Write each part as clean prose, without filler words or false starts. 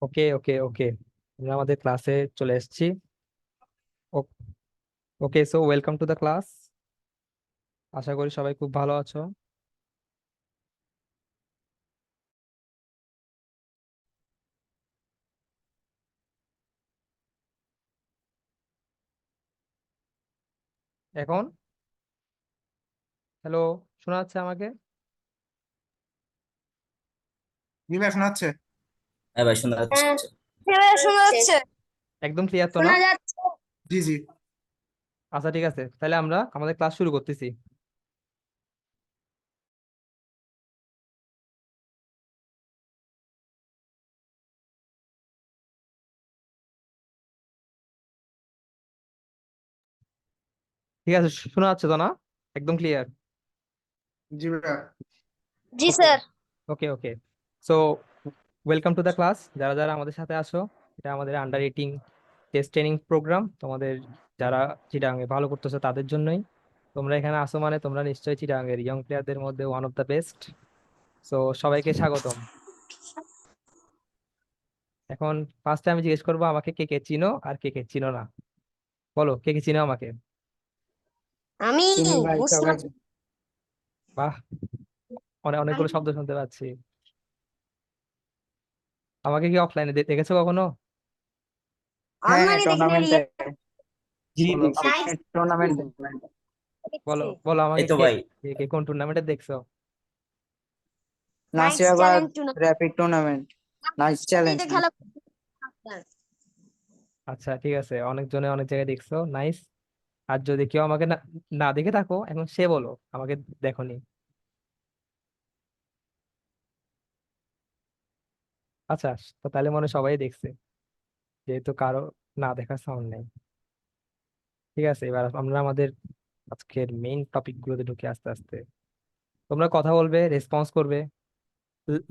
ওকে ওকে ওকে, আমরা আমাদের ক্লাসে চলে এসেছি। Okay, so welcome to the class. আশা করি সবাই খুব ভালো আছো। এখন হ্যালো, শোনা যাচ্ছে আমাকে? জি ভাই, শোনা যাচ্ছে। হ্যাঁ ভাই, শোনা যাচ্ছে। হ্যাঁ, এবার শোনা যাচ্ছে। একদম ক্লিয়ার তো না? শোনা যাচ্ছে। জি জি। আচ্ছা ঠিক আছে, তাহলে আমরা আমাদের ক্লাস শুরু করতেছি। ঠিক আছে, শোনা যাচ্ছে তো না? একদম ক্লিয়ার। জি ভাই। জি okay sir. Okay okay, so welcome to the class. যারা যারা আমাদের সাথে আসো, এটা আমাদের আন্ডার 18 টেস্ট ট্রেনিং প্রোগ্রাম। তোমাদের যারা চিটাগাঙে ভালো করতেছো তাদের জন্যই। তোমরা এখানে আসো মানে তোমরা নিশ্চয়ই চিটাগাঙের ইয়ং প্লেয়ারদের মধ্যে one of the best. So সবাইকে স্বাগতম। এখন ফার্স্টে আমি জিজ্ঞেস করবো আমাকে কে কে চিনো আর কে কে চিনো না। বলো, কে কে চিনো আমাকে? আমি চিনি ভাই মুসলাম। সবাইকে। বাহ, অনেকগুলো শব্দ শুনতে পাচ্ছি। আমাকে কি অফলাইনে দেখেছো কখনো? হ্যাঁ হ্যাঁ, অনলাইনে দেখিনি, টুর্নামেন্টে। জি বলো জি, লাইভ টুর্নামেন্টে। বলো দেখছি। বলো এই আমাকে তো কে ভাই। কে কে কোন টুর্নামেন্টে দেখছো? Knights Nasirabad challenge tournament rapid tournament, nice challenge. খেলা। আচ্ছা ঠিক আছে, অনেকজনে অনেক জায়গায় দেখছো, নাইস। আর যদি কেউ আমাকে না না দেখে থাকো এখন সে বলো আমাকে দেখোনি। আচ্ছা, তো তাহলে মনে হয় সবাই দেখছে, যেহেতু কারো না দেখার সাউন্ড নেই। ঠিক আছে, এবার আমরা আমাদের আজকের মেইন টপিক গুলোতে ঢুকে আস্তে আস্তে। তোমরা কথা বলবে, রেসপন্স করবে।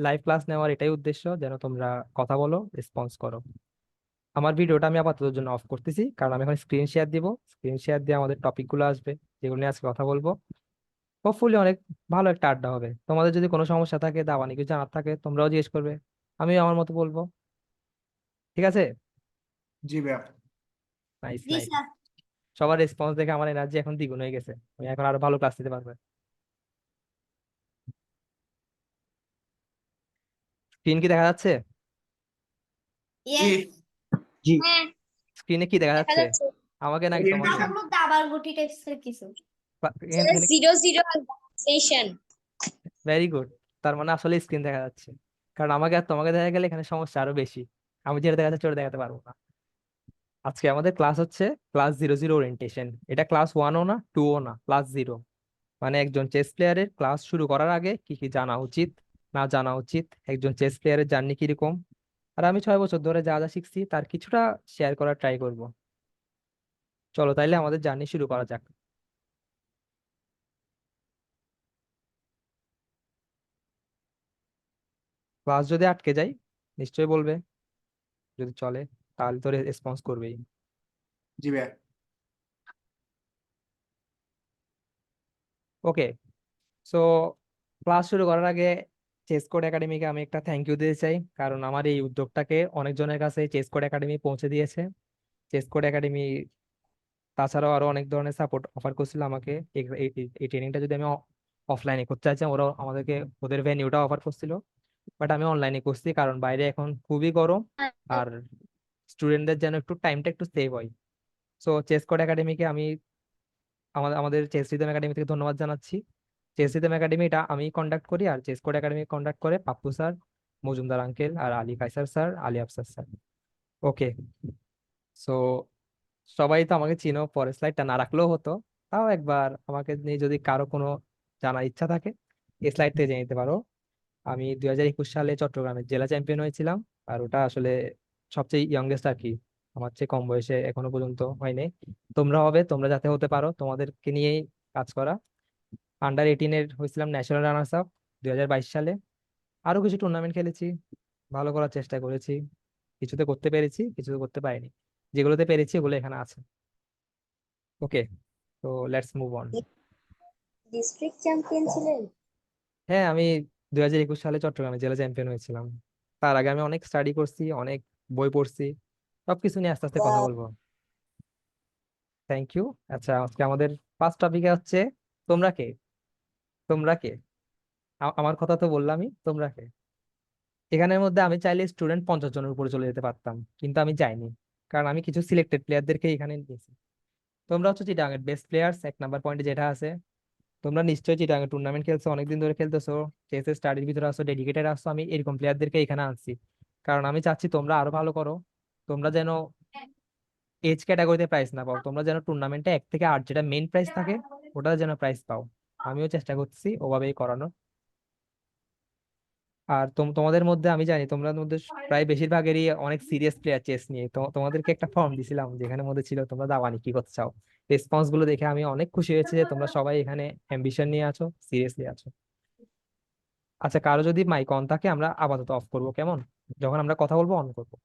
লাইভ ক্লাস নেওয়ার এটাই উদ্দেশ্য, যেন তোমরা কথা বলো, রেসপন্স করো। আমার ভিডিওটা আমি আপাতত জন্য অফ করতেছি, কারণ আমি এখন স্ক্রিন শেয়ার দিব। স্ক্রিন শেয়ার দিয়ে আমাদের টপিক গুলো আসবে, যেগুলো নিয়ে আজকে কথা বলবো। হোপফুলি অনেক ভালো একটা আড্ডা হবে। তোমাদের যদি কোনো সমস্যা থাকে, দাওয়ানি কিছু জানার থাকে, তোমরাও জিজ্ঞেস করবে, আমিও আমার মতো বলবো। ঠিক আছে? জি ভাই। নাইস জি নাইস। স্যার। সবার রেসপন্স দেখে আমার এনার্জি এখন দ্বিগুণ হয়ে গেছে, আমি এখন আরো ভালো ক্লাস দিতে পারবো। স্ক্রিন কি দেখা যাচ্ছে? জি ইয়েস। জি। হ্যাঁ, স্ক্রিনে কি দেখা দেখা যাচ্ছে? যাচ্ছে। আমাকে নাকি তোমাকে? ওরিয়েন্টেশন। দাবার গুটি টাইপসের কিছু। এখানে এখানে 0-0 সেশন। Very good. তার মানে আসলে স্ক্রিন দেখা যাচ্ছে, কারণ আমাকে আর তোমাকে দেখা গেলে এখানে সমস্যা আরো বেশি। আমি যেটা দেখা যাচ্ছে ওটা দেখাতে পারবো না। আজকে আমাদের ক্লাস হচ্ছে ক্লাস 00 ওরিয়েন্টেশন। এটা ক্লাস 1ও না, 2ও না, ক্লাস 0। মানে একজন চেস প্লেয়ারের ক্লাস শুরু করার আগে কি কি জানা উচিত, না জানা উচিত, একজন চেস প্লেয়ারের জার্নি কিরকম। আর আমি 6 বছর ধরে যা যা শিখছি তার কিছুটা শেয়ার করার ট্রাই করব। চলো তাইলে আমাদের জার্নি শুরু করা যাক। ক্লাস যদি আটকে যায় নিশ্চয়ই বলবে, যদি চলে তাহলে তো রেসপন্স করবেই। জি ভাই। ওকে, সো ক্লাস শুরু করার আগে চেস কোড একাডেমিকে আমি একটা থ্যাংক ইউ দিতে চাই, কারণ আমার এই উদ্যোগটাকে অনেকজনের কাছে চেস কোড একাডেমি পৌঁছে দিয়েছে। চেস কোড একাডেমি তাছাড়াও আরো অনেক ধরনের সাপোর্ট অফার করছিল আমাকে। এই ট্রেনিংটা যদি আমি অফলাইনে করতে চাইছিলাম, ওরা আমাদেরকে ওদের ভেন্যুটা অফার করছিল, বাট আমি অনলাইনে করছি কারণ বাইরে এখন খুবই গরম। আর স্টুডেন্টদের যেন একটু টাইমটা একটু সেভ হয়। সো চেস কোড একাডেমিকে আমি আমাদের আমাদের চেস রিদম একাডেমি থেকে ধন্যবাদ জানাচ্ছি। চেস রিদম একাডেমি এটা আমি কন্ডাক্ট করি, আর চেস কোড একাডেমি কন্ডাক্ট করে পাপ্পু স্যার, মজুমদার আঙ্কেল, আর আলী কায়সার স্যার, আলী আফসার স্যার। ওকে, সো সবাই তো আমাকে চিনো, পরের স্লাইডটা না রাখলেও হতো। তাও একবার আমাকে নিয়ে যদি কারো কোনো জানার ইচ্ছা থাকে, এই স্লাইড থেকে জেনে নিতে পারো। আমি 2021 সালে চট্টগ্রামের জেলা চ্যাম্পিয়ন হয়েছিলাম। আর ওটা আসলে সবচেয়ে ইয়াংগেস্ট আর কি, আমার চেয়ে কম বয়সে এখনো পর্যন্ত হয়নি। তোমরা হবে, তোমরা যাতে হতে পারো, তোমাদেরকে নিয়েই কাজ করা। আন্ডার 18-এর হয়েছিলাম ন্যাশনাল রানার্স আপ 2022 সালে। আরো কিছু টুর্নামেন্ট খেলেছি, ভালো করার চেষ্টা করেছি। কিছুতে করতে পেরেছি, কিছুতে করতে পারিনি। যেগুলোতে পেরেছি ওগুলো এখানে আছে। ওকে, তো let's move on. District champion ছিলেন? হ্যাঁ, আমি 2021 সালে চট্টগ্রামে জেলা চ্যাম্পিয়ন হয়েছিলাম। তার আগে আমি অনেক স্টাডি করছি, অনেক বই পড়ছি, সবকিছু নিয়ে আস্তে আস্তে কথা বলবো। Thank you. আচ্ছা, আজকে আমাদের ফার্স্ট টপিকে হচ্ছে তোমরা কে। তোমরা কে? আমার কথা তো বললামই, তোমরা কে। এখানের মধ্যে আমি চাইলে স্টুডেন্ট 50 জনের উপরে চলে যেতে পারতাম, কিন্তু আমি যাইনি, কারণ আমি কিছু সিলেক্টেড প্লেয়ারদেরকে এখানে নিয়েছি। তোমরা হচ্ছে চিটাগাং এর বেস্ট প্লেয়ার্স, 1 নাম্বার পয়েন্টে যেটা আছে। তোমরা নিশ্চয়ই চিটাগাং টুর্নামেন্ট খেলছো, অনেকদিন ধরে খেলতেছো, চেসের স্টাডির ভিতরে আসো, ডেডিকেটেড আসছো। আমি এরকম প্লেয়ারদেরকে এখানে আনছি কারণ আমি চাচ্ছি তোমরা আরো ভালো করো। তোমরা যেন এজ ক্যাটাগরিতে প্রাইজ না পাও, তোমরা যেন টুর্নামেন্টে 1 থেকে 8 যেটা মেইন প্রাইজ থাকে ওটা যেন প্রাইজ পাও। আমিও চেষ্টা করছি ওভাবেই করানোর। আর তোমাদের মধ্যে আমি জানি তোমরা মধ্যে প্রায় বেশিরভাগেরই অনেক সিরিয়াস প্লেয়ার চেস নিয়ে। তো তোমাদেরকে একটা ফর্ম দিছিলাম যেখানে মধ্যে ছিল তোমরা দাবানি কি করতে চাও। রেসপন্স গুলো দেখে আমি অনেক খুশি হয়েছে যে তোমরা সবাই এখানে অ্যাম্বিশন নিয়ে আছো, সিরিয়াসলি আছো। আচ্ছা, কারো যদি মাইক অন থাকে আমরা আপাতত অফ করবো, কেমন? যখন আমরা কথা বলবো অন করবো,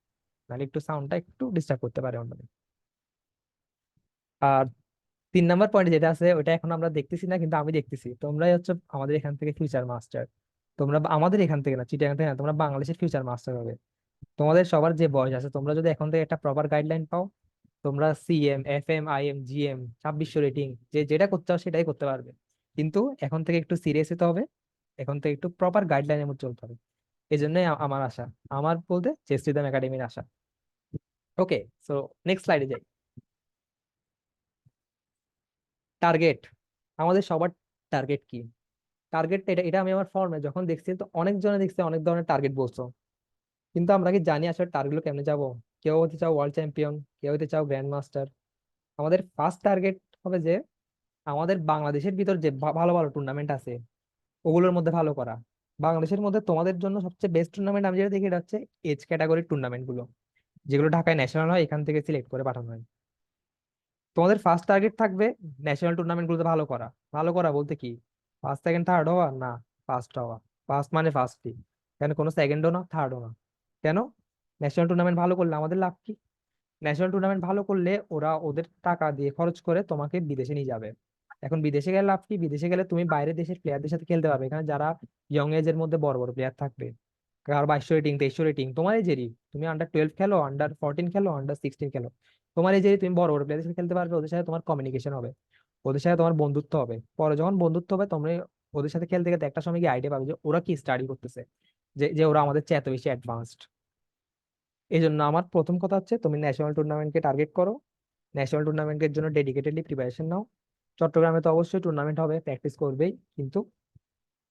নাহলে একটু সাউন্ডটা একটু ডিস্টার্ব করতে পারে অন্যদের। আর 3 নাম্বার পয়েন্ট যেটা আছে ওটা এখন আমরা দেখতেছি না, কিন্তু আমি দেখতেছি তোমরাই হচ্ছে আমাদের এখান থেকে ফিউচার মাস্টার। তোমরা আমাদের এখান থেকে না, চিটাগাং থেকে না, তোমরা বাংলাদেশের ফিউচার মাস্টার হবে। তোমাদের সবার যে বয়স আছে, তোমরা যদি এখন থেকে একটা প্রপার গাইডলাইন পাও, তোমরা CM, FM, IM, GM, 2600 rating, যে যেটা করতে চাও সেটাই করতে পারবে। কিন্তু এখন থেকে একটু সিরিয়াস হতে হবে, এখন থেকে একটু প্রপার গাইডলাইনের মধ্যে চলতে হবে। এই জন্যই আমার আশা, আমার বলতে চেস রিদম একাডেমির আশা। ওকে, সো নেক্সট স্লাইডে যাই। টার্গেট, আমাদের সবার টার্গেট কি? টার্গেট এটা এটা আমি আমার ফর্মে যখন দেখছি তো অনেক জনে দেখছি অনেক ধরনের টার্গেট বলছো, কিন্তু আমরা কি জানি আসলে টার্গেট গুলো কেমনে যাবো? কেউ হতে চাও ওয়ার্ল্ড চ্যাম্পিয়ন, কেউ হতে চাও গ্র্যান্ড মাস্টার। আমাদের ফার্স্ট টার্গেট হবে যে আমাদের বাংলাদেশের ভিতর যে ভালো ভালো টুর্নামেন্ট আছে ওগুলোর মধ্যে ভালো করা। বাংলাদেশের মধ্যে তোমাদের জন্য সবচেয়ে বেস্ট টুর্নামেন্ট আমি যেটা দেখি এটা হচ্ছে এজ ক্যাটাগরির টুর্নামেন্ট গুলো, যেগুলো ঢাকায় ন্যাশনাল হয়, এখান থেকে সিলেক্ট করে পাঠানো হয়। তোমাদের ফার্স্ট টার্গেট থাকবে ন্যাশনাল টুর্নামেন্ট গুলোতে ভালো করা। ভালো করা বলতে কি, ফার্স্ট সেকেন্ড থার্ড হওয়া না, ফার্স্ট হওয়া। ফার্স্ট মানে ফার্স্টই, কেন কোনো সেকেন্ডও না, থার্ডও না। কেন? ন্যাশনাল টুর্নামেন্ট ভালো করলে আমাদের লাভ কি? ন্যাশনাল টুর্নামেন্ট ভালো করলে ওরা ওদের টাকা দিয়ে খরচ করে তোমাকে বিদেশে নিয়ে যাবে। এখন বিদেশে গেলে লাভ কি? বিদেশে গেলে তুমি বাইরের দেশের প্লেয়ারদের সাথে খেলতে পারবে, এখানে যারা ইয়ং এজ এর মধ্যে বড় বড় প্লেয়ার থাকবে, কারো 2200 রেটিং, 2300 রেটিং। তোমার এজেরই, তুমি আন্ডার 12 খেলো, আন্ডার 14 খেলো, আন্ডার 16 খেলো, তোমার এজেরই তুমি বড় বড় প্লেয়ারদের সাথে খেলতে পারবে। ওদের সাথে তোমার কমিউনিকেশন হবে, ওদের সাথে তোমার বন্ধুত্ব হবে। পরে যখন বন্ধুত্ব হবে তোমরা ওদের সাথে খেলতে খেলতে একটা সময় গিয়ে আইডিয়া পাবে যে ওরা কি স্টাডি করতেছে, যে যে ওরা আমাদের চেয়ে এত বেশি অ্যাডভান্সড। এই জন্য আমার প্রথম কথা হচ্ছে তুমি ন্যাশনাল টুর্নামেন্টকে টার্গেট করো, ন্যাশনাল টুর্নামেন্টের জন্য ডেডিকেটেডলি প্রিপারেশন নাও। চট্টগ্রামে তো অবশ্যই টুর্নামেন্ট হবে, প্র্যাকটিস করবেই, কিন্তু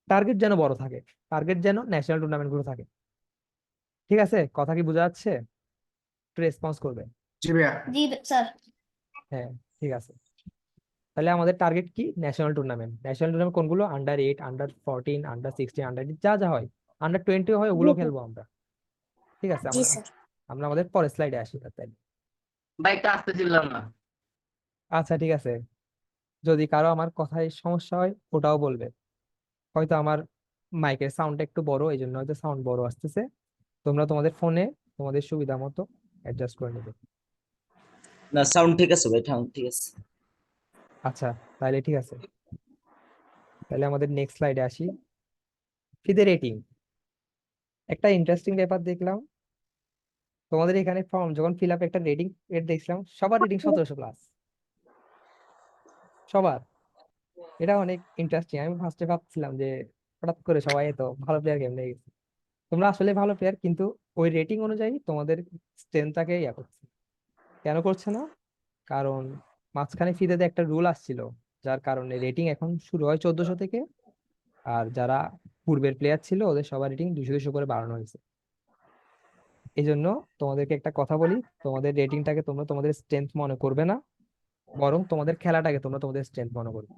টার্গেট যেন বড় থাকে, টার্গেট যেন ন্যাশনাল টুর্নামেন্ট গুলো থাকে। ঠিক আছে, কথা কি বোঝা যাচ্ছে? একটু রেসপন্স করবে। জি ভাইয়া। জি স্যার। হ্যাঁ, ঠিক আছে। তাহলে আমাদের টার্গেট কি? National tournament. ন্যাশনাল টুর্নামেন্ট কোনগুলো? আন্ডার 8, আন্ডার 14, আন্ডার 16, আন্ডার যা যা হয়, আন্ডার 20 হয় ওগুলো খেলবো আমরা। ঠিক আছে, জি আমরা স্যার। আমরা আমাদের পরের স্লাইডে আসি তাই। বাইকটা আসতে ছিলাম না। আচ্ছা, ঠিক আছে। যদি কারো আমার কথায় সমস্যা হয় ওটাও বলবে। হয়তো আমার মাইকের সাউন্ডটা একটু বড়, এই জন্য হয়তো সাউন্ড বড় আসতেছে। তোমরা তোমাদের ফোনে তোমাদের সুবিধা মতো অ্যাডজাস্ট করে নেবে। না, সাউন্ড ঠিক আছে ভাই, সাউন্ড ঠিক আছে। আচ্ছা, তাহলে ঠিক আছে। তাহলে আমাদের নেক্সট স্লাইডে আসি। ফিদে রেটিং, একটা ইন্টারেস্টিং ব্যাপার দেখলাম। তোমাদের এখানে ফর্ম যখন ফিল আপ একটা রেটিং দেখছিলাম, সবার রেটিং 1700+, সবার। এটা অনেক ইন্টারেস্টিং। আমি ফার্স্টে ভাবছিলাম যে হঠাৎ করে সবাই এত ভালো প্লেয়ার কেমনে গেছে। তোমরা আসলে ভালো প্লেয়ার, কিন্তু ওই রেটিং অনুযায়ী তোমাদের স্ট্রেংথটাকে ইয়া করছে। কেন করছে না? কারণ মাঝখানে ফিদেতে একটা রুল আসছিল, যার কারণে রেটিং এখন শুরু হয় 1400 থেকে। আর যারা পূর্বের প্লেয়ার ছিল ওদের সবার রেটিং 200 200 করে বাড়ানো হয়েছে। এই জন্য তোমাদেরকে একটা কথা বলি, তোমাদের রেটিংটাকে তোমরা তোমাদের স্ট্রেংথ মনে করবে না, বরং তোমাদের খেলাটাকে তোমরা তোমাদের স্ট্রেংথ মনে করবে।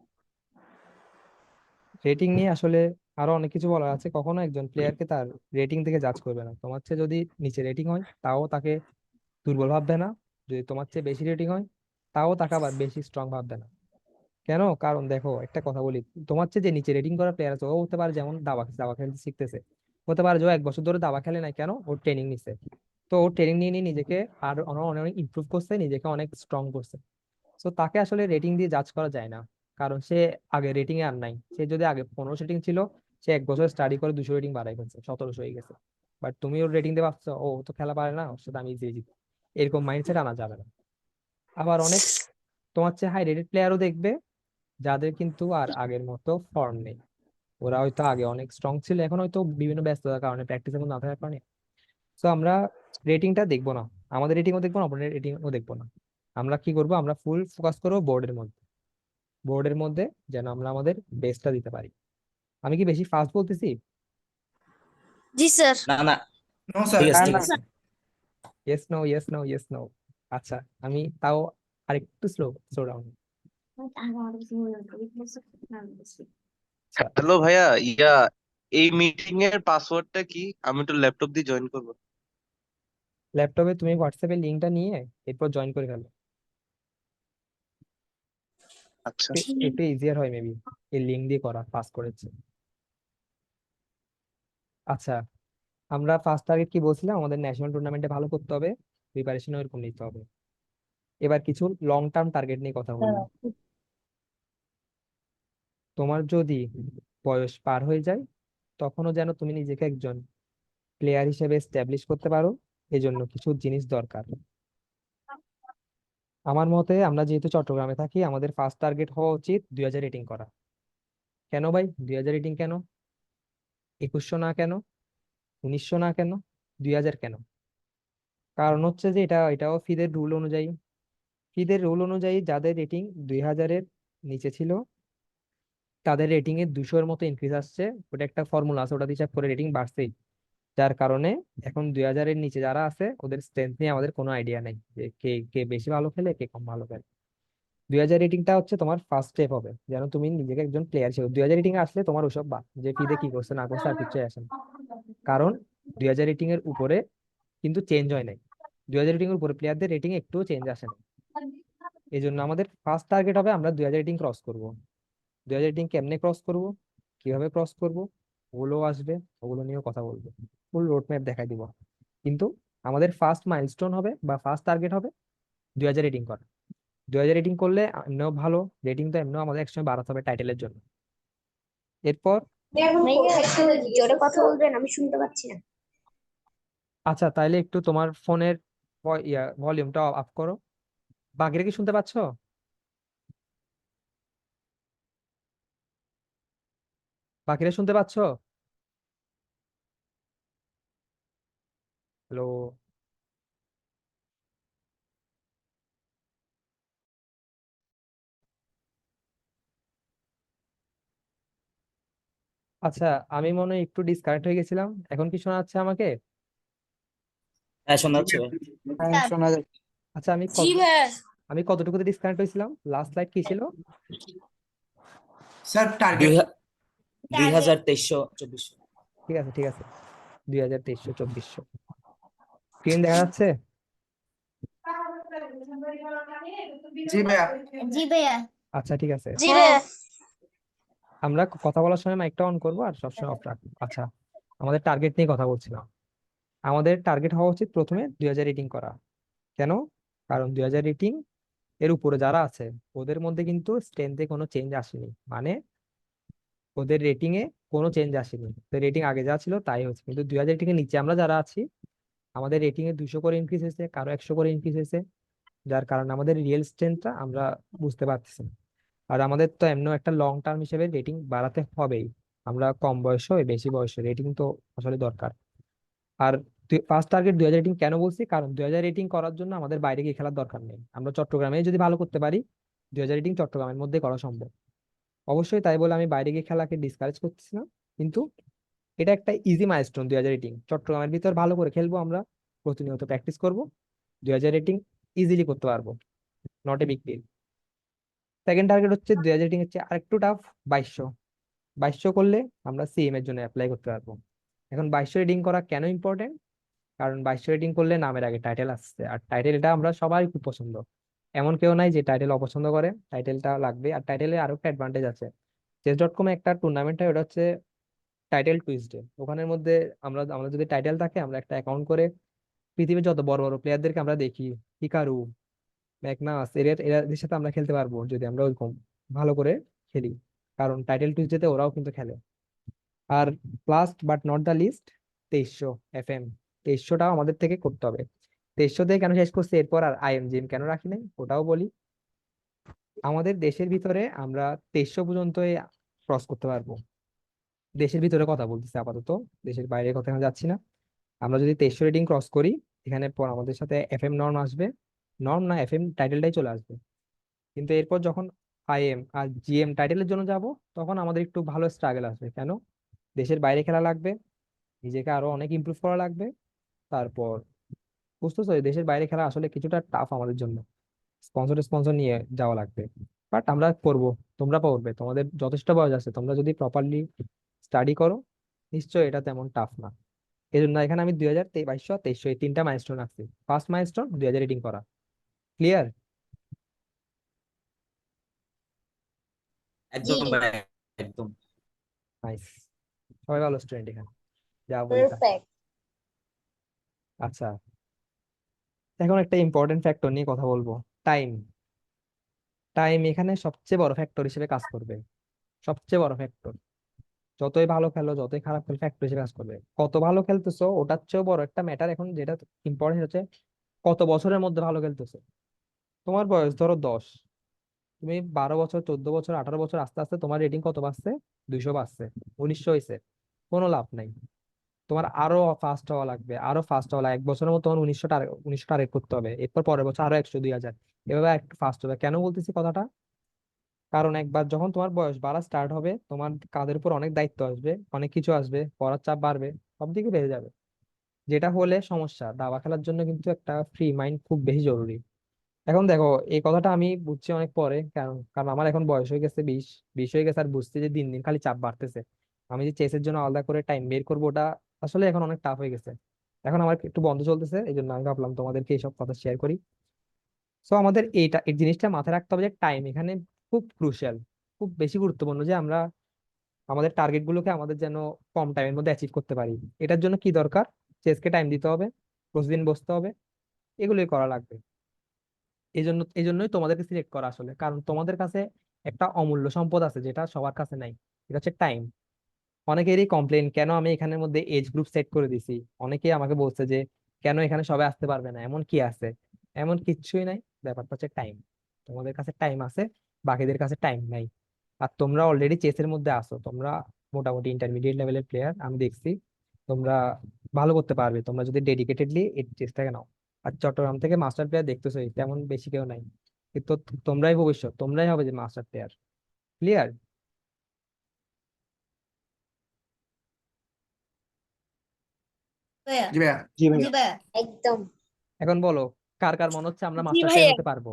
রেটিং নিয়ে আসলে আরো অনেক কিছু বলার আছে। কখনো একজন প্লেয়ারকে তার রেটিং থেকে জাজ করবে না। তোমার চেয়ে যদি নিচে রেটিং হয় তাও তাকে দুর্বল ভাববে না, যদি তোমার চেয়ে বেশি রেটিং হয় তাও তাকে আবার বেশি স্ট্রং ভাববে না। কেন? কারণ দেখো একটা কথা বলি, তোমার চেয়ে যে নিচে রেটিং করা প্লেয়ার আছে ও হতে পারে যেমন দাবা দাবা খেলতে শিখতেছে, হতে পারে যে ও 1 বছর ধরে দাবা খেলে নাই, কেন? ওর ট্রেনিং নিছে। তো ও ট্রেনিং নিয়ে নিয়ে নিজেকে আর অনেক ইমপ্রুভ করছে, নিজেকে অনেক স্ট্রং করছে। তো তাকে আসলে রেটিং দিয়ে জাজ করা যায় না, কারণ সে আগে রেটিং এ আর নাই। সে যদি আগে 1500 রেটিং ছিল, সে 1 বছর স্টাডি করে 200 রেটিং বাড়াই ফেলছে, 1700 হয়ে গেছে। বাট তুমি ওর রেটিং দিয়ে ভাবছো ও তো খেলা পারে না, ওর সাথে আমি ইজিলি জিতবো, এরকম মাইন্ডসেট আনা যাবে না। আবার অনেক তোমার চেয়ে হাই রেটেড প্লেয়ারও দেখবে যাদের কিন্তু আর আগের মতো ফর্ম নেই। ওরা হয়তো আগে অনেক স্ট্রং ছিল, এখন হয়তো বিভিন্ন ব্যস্ততার কারণে, প্র্যাকটিসের মধ্যে না থাকার কারণে। তো আমরা রেটিংটা দেখবো না, আমাদের রেটিংও দেখবো না, অপোনেন্টের রেটিংও দেখবো না। আমরা কি করবো, আমরা ফুল ফোকাস করবো বোর্ডের মধ্যে যেন আমরা আমাদের বেস্টটা দিতে পারি। আমি কি বেশি ফাস্ট বলতেছি? জি স্যার। না না, নো স্যার। ঠিক আছে না ঠিক না, আছে। Yes no yes no yes no. আচ্ছা, আমি তাও আরেকটু স্লো স্লো ডাউন। আচ্ছা, হ্যালো ভাইয়া, এই মিটিং এর পাসওয়ার্ডটা কি? আমি তো ল্যাপটপ দিয়ে জয়েন করবো। ল্যাপটপে তুমি হোয়াটসঅ্যাপের লিঙ্কটা নিয়ে এরপর জয়েন করে ফেলো। আচ্ছা। একটু ইজিয়ার হয় মেবি এই লিঙ্ক দিয়ে করা, পাস করেছে। আচ্ছা, আমরা ফার্স্ট টার্গেট কি বলছিলাম, আমাদের ন্যাশনাল টুর্নামেন্টে ভালো করতে হবে, প্রিপারেশনও এরকম নিতে হবে। এবার কিছু লং টার্ম টার্গেট নিয়ে কথা বলবো। তোমার যদি বয়স পার হয়ে যায় তখনও যেন তুমি নিজেকে একজন প্লেয়ার হিসেবে এস্টাবলিশ করতে পারো, এজন্য কিছু জিনিস দরকার। আমার মতে আমরা যেহেতু চট্টগ্রামে থাকি, আমাদের ফার্স্ট টার্গেট হওয়া উচিত 2000 রেটিং করা। কেন ভাই 2000 রেটিং কেন? 2100 না কেন? 1900 না কেন? 2000 কেন? কারণ হচ্ছে যে এটাও ফিদের রুল অনুযায়ী যাদের রেটিং 2000-এর নিচে ছিল তাদের রেটিং এ 200-এর মতো ইনক্রিজ আসছে। ওটা একটা ফর্মুলা আছে, ওটা হিসাব করে রেটিং বাড়ছেই। যার কারণে এখন 2000-এর নিচে যারা আছে ওদের স্ট্রেংথ নিয়ে আমাদের কোনো আইডিয়া নেই যে কে কে বেশি ভালো খেলে, কে কম ভালো খেলে। 2000 রেটিংটা হচ্ছে তোমার ফার্স্ট স্টেপ হবে, যেন তুমি নিজেকে একজন প্লেয়ার হিসেবে 2000 রেটিং আসলে তোমার ওসব বাদ, যে ফিদে কি করছে না করছে আর কিছু আসে না। কারণ 2000 রেটিং এর উপরে কিন্তু চেঞ্জ হয় নাই, 2000 রেটিং এর উপরে প্লেয়ারদের রেটিং একটুও চেঞ্জ আসে না। এই জন্য আমাদের ফার্স্ট টার্গেট হবে আমরা 2000 রেটিং ক্রস করব। 2000 রেটিং কেমনে ক্রস করব, কিভাবে ক্রস করব, ওগুলো আসবে, ওগুলো নিয়েও কথা বলবো, ফুল রোড ম্যাপ দেখাই দিব। কিন্তু আমাদের ফার্স্ট মাইলস্টোন হবে বা ফার্স্ট টার্গেট হবে 2000 রেটিং করা। 2000 রেটিং করলে এমনিও ভালো, রেটিং তো এমনিও আমাদের একসময় বাড়াতে হবে টাইটেলের জন্য। এরপর ভাইয়া একটু জোরে কথা বলবেন, আমি শুনতে পাচ্ছি না। আচ্ছা, তাইলে একটু তোমার ফোনের ভলিউমটা আপ করো। বাকিরা কি শুনতে পাচ্ছো? বাকিরা শুনতে পাচ্ছো? হ্যালো? আচ্ছা, আমি মনে হয় একটু ডিসকানেক্ট হয়ে গেছিলাম, এখন কি শোনা যাচ্ছে আমাকে? হ্যাঁ শোনা জি যাচ্ছে ভাই। ভাইয়া। হ্যাঁ, শোনা যাচ্ছে। আচ্ছা, জি ভাইয়া। আমি কতটুকুতে ডিসকানেক্ট হয়েছিলাম, লাস্ট স্লাইড কি ছিল? স্যার দুই টার্গেট। হা- 2300 2400। ঠিক আছে ঠিক আছে, 2300 2400 স্ক্রিন দেখা যাচ্ছে? জি ভাইয়া। জি ভাইয়া। আচ্ছা ঠিক আছে, জি ভাইয়া। আমরা কথা বলার সময় মাইকটা অন করবো আর সবসময় অফ রাখবো। আচ্ছা, আমাদের টার্গেট নিয়ে কথা বলছিলাম। আমাদের টার্গেট হওয়া উচিত প্রথমে 2000 রেটিং করা। কেন? কারণ 2000 রেটিং এর উপরে যারা আছে ওদের মধ্যে কিন্তু স্ট্রেংথে কোনো চেঞ্জ আসেনি, মানে ওদের রেটিং এ কোনো চেঞ্জ আসেনি, তো রেটিং আগে যা ছিল তাই হচ্ছে। কিন্তু 2000 রেটিং এর নিচে আমরা যারা আছি আমাদের রেটিং এ 200 করে ইনক্রিজ হয়েছে, কারো 100 করে ইনক্রিজ হয়েছে, যার কারণে আমাদের রিয়েল স্ট্রেংথটা আমরা বুঝতে পারতেছি না। আর আমাদের তো এমন একটা লং টার্ম হিসেবে রেটিং বাড়াতে হবেই, আমরা কম বয়স হয় বেশি বয়সে রেটিং তো আসলে দরকার। আর ফার্স্ট টার্গেট 2000 রেটিং কেন বলছি, কারণ 2000 রেটিং করার জন্য আমাদের বাইরে গিয়ে খেলার দরকার নেই, আমরা চট্টগ্রামে যদি ভালো করতে পারি 2000 রেটিং চট্টগ্রামের মধ্যে করা সম্ভব। অবশ্যই তাই বলে আমি বাইরে গিয়ে খেলাকে ডিসকারেজ করতেছি না, কিন্তু এটা একটা ইজি মাইলস্টোন। 2000 রেটিং চট্টগ্রামের ভিতর ভালো করে খেলবো আমরা, প্রতিনিয়ত প্র্যাকটিস করব, 2000 রেটিং ইজিলি করতে পারবো, not a big deal. Second target হচ্ছে 2000 রেটিং হচ্ছে আরেকটু টাফ, 2200। 2200 করলে আমরা সিএম এর জন্য অ্যাপ্লাই করতে পারবো। এখন 2200 রেটিং করা কেন ইম্পর্টেন্ট? কারণ 2200 রেটিং করলে নামের আগে টাইটেল আসছে, আর টাইটেল এটা আমরা সবাই খুব পছন্দ, এমন কেউ নাই যে টাইটেল অপছন্দ করে, টাইটেলটা লাগবে। আর টাইটেলে আরো একটা অ্যাডভান্টেজ আছে, চেস.কম একটা টুর্নামেন্ট হয়, ওটা হচ্ছে টাইটেল টুইসডে। ওখানের মধ্যে আমরা যদি টাইটেল থাকে আমরা একটা অ্যাকাউন্ট করে পৃথিবীর যত বড় বড় প্লেয়ারদেরকে আমরা দেখি, হিকারু, ম্যাগনাস, এদের সাথে আমরা খেলতে পারবো যদি আমরা ওইরকম ভালো করে খেলি, কারণ টাইটেল টুইসডেতে ওরাও কিন্তু খেলে। আর last but not the least 2300 FM, 2300টাও আমাদের থেকে করতে হবে। 2300 দিয়ে কেন শেষ করছি, এরপর আর IMGM কেন রাখি নাই ওটাও বলি। আমাদের দেশের ভিতরে আমরা 2300 পর্যন্ত ক্রস করতে পারবো। দেশের ভিতরে কথা বলতেছি আপাতত, দেশের বাইরের কথা আমি যাচ্ছি না। আমরা যদি 2300 রেটিং ক্রস করি, এখানে পর আমাদের সাথে FM নর্ম আসবে, নর্ম না FM টাইটেলটাই চলে আসবে। কিন্তু এরপর যখন IM আর GM টাইটেলের জন্য যাব, তখন আমাদের একটু ভালো স্ট্রাগল আসবে। কেন? দেশের বাইরে খেলা লাগবে, নিজেকে আরো অনেক ইমপ্রুভ করা লাগবে। তারপর বুঝতেছো, এই দেশের বাইরে খেলা আসলে কিছুটা টাফ আমাদের জন্য, স্পন্সর স্পন্সর নিয়ে যাওয়া লাগবে। বাট আমরা করব, তোমরা পারবে, তোমাদের যথেষ্ট বয়স আছে, তোমরা যদি প্রপারলি স্টাডি করো, নিশ্চয়ই এটা তেমন টাফ না। এই জন্য এখানে আমি 2200, 2300 এই 3টা মাইলস্টোন রাখছি। ফার্স্ট মাইলস্টোন 2000 রেটিং করা। ক্লিয়ার? একদম জি। ভাই, একদম। নাইস, সবাই ভালো স্টুডেন্ট এখানে, যা বলি তা। পারফেক্ট। আচ্ছা, এখন একটা ইম্পর্টেন্ট ফ্যাক্টর নিয়ে কথা বলবো, টাইম। টাইম এখানে সবচেয়ে বড় ফ্যাক্টর হিসেবে কাজ করবে, সবচেয়ে বড় ফ্যাক্টর। যতই ভালো খেলো, যতই খারাপ খেলো, ফ্যাক্টর হিসেবে কাজ করবে। কত ভালো খেলতেছো ওটার চেয়েও বড় একটা ম্যাটার এখন যেটা ইম্পর্টেন্ট হচ্ছে, কত বছরের মধ্যে ভালো খেলতেছো। তোমার বয়স ধরো 10, তুমি 12 বছর, 14 বছর, 18 বছর, আস্তে আস্তে তোমার রেটিং কত বাড়ছে? 200 বাড়ছে, 1900 হয়েছে, কোনো লাভ নাই। তোমার আরো ফাস্ট হওয়া লাগবে, আরো ফাস্ট হওয়া লাগবে। 1 বছরের মধ্যে তোমার 1900 টার্গেট করতে হবে, এরপর পরের বছর আরো 100, 2000, এভাবে একটু ফাস্ট হবে। কেন বলতেছি কথাটা? কারণ একবার যখন তোমার বয়স বাড়া স্টার্ট হবে, তোমার কাঁধের উপর অনেক দায়িত্ব আসবে, অনেক কিছু আসবে, পড়ার চাপ বাড়বে, সব দিকে বেড়ে যাবে। যেটা হলে সমস্যা। দাবা খেলার জন্য কিন্তু একটা ফ্রি মাইন্ড খুব বেশি জরুরি। এখন দেখো, এই কথাটা আমি বুঝছি অনেক পরে, কারণ কারণ আমার এখন বয়স হয়ে গেছে 20 হয়ে গেছে, আর বুঝছি যে দিন দিন খালি চাপ বাড়তেছে। আমি যে চেসের জন্য আলাদা করে টাইম বের করবো, ওটা আসলে এখন অনেক টাফ হয়ে গেছে। এখন আমার একটু বন্ধ চলতেছে, এই জন্য আমি ভাবলাম তোমাদেরকে এইসব কথা শেয়ার করি। সো আমাদের এই জিনিসটা মাথায় রাখতে হবে যে টাইম এখানে খুব ক্রুশিয়াল, খুব বেশি গুরুত্বপূর্ণ, যে আমরা আমাদের টার্গেট গুলোকে আমাদের যেন কম টাইমের মধ্যে অ্যাচিভ করতে পারি। এটার জন্য কি দরকার? চেসকে টাইম দিতে হবে, প্রতিদিন বসতে হবে, এগুলোই করা লাগবে। এই জন্যই তোমাদেরকে সিলেক্ট করা আসলে, কারণ তোমাদের কাছে একটা অমূল্য সম্পদ আছে যেটা সবার কাছে নাই, এটা হচ্ছে টাইম। অনেকেরই কমপ্লেন, কেন আমি এখানের মধ্যে এজ গ্রুপ সেট করে দিছি। অনেকেই আমাকে বলছে যে কেন এখানে সবাই আসতে পারবে না, এমন কি আছে? এমন কিচ্ছুই নাই, ব্যাপারটা হচ্ছে টাইম। তোমাদের কাছে টাইম আছে, বাকিদের কাছে টাইম নাই। আর তোমরা অলরেডি চেসের মধ্যে আসো, তোমরা মোটামুটি ইন্টারমিডিয়েট লেভেলের প্লেয়ার, আমি দেখছি। তোমরা ভালো করতে পারবে তোমরা যদি ডেডিকেটেডলি এই চেসটাকে নাও। আর চট্টগ্রাম থেকে মাস্টার প্লেয়ার দেখতেছোই, তেমন বেশি কেউ নাই, কিন্তু তোমরাই ভবিষ্যৎ, তোমরাই হবে যে মাস্টার প্লেয়ার। ক্লিয়ার? ভাইয়া। জি ভাইয়া। জি ভাইয়া। একদম। এখন বলো, কার কার মনে হচ্ছে আমরা জি মাস্টার প্লেয়ার ভাইয়া। হতে পারবো?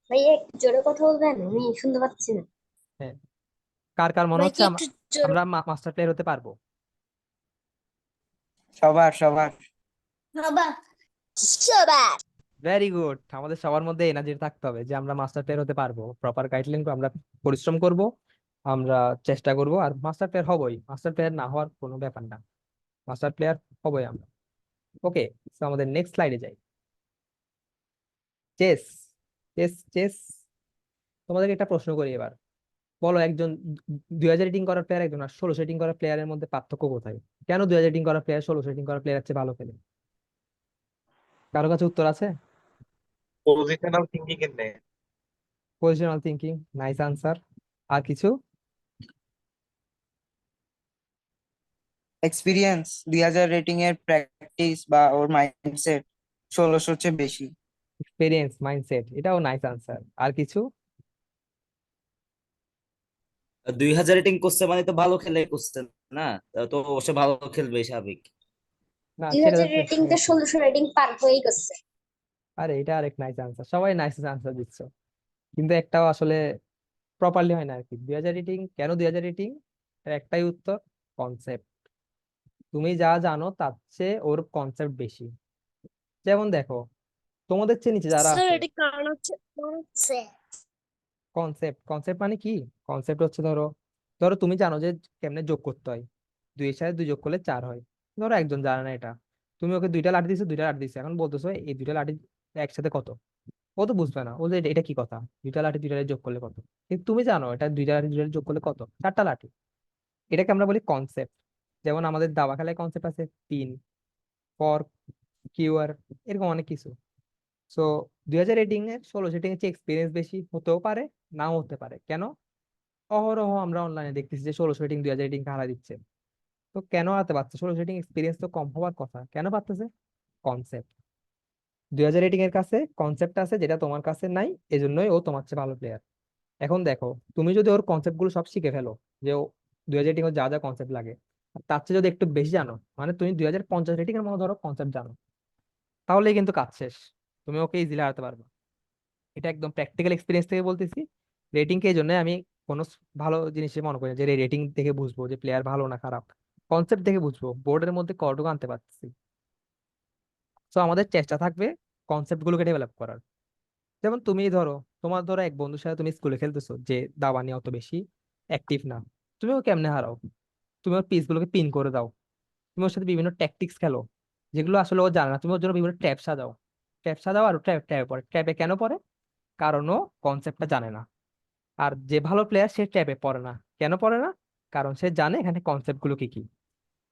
ভাইয়া একটু জোরে কথা বলবেন, আমি শুনতে পাচ্ছি না। হ্যাঁ, কার কার মনে ভাই কি হচ্ছে একটু জোরে? আমরা মাস্টার প্লেয়ার হতে পারবো? সবার সবার। বাবা। সবার। ভেরি গুড, আমাদের সবার মধ্যে এনার্জি থাকতে হবে যে আমরা মাস্টার প্লেয়ার হতে পারবো। প্রপার গাইডলাইন, আমরা পরিশ্রম করব, আমরা চেষ্টা করব, আর মাস্টার প্লেয়ার হবই। মাস্টার প্লেয়ার না হওয়ার কোনো ব্যাপার না, মাস্টার প্লেয়ার হবই আমরা। ওকে, তো আমাদের নেক্সট স্লাইডে যাই। Chess, chess, chess. তোমাদেরকে একটা প্রশ্ন করি এবার। বলো, একজন 2000 রেটিং করার প্লেয়ার, একজন আর 1600 রেটিং করার প্লেয়ারের মধ্যে পার্থক্য কোথায়? কেন 2000 রেটিং করার প্লেয়ার 1600 রেটিং করার প্লেয়ার চেয়ে ভালো খেলে? কারো কাছে উত্তর আছে? পজিশনাল থিঙ্কিং এর নেই। Positional thinking, nice answer. আর কিছু? এক্সপিরিয়েন্স, 2000 রেটিং এর প্র্যাকটিস বা ওর মাইন্ডসেট 1600 চেয়ে বেশি। এক্সপেরিয়েন্স, মাইন্ডসেট, এটাও নাইস আনসার। আর কিছু? 2000 রেটিং করছে মানে তো ভালো খেলে করছে না, তো সে ভালো খেলবে স্বাভাবিক। না, সেটা 2000 হচ্ছে রেটিং তে 1600 রেটিং পার হয়েই গেছে। আরে এটা আরেক নাইস আনসার, সবাই নাইস আনসার দিচ্ছ, কিন্তু একটাও আসলে প্রপারলি হয় না আর কি। 2000 রেটিং, কেন 2000 রেটিং? একটাই উত্তর, কনসেপ্ট। তুমি যা জানো তার চেয়ে ওর কনসেপ্ট বেশি। যেমন দেখো, তোমাদের চেয়ে নিচে যারা স্যার আছে, এটা কারণ হচ্ছে কনসেপ্ট। কনসেপ্ট, কনসেপ্ট মানে কি? কনসেপ্ট হচ্ছে, ধরো ধরো তুমি জানো যে কেমনে যোগ করতে হয়, 2 এর সাথে 2 যোগ করলে 4 হয়। ধরো একজন জানে না এটা, তুমি ওকে 2টা লাঠি দিছো, 2টা লাঠি দিছো, এখন বলতেছো এই 2টা লাঠি একসাথে কত? ও ও তো বুঝবে না, ও যে এটা কি কথা, দুইটা লাঠি দুইটা লাঠি যোগ করলে কত, কিন্তু তুমি জানো এটা দুইটা লাঠি দুইটা লাঠি যোগ করলে কত, চারটা লাঠি। এটাকে আমরা বলি কনসেপ্ট। যেমন আমাদের দাবা খেলায় কনসেপ্ট আছে পিন, ফর্ক, কিউআর, এরকম অনেক কিছু। সো 2018 এর 16 সেটিং এর চেয়ে এক্সপিরিয়েন্স বেশি হতেও পারে, নাও হতে পারে। কেন? অহরহ আমরা অনলাইনে দেখতেছি যে 16 সেটিং 2018 কে হারা দিচ্ছে। তো কেন হারাতে পারছে? 16 সেটিং এক্সপিরিয়েন্স তো কম হওয়ার কথা, কেন পারতেছে? কনসেপ্ট। 2018 এর কাছে কনসেপ্ট আছে যেটা তোমার কাছে নাই, এজন্যই ও তোমার চেয়ে ভালো প্লেয়ার। এখন দেখো, তুমি যদি ওর কনসেপ্ট গুলো সব শিখে ফেলো, যে ও 2018 এর যা যা কনসেপ্ট লাগে, আর তার চেয়ে যদি একটু বেশি জানো, মানে তুমি 2050 রেটিং এর মতো ধরো কনসেপ্ট জানো, তাহলেই কিন্তু কাজ শেষ। তুমি ওকে ইজিলি হারাতে পারবে। এটা একদম প্র্যাকটিক্যাল এক্সপিরিয়েন্স থেকে বলতেছি। রেটিং কে এই জন্য আমি কোনো ভালো জিনিসে মনে করি না যে রেটিং দেখে বুঝবো যে প্লেয়ার ভালো না খারাপ, কনসেপ্ট দেখে বুঝবো বোর্ডের মধ্যে কতটুকু আনতে পারছি। তো আমাদের চেষ্টা থাকবে কনসেপ্ট গুলোকে ডেভেলপ করার। যেমন তুমি ধরো, তোমার ধরো এক বন্ধুর সাথে তুমি স্কুলে খেলতেছো, যে দাবা নিয়ে অত বেশি অ্যাক্টিভ না, তুমি ও কেমনে হারাও? তুমি ওর পিস গুলোকে পিন করে দাও, তুমি ওর সাথে বিভিন্ন ট্যাকটিক্স খেলো যেগুলো আসলে ও জানে না, তুমি ওর জন্য বিভিন্ন ট্র্যাপ সাজাও। ট্র্যাপ সাজাও আর ট্র্যাপ ট্র্যাপে পড়ে। ট্র্যাপে কেন পড়ে? কারণ ও কনসেপ্টটা জানে না। আর যে ভালো প্লেয়ার সে ট্র্যাপে পড়ে না। কেন পড়ে না? কারণ সে জানে এখানে কনসেপ্ট গুলো কি কি।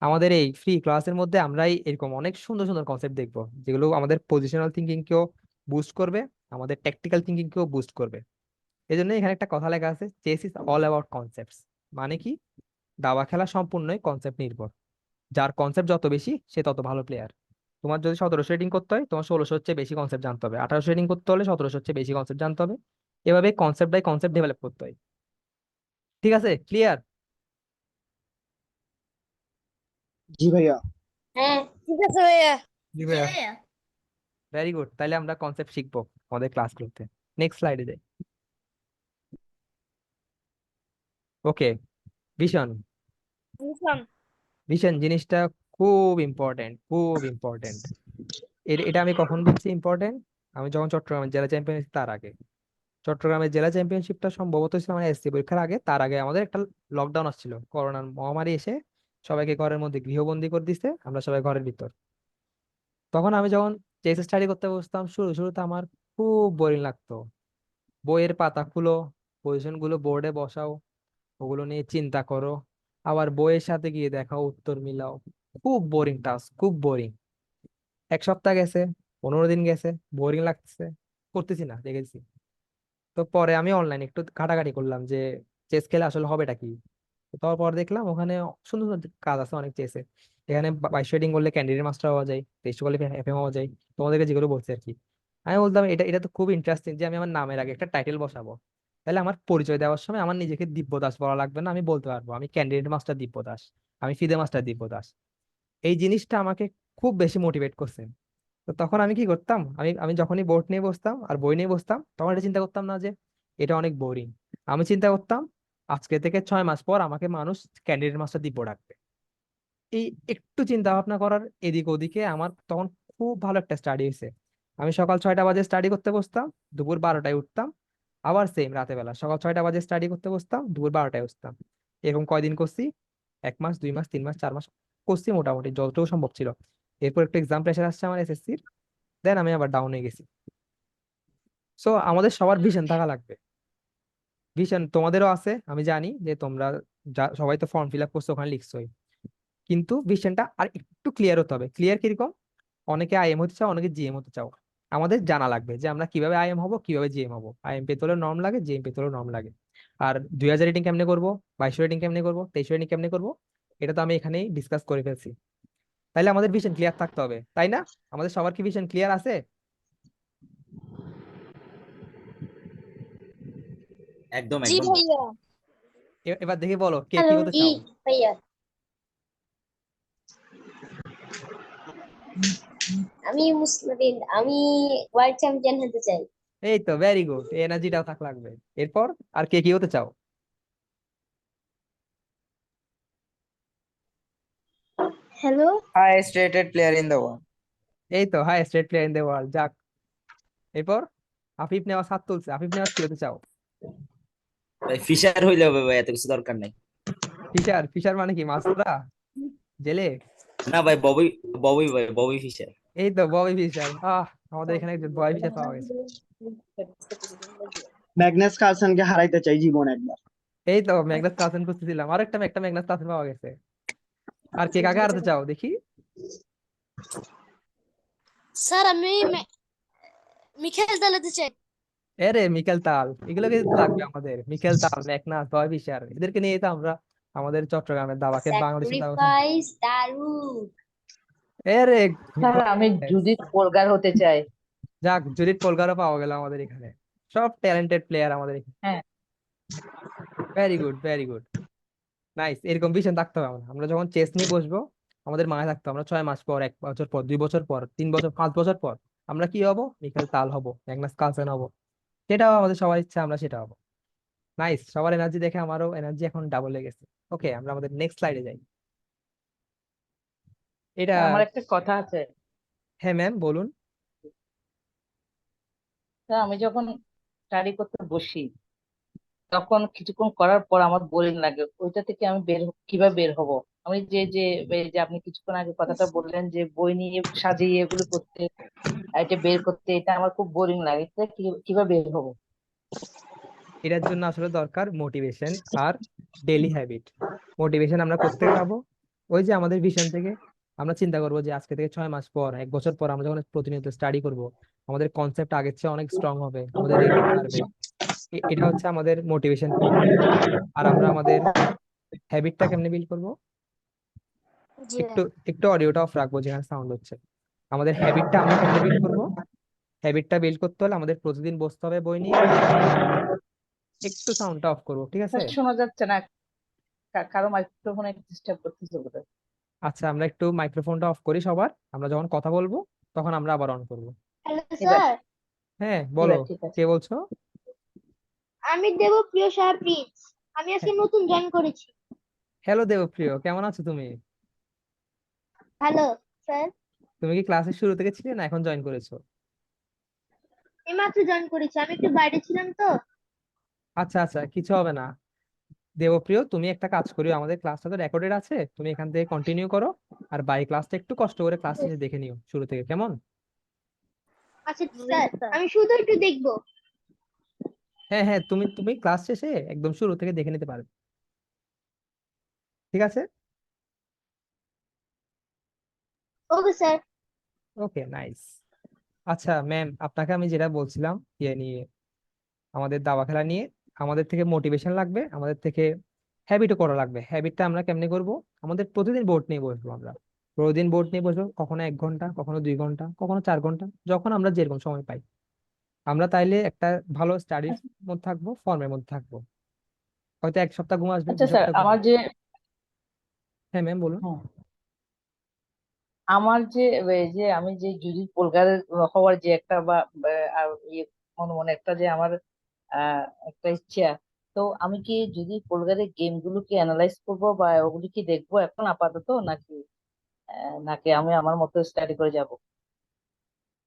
আমাদের এই ফ্রি ক্লাসের মধ্যে আমরাই এরকম অনেক সুন্দর সুন্দর কনসেপ্ট দেখবো, যেগুলো আমাদের পজিশনাল থিঙ্কিং কেও বুস্ট করবে, আমাদের টেকটিক্যাল থিঙ্কিং কেও বুস্ট করবে। এই জন্য এখানে একটা কথা লেখা আছে, chess is all about concepts. মানে কি? দাবা খেলা সম্পূর্ণই কনসেপ্ট নির্ভর। যার কনসেপ্ট যত বেশি সে তত ভালো প্লেয়ার। তোমার যদি 1700 রেটিং করতে হয়, তোমার 1600 হচ্ছে বেশি কনসেপ্ট জানতে হবে। 1800 রেটিং করতে হলে 1700 হচ্ছে বেশি কনসেপ্ট জানতে হবে। এভাবে কনসেপ্ট বাই কনসেপ্ট ডেভেলপ করতে হয়। ঠিক আছে, ক্লিয়ার? জি ভাইয়া। হ্যাঁ ঠিক আছে ভাইয়া। জি ভাইয়া। ভেরি গুড, তাহলে আমরা কনসেপ্ট শিখবো আমাদের ক্লাসগুলোতে। নেক্সট স্লাইডে যাই। ওকে, ভিশন। বুঝলাম। ভিশন জিনিসটা খুব ইম্পর্টেন্ট, খুব ইম্পর্টেন্ট। এটা আমি কখন বুঝছি ইম্পর্টেন্ট? আমি যখন চট্টগ্রামের জেলা চ্যাম্পিয়নশিপ, তার আগে। চট্টগ্রামের জেলা চ্যাম্পিয়নশিপটা সম্ভবত ছিল আমার এসসি পরীক্ষার আগে, তার আগে আমাদের একটা লকডাউন আসছিল, করোনার মহামারী এসে সবাইকে ঘরের মধ্যে গৃহবন্দী করে দিছে, আমরা সবাই ঘরের ভিতর। তখন আমি যখন চেস স্টাডি করতে বসতাম, শুরুতে আমার খুব বোরিং লাগতো। বইয়ের পাতা খুলো, পজিশন গুলো বোর্ডে বসাও, ওগুলো নিয়ে চিন্তা করো, আবার বইয়ের সাথে গিয়ে দেখাও, উত্তর মিলাও। খুব বোরিং টাস্ক, খুব বোরিং। এক সপ্তাহ গেছে, 15 দিন গেছে, বোরিং লাগতেছে, করতেছি না, দেখেছি। তো পরে আমি অনলাইনে একটু ঘাটাঘাটি করলাম যে চেস খেলে আসলে হবেটা কি। তো তারপর দেখলাম ওখানে সুন্দর সুন্দর কাজ আছে অনেক চেসে। এখানে 22 রেটিং করলে ক্যান্ডিডেট মাস্টার হওয়া যায়, 23 করলে এফএম হওয়া যায়, তোমাদেরকে যেগুলো বলছে আর কি। আমি বলতাম এটা এটা তো খুব ইন্টারেস্টিং যে আমি আমার নামের আগে একটা টাইটেল বসাবো, তাহলে আমার পরিচয় দেওয়ার সময় আমার নিজেকে দিব্য দাস বলা লাগবে না, আমি বলতে পারবো আমি ক্যান্ডিডেট মাস্টার দিব্য দাস, আমি ফিদে মাস্টার দিব্য দাস। এই জিনিসটা আমাকে খুব বেশি মোটিভেট করছে। তো তখন আমি কি করতাম, আমি আমি যখনই বোর্ড নিয়ে বসতাম আর বই নিয়ে বসতাম, তখন এটা চিন্তা করতাম না যে এটা অনেক বোরিং। আমি চিন্তা করতাম আজকে থেকে 6 মাস পর আমাকে মানুষ ক্যান্ডিডেট মাস্টার দিব্য ডাকবে। এই একটু চিন্তা ভাবনা করার এদিক ওদিকে আমার তখন খুব ভালো একটা স্টাডি হয়েছে। আমি সকাল 6টা বাজে স্টাডি করতে বসতাম, দুপুর 12টায় উঠতাম। আবার সেম রাতে বেলা সকাল 6টা বাজে স্টাডি করতে বসতাম, দুপুর 12টায় উঠতাম। এরকম কয়দিন করছি, 1 মাস 2 মাস 3 মাস 4 মাস করছি, মোটামুটি যতটুকু সম্ভব ছিল। এরপর একটু এক্সাম প্রেশার আসছে আমার এসএসসির, দেন আমি আবার ডাউন হয়ে গেছি। সো আমাদের সবার ভিশন থাকা লাগবে। ভিশন তোমাদেরও আছে, আমি জানি যে তোমরা সবাই তো ফর্ম ফিল আপ করছো, ওখানে লিখছোই। কিন্তু ভিশনটা আর একটু ক্লিয়ার হতে হবে। ক্লিয়ার কিরকম? অনেকে আইএম হতে চাও, অনেকে জিএম হতে চাও। আমাদের জানা লাগবে যে আমরা কিভাবে আইএম হব, কিভাবে জিএম হব। আইএম পেতে হলে নর্ম লাগে, জিএম পেতে হলে নর্ম লাগে। আর 2000 রেটিং কেমনে করবো, 2200 রেটিং কেমনে করবো, 2300 রেটিং কেমনে করবো, এটা তো আমি এখানেই ডিসকাস করে ফেলছি। তাইলে আমাদের ভিশন ক্লিয়ার থাকতে হবে, তাই না? আমাদের সবার কি ভিশন ক্লিয়ার আছে? একদম জি একদম। ভাইয়া। এবার দেখে বলো কে কি হ্যালো হতে জি চাও। ভাইয়া। আমি মুসলিম, আমি ওয়ার্ল্ড চ্যাম্পিয়ন হতে চাই। এই তো ভেরি গুড, এনার্জিটাও থাক লাগবে। এরপর আর কে কি হতে চাও? Hello. Highest rated player in the world. এই তো high state player in the world, যাক। এরপর আফিফ নেওয়াজ হাত তুলছে, আফিফ নেওয়াজ কি হতে চাও? ভাই ফিশার হইলে হবে ভাই, এত কিছু দরকার নাই। ফিশার? ফিশার মানে কি, মাছ ধরা, জেলে? না ভাই, ববি, ববি ভাই, ববি ফিশার। এই তো ববি ফিশার, আমাদের এখানে একজন ববি ফিশার পাওয়া গেছে। ম্যাগনাস কার্লসনকে হারাইতে চাই জীবন একবার। এই তো ম্যাগনাস কার্লসেন খুঁজতেছিলাম, আর একটা ম্যাগনাস কার্লসেন পাওয়া গেছে। আর কে কাকে হারাতে চাও দেখি? স্যার আমি মিখাইল দালাতে চাই। আরে মিকেল তাল, এগুলোকে তো লাগবে আমাদের। মিকেল তাল, ম্যাগনাস, বয় বিশার, এদেরকে নিয়ে তো আমরা আমাদের চট্টগ্রামের দাবাকে, বাংলাদেশের দাবা। স্যাক্রিফাইস দারুণ। আরে স্যার আমি জুডিথ পোলগার হতে চাই। যাক, জুরিট পোলগারও পাওয়া গেল আমাদের এখানে। সব ট্যালেন্টেড প্লেয়ার আমাদের এখানে। হ্যাঁ very good, very good, nice. এরকম ভিশন থাকতে হবে। আমরা যখন চেস নিয়ে বসবো, আমাদের মাথায় থাকতে হবে আমরা 6 মাস পর, 1 বছর পর, 2 বছর পর, 3 বছর, 5 বছর পর আমরা কি হব? মিকেল তাল হব, ম্যাগনাস কার্লসেন হব। সেটাও আমাদের সবার ইচ্ছা, আমরা সেটা হব। নাইস, সবার এনার্জি দেখে আমারও এনার্জি এখন ডাবল হয়ে গেছে। ওকে, আমরা আমাদের নেক্সট স্লাইডে যাই। এটা, স্যার, আমার একটা কথা আছে। হ্যাঁ ম্যাম বলুন। স্যার আমি যখন স্টাডি করতে বসি তখন কিছুক্ষণ করার পর আমার বোরিং লাগে, ওইটা থেকে আমি কিভাবে বের হব? আমি এই যে আপনি কিছুক্ষণ আগে কথাটা বললেন যে বই নিয়ে সাজিয়ে এগুলো করতে, এটা বের করতে, এটা আমার খুব বোরিং লাগে, এটা কিভাবে বের হব? এটার জন্য আসলে দরকার মোটিভেশন আর ডেইলি হ্যাবিট। মোটিভেশন আমরা করতে পাবো ওই যে আমাদের ভিশন থেকে। আমরা চিন্তা করবো যে আজকে থেকে 6 মাস পর, 1 বছর পর আমরা যখন প্রতিনিয়ত স্টাডি করব, আমাদের কনসেপ্ট আগের চেয়ে অনেক স্ট্রং হবে, আমাদের রিডিং বাড়বে। এটা হচ্ছে আমাদের মোটিভেশন পয়েন্ট। আর আমরা আমাদের হ্যাবিটটা কেমনে বিল্ড করব? জি একটু একটু অডিওটা অফ রাখবো যেখানে সাউন্ড হচ্ছে। আমাদের হ্যাবিটটা আমরা কেমনে বিল্ড করব? হ্যাবিটটা বিল্ড করতে হলে আমাদের প্রতিদিন বসতে হবে বই নিয়ে। একটু সাউন্ডটা অফ করবো, ঠিক আছে? স্যার শোনা যাচ্ছে না, কারো মাইক্রোফোনে ডিস্টার্ব করতেছে বোধহয়। আচ্ছা, আমরা একটু মাইক্রোফোনটা অফ করি সবার। আমরা যখন কথা বলবো তখন আমরা আবার অন করব। হ্যালো এবার স্যার, হ্যাঁ বলো, এবার ঠিক আছে। কে বলছো? আমি দেবপ্রিয় সাহা প্রিন্স। আমি আজকে নতুন জয়েন করেছি। হ্যালো দেবপ্রিয়, কেমন আছো তুমি? হ্যালো স্যার, তুমি কি ক্লাসের শুরু থেকে ছিলে না এখন জয়েন করেছো? এইমাত্র জয়েন করেছি, আমি একটু বাইরে ছিলাম তো। আচ্ছা আচ্ছা, কিছু হবে না। দেবপ্রিয়, তুমি একটা কাজ করিও, আমাদের ক্লাসটা তো রেকর্ডেড আছে, তুমি এখান থেকে কন্টিনিউ করো। আর বাই ক্লাসটা একটু কষ্ট করে ক্লাস শেষে দেখে নিও শুরু থেকে, কেমন? আচ্ছা স্যার, আমি শুধু একটু দেখবো। হ্যাঁ হ্যাঁ, তুমি তুমি ক্লাস শেষে একদম শুরু থেকে দেখে নিতে পারবে, ঠিক আছে? Okay sir. Okay, nice. আচ্ছা ম্যাম, আপনাকে আমি যেটা বলছিলাম ইয়ে নিয়ে, আমাদের দাবা খেলা নিয়ে, আমাদের থেকে মোটিভেশন লাগবে, আমাদের থেকে হ্যাবিটও করা লাগবে। হ্যাবিটটা আমরা কেমনে করব? আমাদের প্রতিদিন বোর্ড নিয়ে বসবো আমরা। প্রতিদিন বোর্ড নিয়ে বসবো, কখনো 1 ঘন্টা, কখনো 2 ঘন্টা, কখনো 4 ঘন্টা, যখন আমরা যেরকম সময় পাই। আমরা তাইলে একটা ভালো স্টাডির মধ্যে থাকবো, ফর্মের মধ্যে থাকবো। হয়তো 1 সপ্তাহ ঘুম আসবে, আচ্ছা স্যার, 2 সপ্তাহ ঘুম আমার আসবে। যে হ্যাঁ ম্যাম বলুন। হ্যাঁ, আমার যে এই যে আমি যে জুডিথ পোলগার হওয়ার যে একটা আর ইয়ে মনে মনে একটা যে আমার একটা ইচ্ছা, তো আমি কি জুডিথ পোলগারের গেম গুলোকে অ্যানালাইজ করবো বা ওগুলি কি দেখবো এখন আপাতত, নাকি নাকি আমি আমার মতো স্টাডি করে যাব?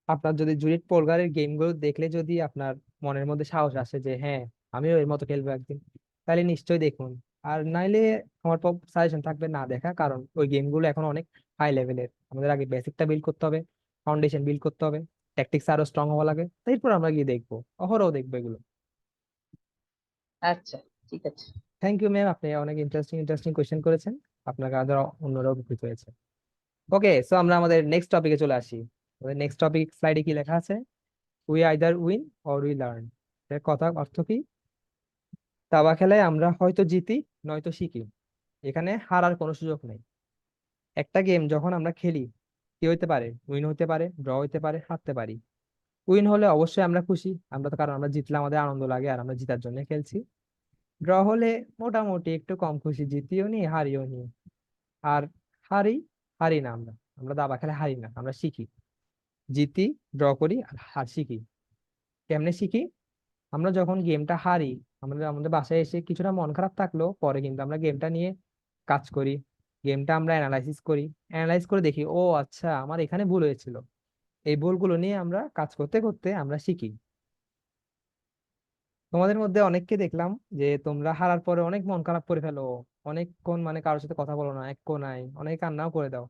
আপনার যদি জুরিট পোলগারের গেম গুলো দেখলে যদি আপনার মনের মধ্যে সাহস আসে যে হ্যাঁ আমিও এর মতো খেলবো একদিন, তাহলে নিশ্চয়ই দেখুন। আর নাইলে আমার সাজেশন থাকবে না দেখা, কারণ ওই গেমগুলো এখন অনেক হাই লেভেলের। আমাদের আগে বেসিকটা বিল্ড করতে হবে, ফাউন্ডেশন বিল্ড করতে হবে, ট্যাকটিক্স আরো স্ট্রং হওয়া লাগে, তারপর আমরা গিয়ে দেখবো, অহরহ দেখবো এগুলো। আচ্ছা, ঠিক আছে। থ্যাংক ইউ ম্যাম, আপনি অনেক ইন্টারেস্টিং ইন্টারেস্টিং কোয়েশ্চেন করেছেন। আপনার কাছে অন্যরাও উপকৃত হয়েছে। ওকে, সো আমরা আমাদের নেক্সট টপিকে চলে আসি। আমাদের নেক্সট টপিক স্লাইডে কি লেখা আছে? We either win or we learn. এর কথা অর্থ কি? দাবা খেলায় আমরা হয়তো জিতি, নয়তো শিখি। এখানে হারার কোনো সুযোগ নেই। একটা গেম যখন আমরা খেলি, কি হইতে পারে? উইন হতে পারে, ড্র হইতে পারে, হারতে পারি। উইন হলে অবশ্যই আমরা খুশি, আমরা তো, কারণ আমরা জিতলে আমাদের আনন্দ লাগে আর আমরা জিতার জন্য খেলছি। ড্র হলে মোটামুটি একটু কম খুশি, জিতিও নি হারিও নি। আর হারি, হারি না আমরা, আমরা দাবা খেলে হারি না, আমরা শিখি। জিতি, ড্র করি আর হার শিখি। কেমনে শিখি? আমরা যখন গেমটা হারি, আমরা আমাদের বাসায় এসে কিছুটা মন খারাপ থাকলেও পরে কিন্তু আমরা গেমটা নিয়ে কাজ করি। গেমটা আমরা অ্যানালাইসিস করি, অ্যানালাইজ করে দেখি ও আচ্ছা আমার এখানে ভুল হয়েছিল। এই ভুলগুলো নিয়ে আমরা কাজ করতে করতে আমরা শিখি। তোমাদের মধ্যে অনেককে দেখলাম যে তোমরা হারার পরে অনেক মন খারাপ করে ফেলো, অনেকক্ষণ মানে কারোর সাথে কথা বলো না, এক কোনায় অনেক কান্নাও করে দাও।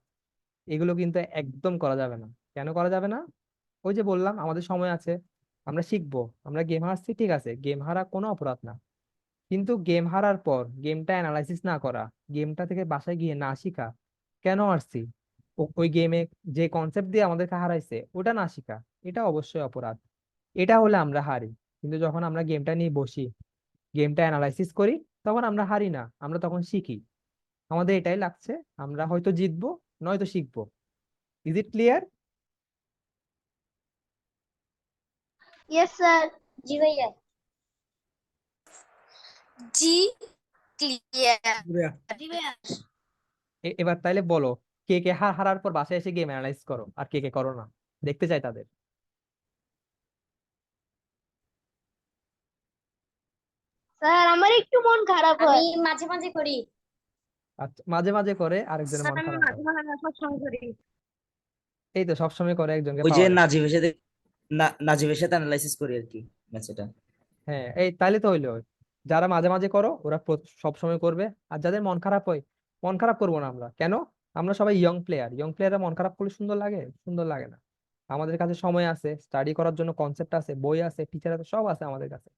এগুলো কিন্তু একদম করা যাবে না। কেন করা যাবে না? ওই যে বললাম আমাদের সময় আছে, আমরা শিখবো। আমরা গেম হারছি, ঠিক আছে, গেম হারা কোনো অপরাধ না, কিন্তু গেম হারার পর গেমটা অ্যানালাইসিস না করা, গেমটা থেকে বাসায় গিয়ে না শিখা, কেন হারছি, ওই গেমে যে কনসেপ্ট দিয়ে আমাদেরকে হারাইছে ওটা না শিখা, এটা অবশ্যই অপরাধ। এটা হলে আমরা হারি। কিন্তু যখন আমরা গেমটা নিয়ে বসি, গেমটা অ্যানালাইসিস করি, তখন আমরা হারি না, আমরা তখন শিখি। আমাদের এটাই লাগছে, আমরা হয়তো জিতবো, নয়তো শিখবো। Is it clear? Yes sir. জি ভাইয়া। জি ক্লিয়ার। জি ভাইয়া। এবার তাইলে বলো, কে কে হারার পর বাসায় এসে গেম অ্যানালাইজ করো, আর কে কে করো না, দেখতে চাই তাদের। স্যার আমার একটু মন খারাপ হয়। আমি মাঝে মাঝে করি। আচ্ছা, মাঝে মাঝে করে আরেকজনের স্যার মন আমি খারাপ মাঝে হয়। মাঝে সবসময় করি। এই তো সবসময় করে, একজনকে ওই যে পাওয়া যায়। নাজিবের সাথে নাজিবের সাথে অ্যানালাইসিস করি আর কি ম্যাচটা। হ্যাঁ, এই তাইলে তো হইলো। যারা মাঝে মাঝে করো ওরা সব সময় করবে। আর যাদের মন খারাপ হয়, মন খারাপ করবো না আমরা কেন? আমরা সবাই ইয়ং প্লেয়ার, ইয়ং প্লেয়াররা মন খারাপ করলে সুন্দর লাগে? সুন্দর লাগে না। আমাদের কাছে সময় আছে, স্টাডি করার জন্য কনসেপ্ট আছে, বই আছে, টিচার আছে, সব আছে আমাদের কাছে।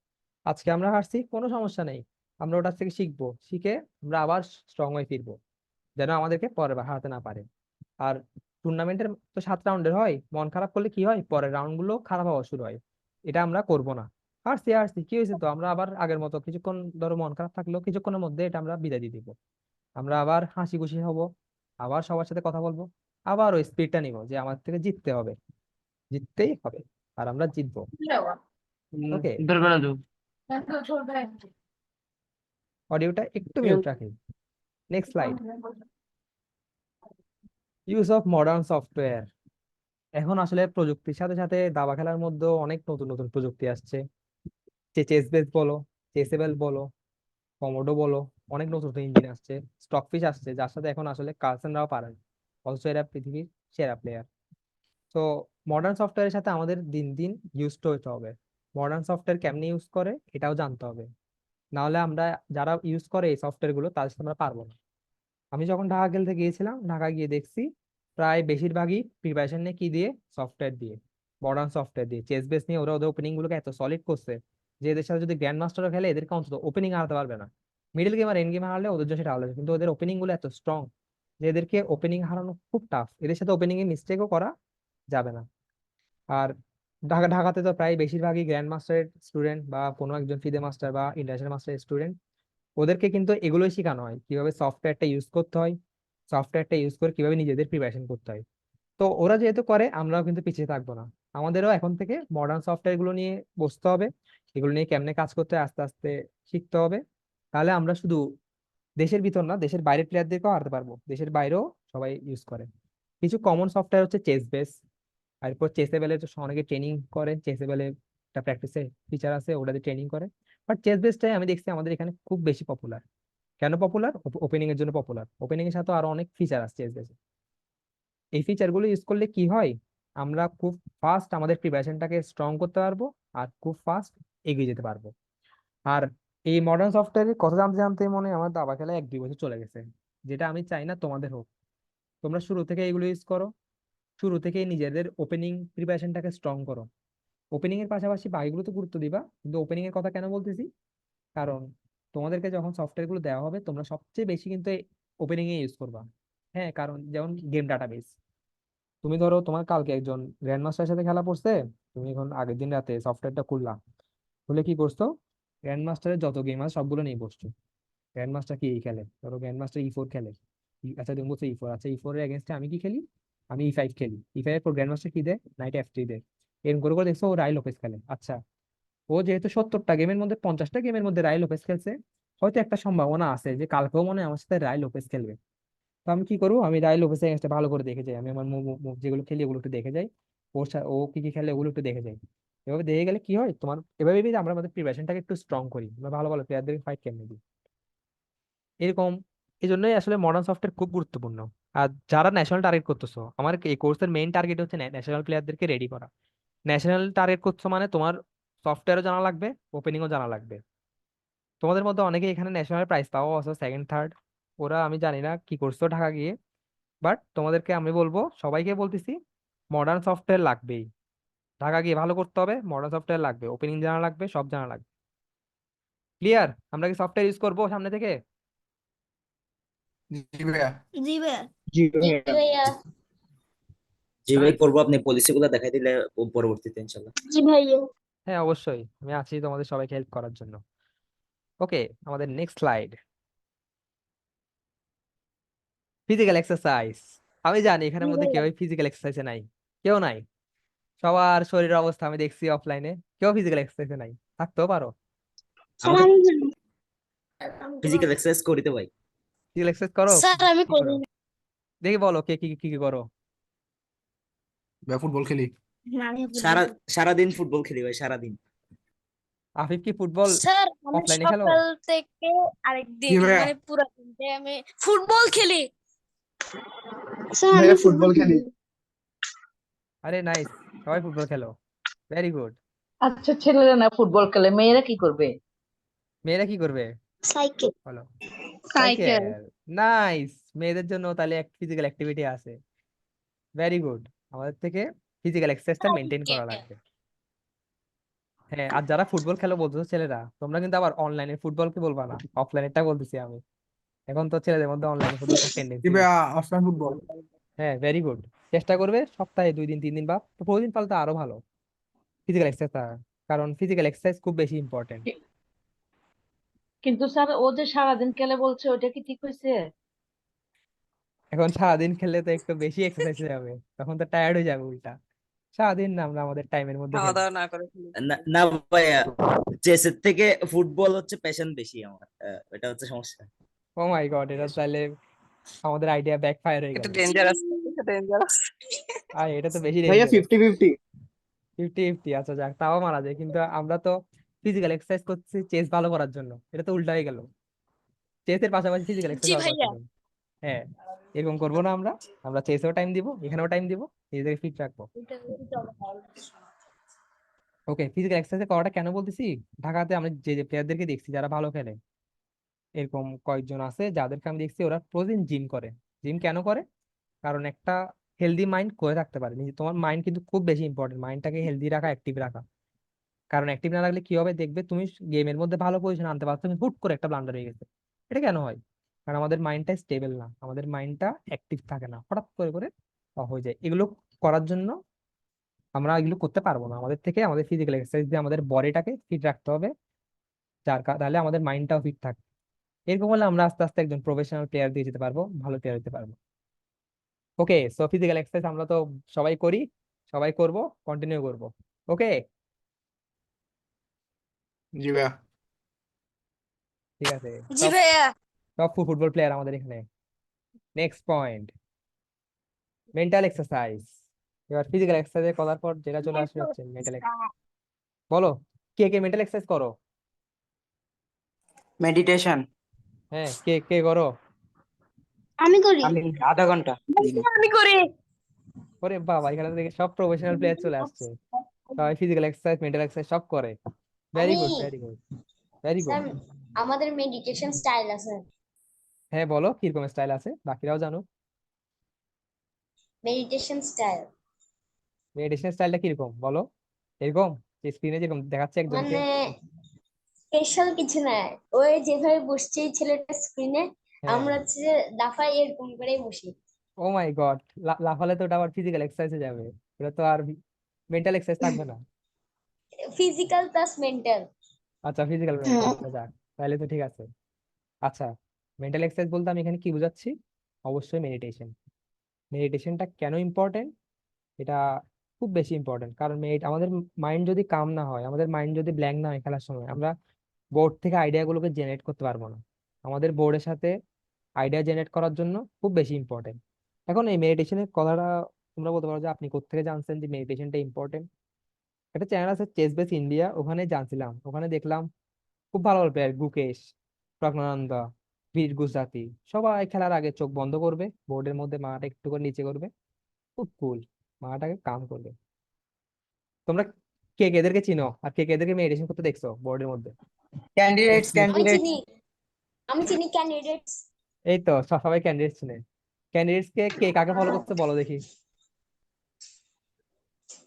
আজকে আমরা হারছি, কোনো সমস্যা নেই, আমরা ওটার থেকে শিখবো, শিখে আমরা আবার স্ট্রং হয়ে ফিরবো, যেন আমাদেরকে পরের বার হারাতে না পারে। আর টুর্নামেন্টের তো 7 রাউন্ডের হয়, মন খারাপ করলে কি হয়, পরের রাউন্ড গুলো খারাপ হওয়া শুরু হয়। এটা আমরা করব না। হারছি হারছি, কি হয়েছে, তো আমরা আবার আগের মতো কিছুক্ষণ, ধরো মন খারাপ থাকলেও কিছুক্ষণের মধ্যে এটা আমরা বিদায় দিয়ে দিব। আমরা আবার হাসি খুশি হব, আবার সবার সাথে কথা বলবো, আবার ওই স্পিডটা নিব যে আমার থেকে জিততে হবে, জিততেই হবে, আর আমরা জিতবো। ওকে, অডিওটা একটু মিউট রাখি। Next slide. Use of modern software. এখন আসলে প্রযুক্তির সাথে সাথে দাবা খেলার মধ্যেও অনেক নতুন নতুন প্রযুক্তি আসছে। চেস বেস বলো, চেসেবেল বলো, কমোডো বলো, অনেক নতুন নতুন ইঞ্জিন আসছে, স্টকফিশ আসছে, যার সাথে এখন আসলে কার্লসেনরাও পারেন। অথচ এরা পৃথিবীর সেরা প্লেয়ার। তো মডার্ন সফটওয়্যারের সাথে আমাদের দিন দিন ইউজ হতে হবে। মডার্ন সফটওয়্যার কেমনি ইউজ করে এটাও জানতে হবে, না হলে আমরা, যারা ইউজ করে এই সফটওয়্যার গুলো, তাদের সাথে আমরা পারবো না। আমি যখন ঢাকা খেলতে গিয়েছিলাম, ঢাকা গিয়ে দেখছি প্রায় বেশিরভাগই প্রিপারেশন নিয়ে কি দিয়ে, সফটওয়্যার দিয়ে, মডার্ন সফটওয়্যার দিয়ে। চেস বেস নিয়ে ওরা ওদের ওপেনিং গুলোকে এত সলিড করছে যে এদের সাথে যদি গ্র্যান্ড মাস্টারও খেলে, এদেরকে অন্তত ওপেনিং হারাতে পারবে না। মিডল গেম আর এন্ড গেম হারলে ওদের জন্য সেটা আলাদা, কিন্তু ওদের ওপেনিং গুলো এত স্ট্রং যে এদেরকে ওপেনিং হারানো খুব টাফ, এদের সাথে ওপেনিং এ মিস্টেকও করা যাবে না। আর ঢাকাতে তো প্রায় বেশিরভাগই গ্র্যান্ড মাস্টারের স্টুডেন্ট, বা কোনো একজন ফিদে মাস্টার বা ইন্টারন্যাশনাল মাস্টারের স্টুডেন্ট। ওদেরকে কিন্তু এগুলোই শেখানো হয়, কিভাবে সফটওয়্যারটা ইউজ করতে হয়, সফটওয়্যারটা ইউজ করে কিভাবে নিজেদের প্রিপারেশন করতে হয়। তো ওরা যেহেতু করে, আমরাও কিন্তু পিছিয়ে থাকবো না। আমাদেরও এখন থেকে মডার্ন সফটওয়্যার গুলো নিয়ে বসতে হবে, এগুলো নিয়ে কেমনে কাজ করতে হয় আস্তে আস্তে শিখতে হবে। তাহলে আমরা শুধু দেশের ভিতর না, দেশের বাইরের প্লেয়ারদেরকেও হারাতে পারবো, দেশের বাইরেও সবাই ইউজ করে। কিছু কমন সফটওয়্যার হচ্ছে চেস বেস, এরপর চেসেবেলে অনেকে ট্রেনিং করে, চেসেবেলে একটা প্র্যাকটিসে ফিচার আছে, ওটাতে ট্রেনিং করে। বাট চেস বেসটাই আমি দেখছি আমাদের এখানে খুব বেশি পপুলার। কেন পপুলার? ওপেনিং এর জন্য পপুলার। ওপেনিং এর সাথে আরো অনেক ফিচার আছে চেস বেসে। এই ফিচার গুলো ইউজ করলে কি হয়, আমরা খুব ফাস্ট আমাদের প্রিপারেশনটাকে স্ট্রং করতে পারবো, আর খুব ফাস্ট এগিয়ে যেতে পারবো। আর এই মডার্ন সফটওয়্যারের কথা জানতে জানতে মনে হয় আমার দাবা খেলায় 1-2 বছর চলে গেছে, যেটা আমি চাই না তোমাদের হোক। তোমরা শুরু থেকে এগুলো ইউজ করো, শুরু থেকে নিজেদের ওপেনিং প্রিপারেশনটাকে স্ট্রং করো। ওপেনিং এর পাশাপাশি বাকিগুলো তো গুরুত্ব দিবা, কিন্তু ওপেনিং এর কথা কেন বলতেছি, কারণ তোমাদেরকে যখন সফটওয়্যার গুলো দেওয়া হবে, তোমরা সবচেয়ে বেশি কিন্তু ওপেনিং এ ইউজ করবা। হ্যাঁ, কারণ যেমন গেম ডাটাবেস, তুমি ধরো তোমার কালকে একজন গ্র্যান্ড মাস্টারের সাথে খেলা পড়ছে, তুমি এখন আগের দিন রাতে সফটওয়্যারটা খুললা, খুলে কি করছো, গ্র্যান্ড মাস্টারের যত গেম আছে সবগুলো নিয়ে বসছো। গ্র্যান্ড মাস্টার কি খেলে, ধরো গ্র্যান্ড মাস্টার E4 খেলে। আচ্ছা তুমি বলছো E4, আচ্ছা E4 এর এগেনস্টে আমি কি খেলি, আমি E5 খেলি। E5 এর পর গ্র্যান্ড মাস্টার কি দেয়, নাইট F3 দেয়। এরকম করে করে দেখছো ও রাই লোপেজ খেলে। আচ্ছা, ও যেহেতু 70টা গেমের মধ্যে 50টা গেমের মধ্যে রাই লোপেজ খেলছে, হয়তো একটা সম্ভাবনা আছে যে কালকেও মনে হয় আমার সাথে রাই লোপেজ খেলবে। তো আমি কি করবো, আমি রাই লোপেজের এগেনস্টে ভালো করে দেখে যাই, আমি আমার মুভ যেগুলো খেলি ওগুলো একটু দেখে যাই, ও কি কি খেলে ওগুলো একটু দেখে যাই। এভাবে দেখে গেলে কি হয়, তোমার এভাবে আমরা আমাদের প্রিপারেশনটাকে একটু স্ট্রং করি, আমরা ভালো ভালো প্লেয়ারদের ফাইট কেমনে দিই এরকম। এই জন্যই আসলে মডার্ন সফটওয়্যার খুব গুরুত্বপূর্ণ। আর যারা ন্যাশনাল টার্গেট করতেছো, আমার এই কোর্সের মেইন টার্গেট হচ্ছে ন্যাশনাল প্লেয়ারদেরকে রেডি করা। ন্যাশনাল টার্গেট করছো মানে তোমার সফটওয়্যারও জানা লাগবে, ওপেনিংও জানা লাগবে। তোমাদের মধ্যে অনেকে এখানে ন্যাশনাল প্রাইজ পাওয়া আছে, সেকেন্ড থার্ড। ওরা আমি জানি না কি করছো ঢাকা গিয়ে, বাট তোমাদেরকে আমি বলবো, সবাইকে বলতেছি, মডার্ন সফটওয়্যার লাগবেই। ঢাকা গিয়ে ভালো করতে হবে, মডার্ন সফটওয়্যার লাগবে, ওপেনিং জানা লাগবে, সব জানা লাগবে। ক্লিয়ার? আমরা কি সফটওয়্যার ইউজ করবো সামনে থেকে? জি ভাইয়া। জি ভাইয়া জি জি ভাইয়া। ভাইয়া যে ভাই করবো, আপনি পলিসি গুলো দেখাই দিলে পরবর্তীতে ইনশাল্লাহ। জি ভাইয়া হ্যাঁ অবশ্যই, আমি আছি তোমাদের সবাইকে হেল্প করার জন্য। ওকে, আমাদের নেক্সট স্লাইড, ফিজিক্যাল এক্সারসাইজ। আমি জানি এখানের জি মধ্যে ভাইয়া কেউ ফিজিক্যাল এক্সারসাইজে নাই, কেউ নাই। সবার শরীরের অবস্থা আমি দেখছি অফলাইনে, কেউ ফিজিক্যাল এক্সারসাইজে নাই, থাকতেও পারো। স্যার আমাকে আমি জানি। ফিজিক্যাল এক্সারসাইজ করিতে ভাই। ফিজিক্যাল এক্সারসাইজ করো? স্যার আমি কি করি করো না। দেখি, বলো কে কি কি কি করো। ভাইয়া ফুটবল খেলি। আমি সারা সারাদিন ফুটবল খেলি ভাই, সারাদিন। আফিফ কি ফুটবল স্যার আমি অফলাইনে খেলো? সকাল থেকে আরেকদিন জি ভাইয়া। মানে পুরো দিনটাই আমি ফুটবল খেলি। স্যার আমি ভাইয়া ফুটবল ফুটবল খেলি। খেলি। আরে নাইস, সবাই ফুটবল খেলো, ভেরি গুড। আচ্ছা, ছেলেরা না ফুটবল খেলে, মেয়েরা কি করবে? মেয়েরা কি করবে সাইকেল বলো? Cycle cycle, nice. মেয়েদের জন্য তাহলে ফিজিক্যাল অ্যাক্টিভিটি আছে, ভেরি গুড। আমাদের থেকে ফিজিক্যাল এক্সারসাইজটা মেনটেন করা লাগবে। হ্যাঁ, আর যারা ফুটবল খেলো বলতেছো ছেলেরা, তোমরা কিন্তু আবার অনলাইনে ফুটবলকে বলবা না, অফলাইনেরটা বলতেছি আমি। এখন তো ছেলেদের মধ্যে অনলাইনে ফুটবল জি টেন্ডেন্সি ভাইয়া, বেশি। Offline football. হ্যাঁ ভেরি গুড। চেষ্টা করবে সপ্তাহে 2 দিন 3 দিন বা প্রতিদিন পারলে তো আরো ভালো ফিজিক্যাল এক্সারসাইজ, কারণ ফিজিক্যাল এক্সারসাইজ খুব বেশি ইম্পর্টেন্ট। কিন্তু স্যার ও যে সারাদিন খেলে বলছে, ওইটা কি ঠিক হয়েছে? এখন সারাদিন খেললে তো একটু বেশি এক্সারসাইজ হয়ে যাবে, তখন তো টায়ার্ড হয়ে যাবে উল্টা। সারাদিন না, আমরা আমাদের টাইমের মধ্যে খাওয়া খেলবো। দাওয়া না করে খেলি। না না ভাইয়া, চেসের থেকে ফুটবল হচ্ছে প্যাশন বেশি আমার, এটা হচ্ছে সমস্যা। ও মাই গড, এটা তাহলে আমাদের আইডিয়া ব্যাকফায়ার হয়ে এটা গেল। ডেঞ্জারাস, এটা ডেঞ্জারাস। আর এটা তো বেশি ভাইয়া ডেঞ্জারাস। 50-50। 50-50, আচ্ছা যাক, তাও মারা যায়, কিন্তু আমরা তো ফিজিক্যাল এক্সারসাইজ করছি চেস ভালো করার জন্য, এটা তো উল্টা হয়ে গেল। চেসের পাশাপাশি ফিজিক্যাল জি এক্সারসাইজ ভালো ভাইয়া করার জন্য। হ্যাঁ, এরকম করবো না আমরা, আমরা চেসেও টাইম দিব, এখানেও টাইম দিব, নিজেদেরকে ফিট রাখবো। ওকে, ফিজিক্যাল এক্সারসাইজ করাটা কেন বলতেছি, ঢাকাতে আমি যে যে প্লেয়ারদেরকে দেখছি যারা ভালো খেলে, এরকম কয়েকজন আছে যাদেরকে আমি দেখছি ওরা প্রতিদিন জিম করে। জিম কেন করে? কারণ একটা হেলদি মাইন্ড করে থাকতে পারে নিজে। তোমার মাইন্ড কিন্তু খুব বেশি ইম্পর্টেন্ট, মাইন্ডটাকে হেলদি রাখা, অ্যাক্টিভ রাখা। কারণ অ্যাক্টিভ না রাখলে কি হবে দেখবে, তুমি গেমের মধ্যে ভালো পজিশন আনতে পারছো, তুমি হুট করে একটা ব্লান্ডার হয়ে গেছে। এটা কেন হয়? কারণ আমাদের মাইন্ডটা স্টেবল না, আমাদের মাইন্ডটা অ্যাক্টিভ থাকে না, হঠাৎ করে করে হয়ে যায়। এগুলো করার জন্য আমরা এগুলো করতে পারবো না, আমাদের থেকে আমাদের ফিজিক্যাল এক্সারসাইজ দিয়ে আমাদের বডিটাকে ফিট রাখতে হবে, তাহলে আমাদের মাইন্ডটাও ফিট থাকবে। এরকম হলে আমরা আস্তে আস্তে একজন প্রফেশনাল প্লেয়ার দিয়ে যেতে পারবো, ভালো প্লেয়ার হতে পারবো। ওকে, সো ফিজিক্যাল এক্সারসাইজ আমরা তো সবাই করি, সবাই করব, কন্টিনিউ করব। ওকে, জি ভাইয়া। ঠিক আছে। জি সব ভাইয়া সব ফুটবল প্লেয়ার আমাদের এখানে। Next point, mental exercise. এবার ফিজিক্যাল এক্সারসাইজ করার পর যেটা চলে আসবে হচ্ছে মেন্টাল। বলো, কে কে মেন্টাল এক্সারসাইজ করো? মেডিটেশন হ্যাঁ, কে কে করো? আমি করি আমি আধা ঘন্টা দিনে। আমি করি। ওরে বাবা, এখানে থেকে সব প্রফেশনাল প্লেয়ার চলে আসছে, সবাই ফিজিক্যাল এক্সারসাইজ মেন্টাল এক্সারসাইজ সব করে। ভেরি আমি good, very good, very good. Sir আমাদের মেডিটেশন স্টাইল আছে। হ্যাঁ বলো, কিরকম স্টাইল আছে, বাকিরাও জানো। মেডিটেশন স্টাইল মেডিটেশন স্টাইলটা কিরকম বলো, এরকম স্ক্রিনে যেরকম দেখাচ্ছে একজনকে? মানে স্পেশাল কিছু না, ওই যেভাবে বসছে এই ছেলেটা স্ক্রিনে, হ্যাঁ। আমরা হচ্ছে যে দাফাই এরকম করেই বসি। ও মাই গড, লাফালে তো ওটা আবার ফিজিক্যাল এক্সারসাইজে যাবে, এটা তো আর মেন্টাল এক্সারসাইজ থাকবে না। Physical plus mental. আচ্ছা, ফিজিক্যাল মেন্টাল, আচ্ছা যাক, তাহলে তো ঠিক আছে। আচ্ছা, মেন্টাল এক্সারসাইজ বলতে আমি এখানে কি বোঝাচ্ছি, অবশ্যই মেডিটেশন। মেডিটেশনটা কেন ইম্পর্টেন্ট? এটা খুব বেশি ইম্পর্টেন্ট, কারণ আমাদের মাইন্ড যদি কাম না হয়, আমাদের মাইন্ড যদি ব্ল্যাঙ্ক না হয় খেলার সময়, আমরা বোর্ড থেকে আইডিয়া গুলোকে জেনারেট করতে পারবো না। আমাদের বোর্ডের সাথে আইডিয়া জেনারেট করার জন্য খুব বেশি ইম্পর্টেন্ট। এখন এই মেডিটেশনের কথাটা তোমরা বলতে পারো যে আপনি কোত্থেকে জানছেন যে মেডিটেশনটা ইম্পর্টেন্ট। একটা চ্যানেল আছে চেস বেস ইন্ডিয়া, ওখানে জানছিলাম, ওখানে দেখলাম খুব ভালো ভালো প্লেয়ার, গুকেশ, প্রজ্ঞানন্দা, বীর গুজরাতি, সবাই খেলার আগে চোখ বন্ধ করবে, বোর্ডের মধ্যে মাথাটা একটু করে নিচে করবে, খুব কুল, মাথাটাকে কাম করবে। তোমরা কে কে এদেরকে চিনো, আর কে কে এদেরকে মেডিটেশন করতে দেখছো বোর্ডের মধ্যে? ক্যান্ডিডেটস আমি ক্যান্ডিডেটস চিনি, আমি চিনি ক্যান্ডিডেটস। এই তো সবাই ক্যান্ডিডেটস চিনে। ক্যান্ডিডেটস কে কে কাকে ফলো করছে বলো দেখি।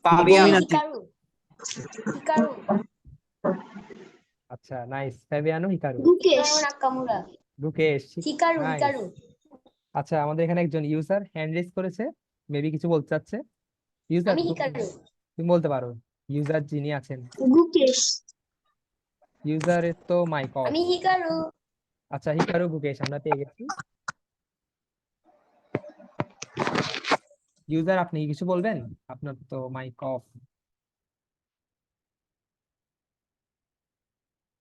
ফাবিয়ানো ডোমিনাতি হিকারু হিকারু আচ্ছা, nice. Fabiano, Hikaru, Gukesh Hikaru নাকামুরা Gukesh. Hikaru nice. Hikaru আচ্ছা, আমাদের এখানে একজন ইউজার হ্যান্ড রেজ করেছে, মেবি কিছু বলতে চাচ্ছে। ইউজার, আমি হিকারু তুমি বলতে পারো। ইউজার যিনি আছেন, গুকেশ ইউজারের তো মাইক অফ। আমি হিকারু আচ্ছা, হিকারু, গুকেশ আমরা পেয়ে গেছি। ইউজার, আপনি কি কিছু বলবেন? আপনার তো মাইক অফ।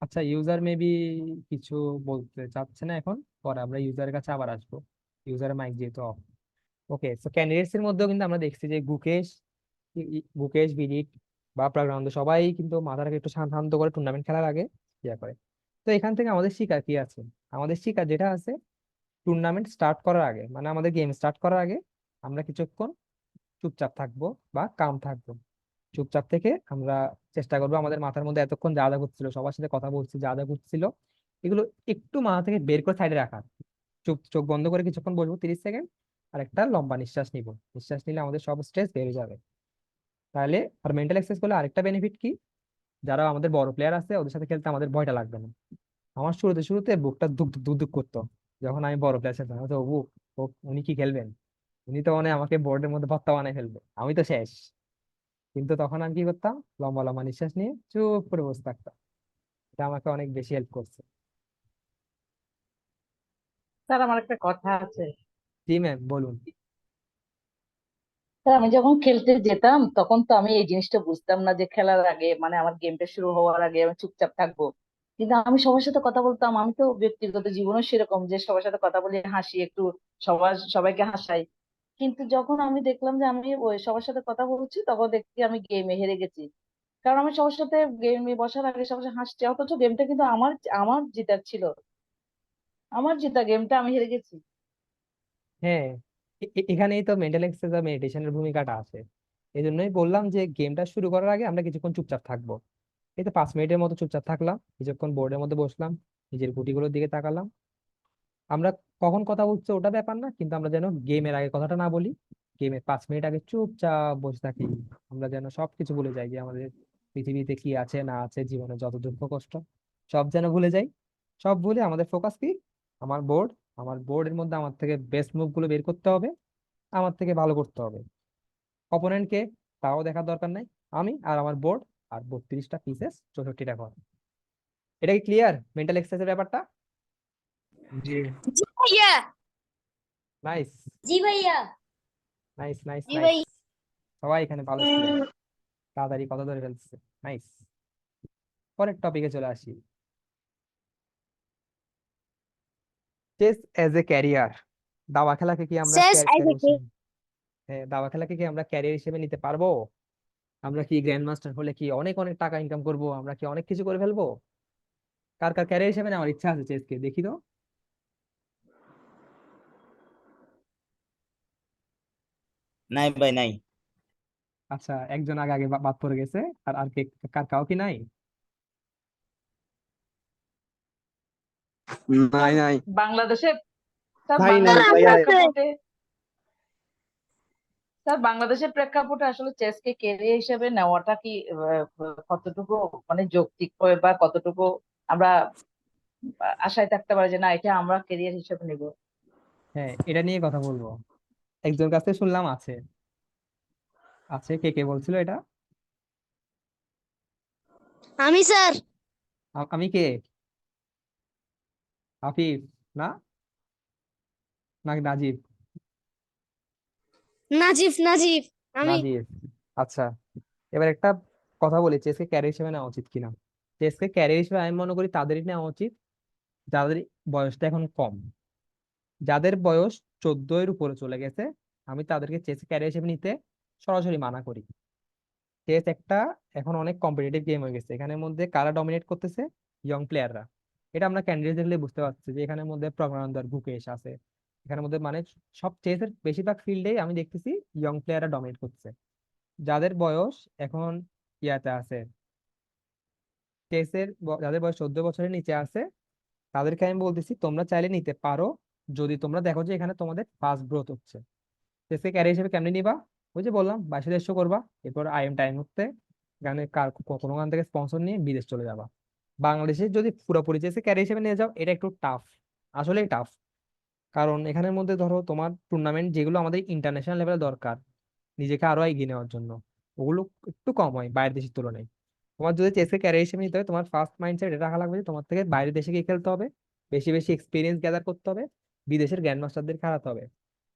আচ্ছা, ইউজার মেবি কিছু বলতে চাচ্ছে না এখন, পরে আমরা ইউজারের কাছে আবার আসবো। ইউজারের মাইক যেহেতু অফ। ওকে, সো ক্যান্ডিডেটস এর মধ্যেও কিন্তু আমরা দেখছি যে গুকেশ, গুকেশ, বিদিত বা প্রাগ্রান্ত সবাই কিন্তু মাথাটাকে একটু শান্ত করে টুর্নামেন্ট খেলার আগে ইয়া করে। তো এখান থেকে আমাদের শিকার কি আছে? আমাদের শিকার যেটা আছে, টুর্নামেন্ট স্টার্ট করার আগে, মানে আমাদের গেম স্টার্ট করার আগে আমরা কিছুক্ষণ চুপচাপ থাকবো বা কাম থাকবো। চুপচাপ থেকে আমরা চেষ্টা করবো আমাদের মাথার মধ্যে এতক্ষণ যা যা ঘুরছিল, সবার সাথে কথা বলছি, যা যা ঘুরছিল, এগুলো একটু মাথা থেকে বের করে সাইডে রাখার। চোখ বন্ধ করে কিছুক্ষণ বসবো, 30 সেকেন্ড, আর একটা লম্বা নিঃশ্বাস নিব। নিঃশ্বাস নিলে আমাদের সব স্ট্রেস বেড়ে যাবে। তাহলে আর মেন্টাল এক্সারসাইজ করলে আরেকটা বেনিফিট কি, যারা আমাদের বড় প্লেয়ার আছে ওদের সাথে খেলতে আমাদের ভয়টা লাগবে না। আমার শুরুতে শুরুতে বুকটা ধুক ধুক ধুক ধুক করতো, যখন আমি বড় প্লেয়ার সাথে তো বুক, উনি কি খেলবেন, উনি তো মানে আমাকে বোর্ডের মধ্যে ভর্তা বানায় ফেলবে, আমি তো শেষ। কিন্তু তখন আমি কি করতাম, লম্বা লম্বা নিঃশ্বাস নিয়ে চুপ করে বসে থাকতাম। এটা আমাকে অনেক বেশি হেল্প করছে। স্যার আমার একটা কথা আছে। জি ম্যাম, বলুন। স্যার আমি যখন খেলতে যেতাম তখন তো আমি এই জিনিসটা বুঝতাম না যে খেলার আগে মানে আমার গেমটা শুরু হওয়ার আগে আমি চুপচাপ থাকবো। কিন্তু আমি সবার সাথে কথা বলতাম, আমি তো ব্যক্তিগত জীবনও সেরকম যে সবার সাথে কথা বলে হাসি একটু, সবাইকে হাসাই। কিন্তু যখন আমি দেখলাম যে আমি ওই সবার সাথে কথা বলছি তখন দেখছি আমি গেমে হেরে গেছি। কারণ আমি সবার সাথে গেমে বসার আগে সবার সাথে হাসছি, অথচ গেমটা কিন্তু আমার আমার জেতার ছিল, আমার জেতা গেমটা আমি হেরে গেছি। হ্যাঁ, এখানেই তো মেন্টাল এক্সারসাইজ আর মেডিটেশনের ভূমিকাটা আছে। এই জন্যই বললাম যে গেমটা শুরু করার আগে আমরা কিছুক্ষণ চুপচাপ থাকবো। এই তো 5 মিনিটের মতো চুপচাপ থাকলাম, কিছুক্ষণ বোর্ডের মধ্যে বসলাম, নিজের গুটিগুলোর দিকে তাকালাম। আমরা কখন কথা বলছি ওটা ব্যাপার না, কিন্তু আমরা যেন গেমের আগে কথাটা না বলি, গেমের 5 মিনিট আগে চুপচাপ বসে থাকি। আমরা যেন সবকিছু ভুলে যাই, যে আমাদের পৃথিবীতে কি আছে না আছে, জীবনে যত দুঃখ কষ্ট সব যেন ভুলে যাই। সব ভুলে আমাদের ফোকাস কি, আমার বোর্ড, আমার বোর্ডের মধ্যে আমার থেকে বেস্ট মুভ গুলো বের করতে হবে, আমার থেকে ভালো করতে হবে। অপোনেন্টকে তাও দেখার দরকার নাই, আমি আর আমার বোর্ড, আর 32টা পিসেস, 64টা ঘর। এটা কি ক্লিয়ার মেন্টাল এক্সারসাইজের ব্যাপারটা? জি জি ভাইয়া নাইস, জি ভাইয়া নাইস, নাইস, জি ভাই নাইস। সবাই এখানে ভালো স্টুডেন্ট, তাড়াতাড়ি কথা ধরে ফেলছে। নাইস। পরের টপিকে চলে আসি। চেস এজ এ ক্যারিয়ার, দাবা খেলাকে কি আমরা শেষ ক্যারিয়ার আইসেকে হিসেবে, হ্যাঁ, দাবা খেলাকে কি আমরা ক্যারিয়ার হিসেবে নিতে পারবো? আমরা কি গ্র্যান্ড মাস্টার হলে কি অনেক অনেক টাকা ইনকাম করব, আমরা কি অনেক কিছু করে ফেলবো? কার কার ক্যারিয়ার হিসেবে নেওয়ার ইচ্ছা আছে চেসকে, দেখি তো। নাই ভাই নাই। আচ্ছা, একজন আগে আগে বাদ পড়ে গেছে, আর আর কে, কার কাও কি নাই? নাই নাই বাংলাদেশে স্যার ভাই নাই বাংলাদেশের ভাইয়া প্রেক্ষাপটে স্যার বাংলাদেশের প্রেক্ষাপটে আসলে চেসকে ক্যারিয়ার হিসেবে নেওয়াটা কি কতটুকু মানে যৌক্তিক হবে বা কতটুকু আমরা আশায় থাকতে পারি যে না এটা আমরা ক্যারিয়ার হিসেবে নিব? হ্যাঁ, এটা নিয়ে কথা বলবো। একজন কাছে শুনলাম আছে, আছে, কে কে বলছিল এটা? আমি স্যার আমি কে? হাফিজ? না, নাকি নাজিব? নাজিফ নাজিফ আমি নাজিব। আচ্ছা, এবার একটা কথা বলি, চেসকে ক্যারিয়ার হিসেবে নেওয়া উচিত কিনা। চেসকে ক্যারিয়ার হিসেবে আমি মনে করি তাদেরই নেওয়া উচিত যাদের বয়সটা এখন কম, যাদের বয়স 14-এর উপরে চলে গেছে, আমি তাদেরকে চেস ক্যারিয়ার হিসেবে নিতে সরাসরি মানা করি। চেস একটা এখন অনেক কম্পিটিটিভ গেম হয়ে গেছে, এখানের মধ্যে কারা ডমিনেট করতেছে, ইয়ং প্লেয়াররা। এটা আমরা ক্যান্ডিডেট দেখলে বুঝতে পারছি যে এখানের মধ্যে প্রজ্ঞানন্দর, গুকেশ আছে, এখানের মধ্যে মানে সব চেসের বেশিরভাগ ফিল্ডে আমি দেখতেছি ইয়ং প্লেয়াররা ডমিনেট করছে। যাদের বয়স এখন ইয়াতে আছে, যাদের বয়স 14 বছরের নিচে আছে, তাদেরকে আমি বলতেছি তোমরা চাইলে নিতে পারো, যদি তোমরা দেখো যে এখানে তোমাদের ফাস্ট গ্রোথ হচ্ছে। চেসকে ক্যারিয়ার হিসেবে কেমনে নিবা? ওই যে বললাম 2200 করবা, এরপর আইএম টাইম হতে কোনো গান থেকে স্পন্সর নিয়ে বিদেশ চলে যাবা। বাংলাদেশে যদি পুরোপুরি চেসে ক্যারিয়ার হিসেবে নিয়ে যাও, এটা একটু টাফ, আসলেই টাফ। কারণ এখানের মধ্যে ধরো তোমার টুর্নামেন্ট যেগুলো আমাদের ইন্টারন্যাশনাল লেভেলে দরকার নিজেকে আরো এগিয়ে নেওয়ার জন্য, ওগুলো একটু কম হয় বাইরের দেশের তুলনায়। তোমার যদি চেসকে ক্যারিয়ার হিসেবে নিতে হয়, তোমার ফার্স্ট মাইন্ডসেট এটা রাখা লাগবে যে তোমার থেকে বাইরের দেশে গিয়ে খেলতে হবে, বেশি বেশি এক্সপিরিয়েন্স গ্যাদার করতে হবে, বিদেশের গ্র্যান্ড মাস্টারদের হারাতে হবে।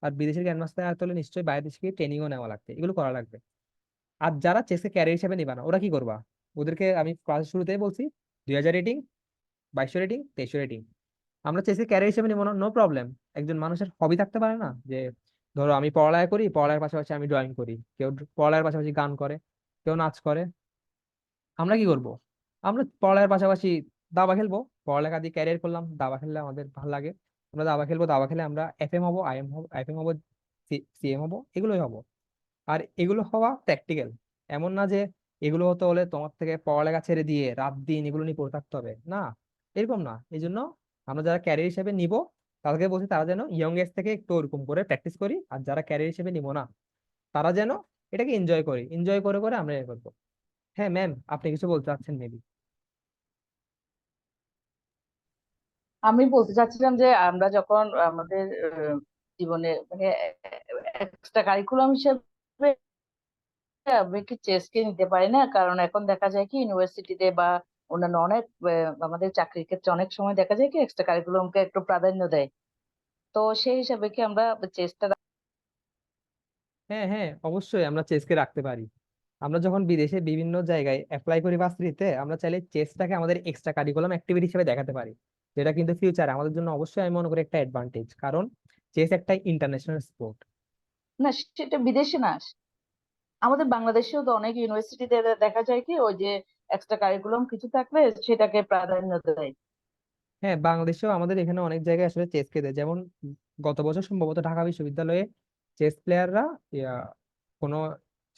আর বিদেশের গ্র্যান্ড মাস্টার হারাতে হলে নিশ্চয়ই বাইরের দেশে গিয়ে ট্রেনিংও নেওয়া লাগবে, এগুলো করা লাগবে। আর যারা চেসকে ক্যারিয়ার হিসেবে নিবা না, ওরা কি করবা? ওদেরকে আমি ক্লাসের শুরুতেই বলছি, 2000 রেটিং, 2200 রেটিং, 2300 রেটিং। আমরা চেসকে ক্যারিয়ার হিসেবে নিবো না, নো প্রবলেম। একজন মানুষের হবি থাকতে পারে না, যে ধরো আমি পড়ালেখা করি, পড়ালেখার পাশাপাশি আমি ড্রয়িং করি, কেউ পড়ালেখার পাশাপাশি গান করে, কেউ নাচ করে। আমরা কি করব? আমরা পড়ালেখার পাশাপাশি দাবা খেলবো, পড়ালেখা দিয়ে ক্যারিয়ার করলাম, দাবা খেললে আমাদের ভালো লাগে, আমরা দাবা খেলবো, দাবা খেলে আমরা এফএম হবো, আইএম হবো, এফএম হবো, সিএম হবো, এগুলোই হবো। আর এগুলো হওয়া প্র্যাকটিক্যাল, এমন না যে এগুলো হতে হলে তোমার থেকে পড়ালেখা ছেড়ে দিয়ে রাত দিন এগুলো নিয়ে পড়ে থাকতে হবে, না, এরকম না। এই জন্য আমরা যারা ক্যারিয়ার হিসেবে নিব, তাদেরকে বলছি তারা যেন ইয়ং এজ থেকে একটু ওরকম করে প্র্যাকটিস করি, আর যারা ক্যারিয়ার হিসেবে নিব না, তারা যেন এটাকে এনজয় করি, এনজয় করে করে আমরা এ করবো। হ্যাঁ ম্যাম, আপনি কিছু বলতে চাচ্ছেন মেবি? আমি বলতে চাচ্ছিলাম যে আমরা যখন আমাদের জীবনে মানে এক্সট্রা কারিকুলাম হিসেবে আমি কি চেসকে নিতে পারি না? কারণ এখন দেখা যায় কি ইউনিভার্সিটিতে বা অন্যান্য অনেক আমাদের চাকরির ক্ষেত্রে অনেক সময় দেখা যায় কি এক্সট্রা কারিকুলামকে একটু প্রাধান্য দেয়। তো সেই হিসাবে কি আমরা চেষ্টা হ্যাঁ হ্যাঁ, অবশ্যই আমরা চেসকে রাখতে পারি। আমরা যখন বিদেশে বিভিন্ন জায়গায় অ্যাপ্লাই করি ভার্সিটিতে, আমরা চাইলে চেসটাকে আমাদের এক্সট্রা কারিকুলাম অ্যাক্টিভিটি হিসেবে দেখাতে পারি, যেটা কিন্তু ফিউচারে আমাদের জন্য অবশ্যই আমি মনে করি একটা অ্যাডভান্টেজ, কারণ চেস একটা ইন্টারন্যাশনাল স্পোর্ট। না, সেটা বিদেশে না, আমাদের বাংলাদেশেও তো অনেক ইউনিভার্সিটিতে দেখা যায় কি ওই যে এক্সট্রা কারিকুলাম কিছু থাকলে সেটাকে প্রাধান্য দেয়। হ্যাঁ, বাংলাদেশেও আমাদের এখানে অনেক জায়গায় আসলে চেসকে দেয়, যেমন গত বছর সম্ভবত ঢাকা বিশ্ববিদ্যালয়ে চেস প্লেয়াররা কোনো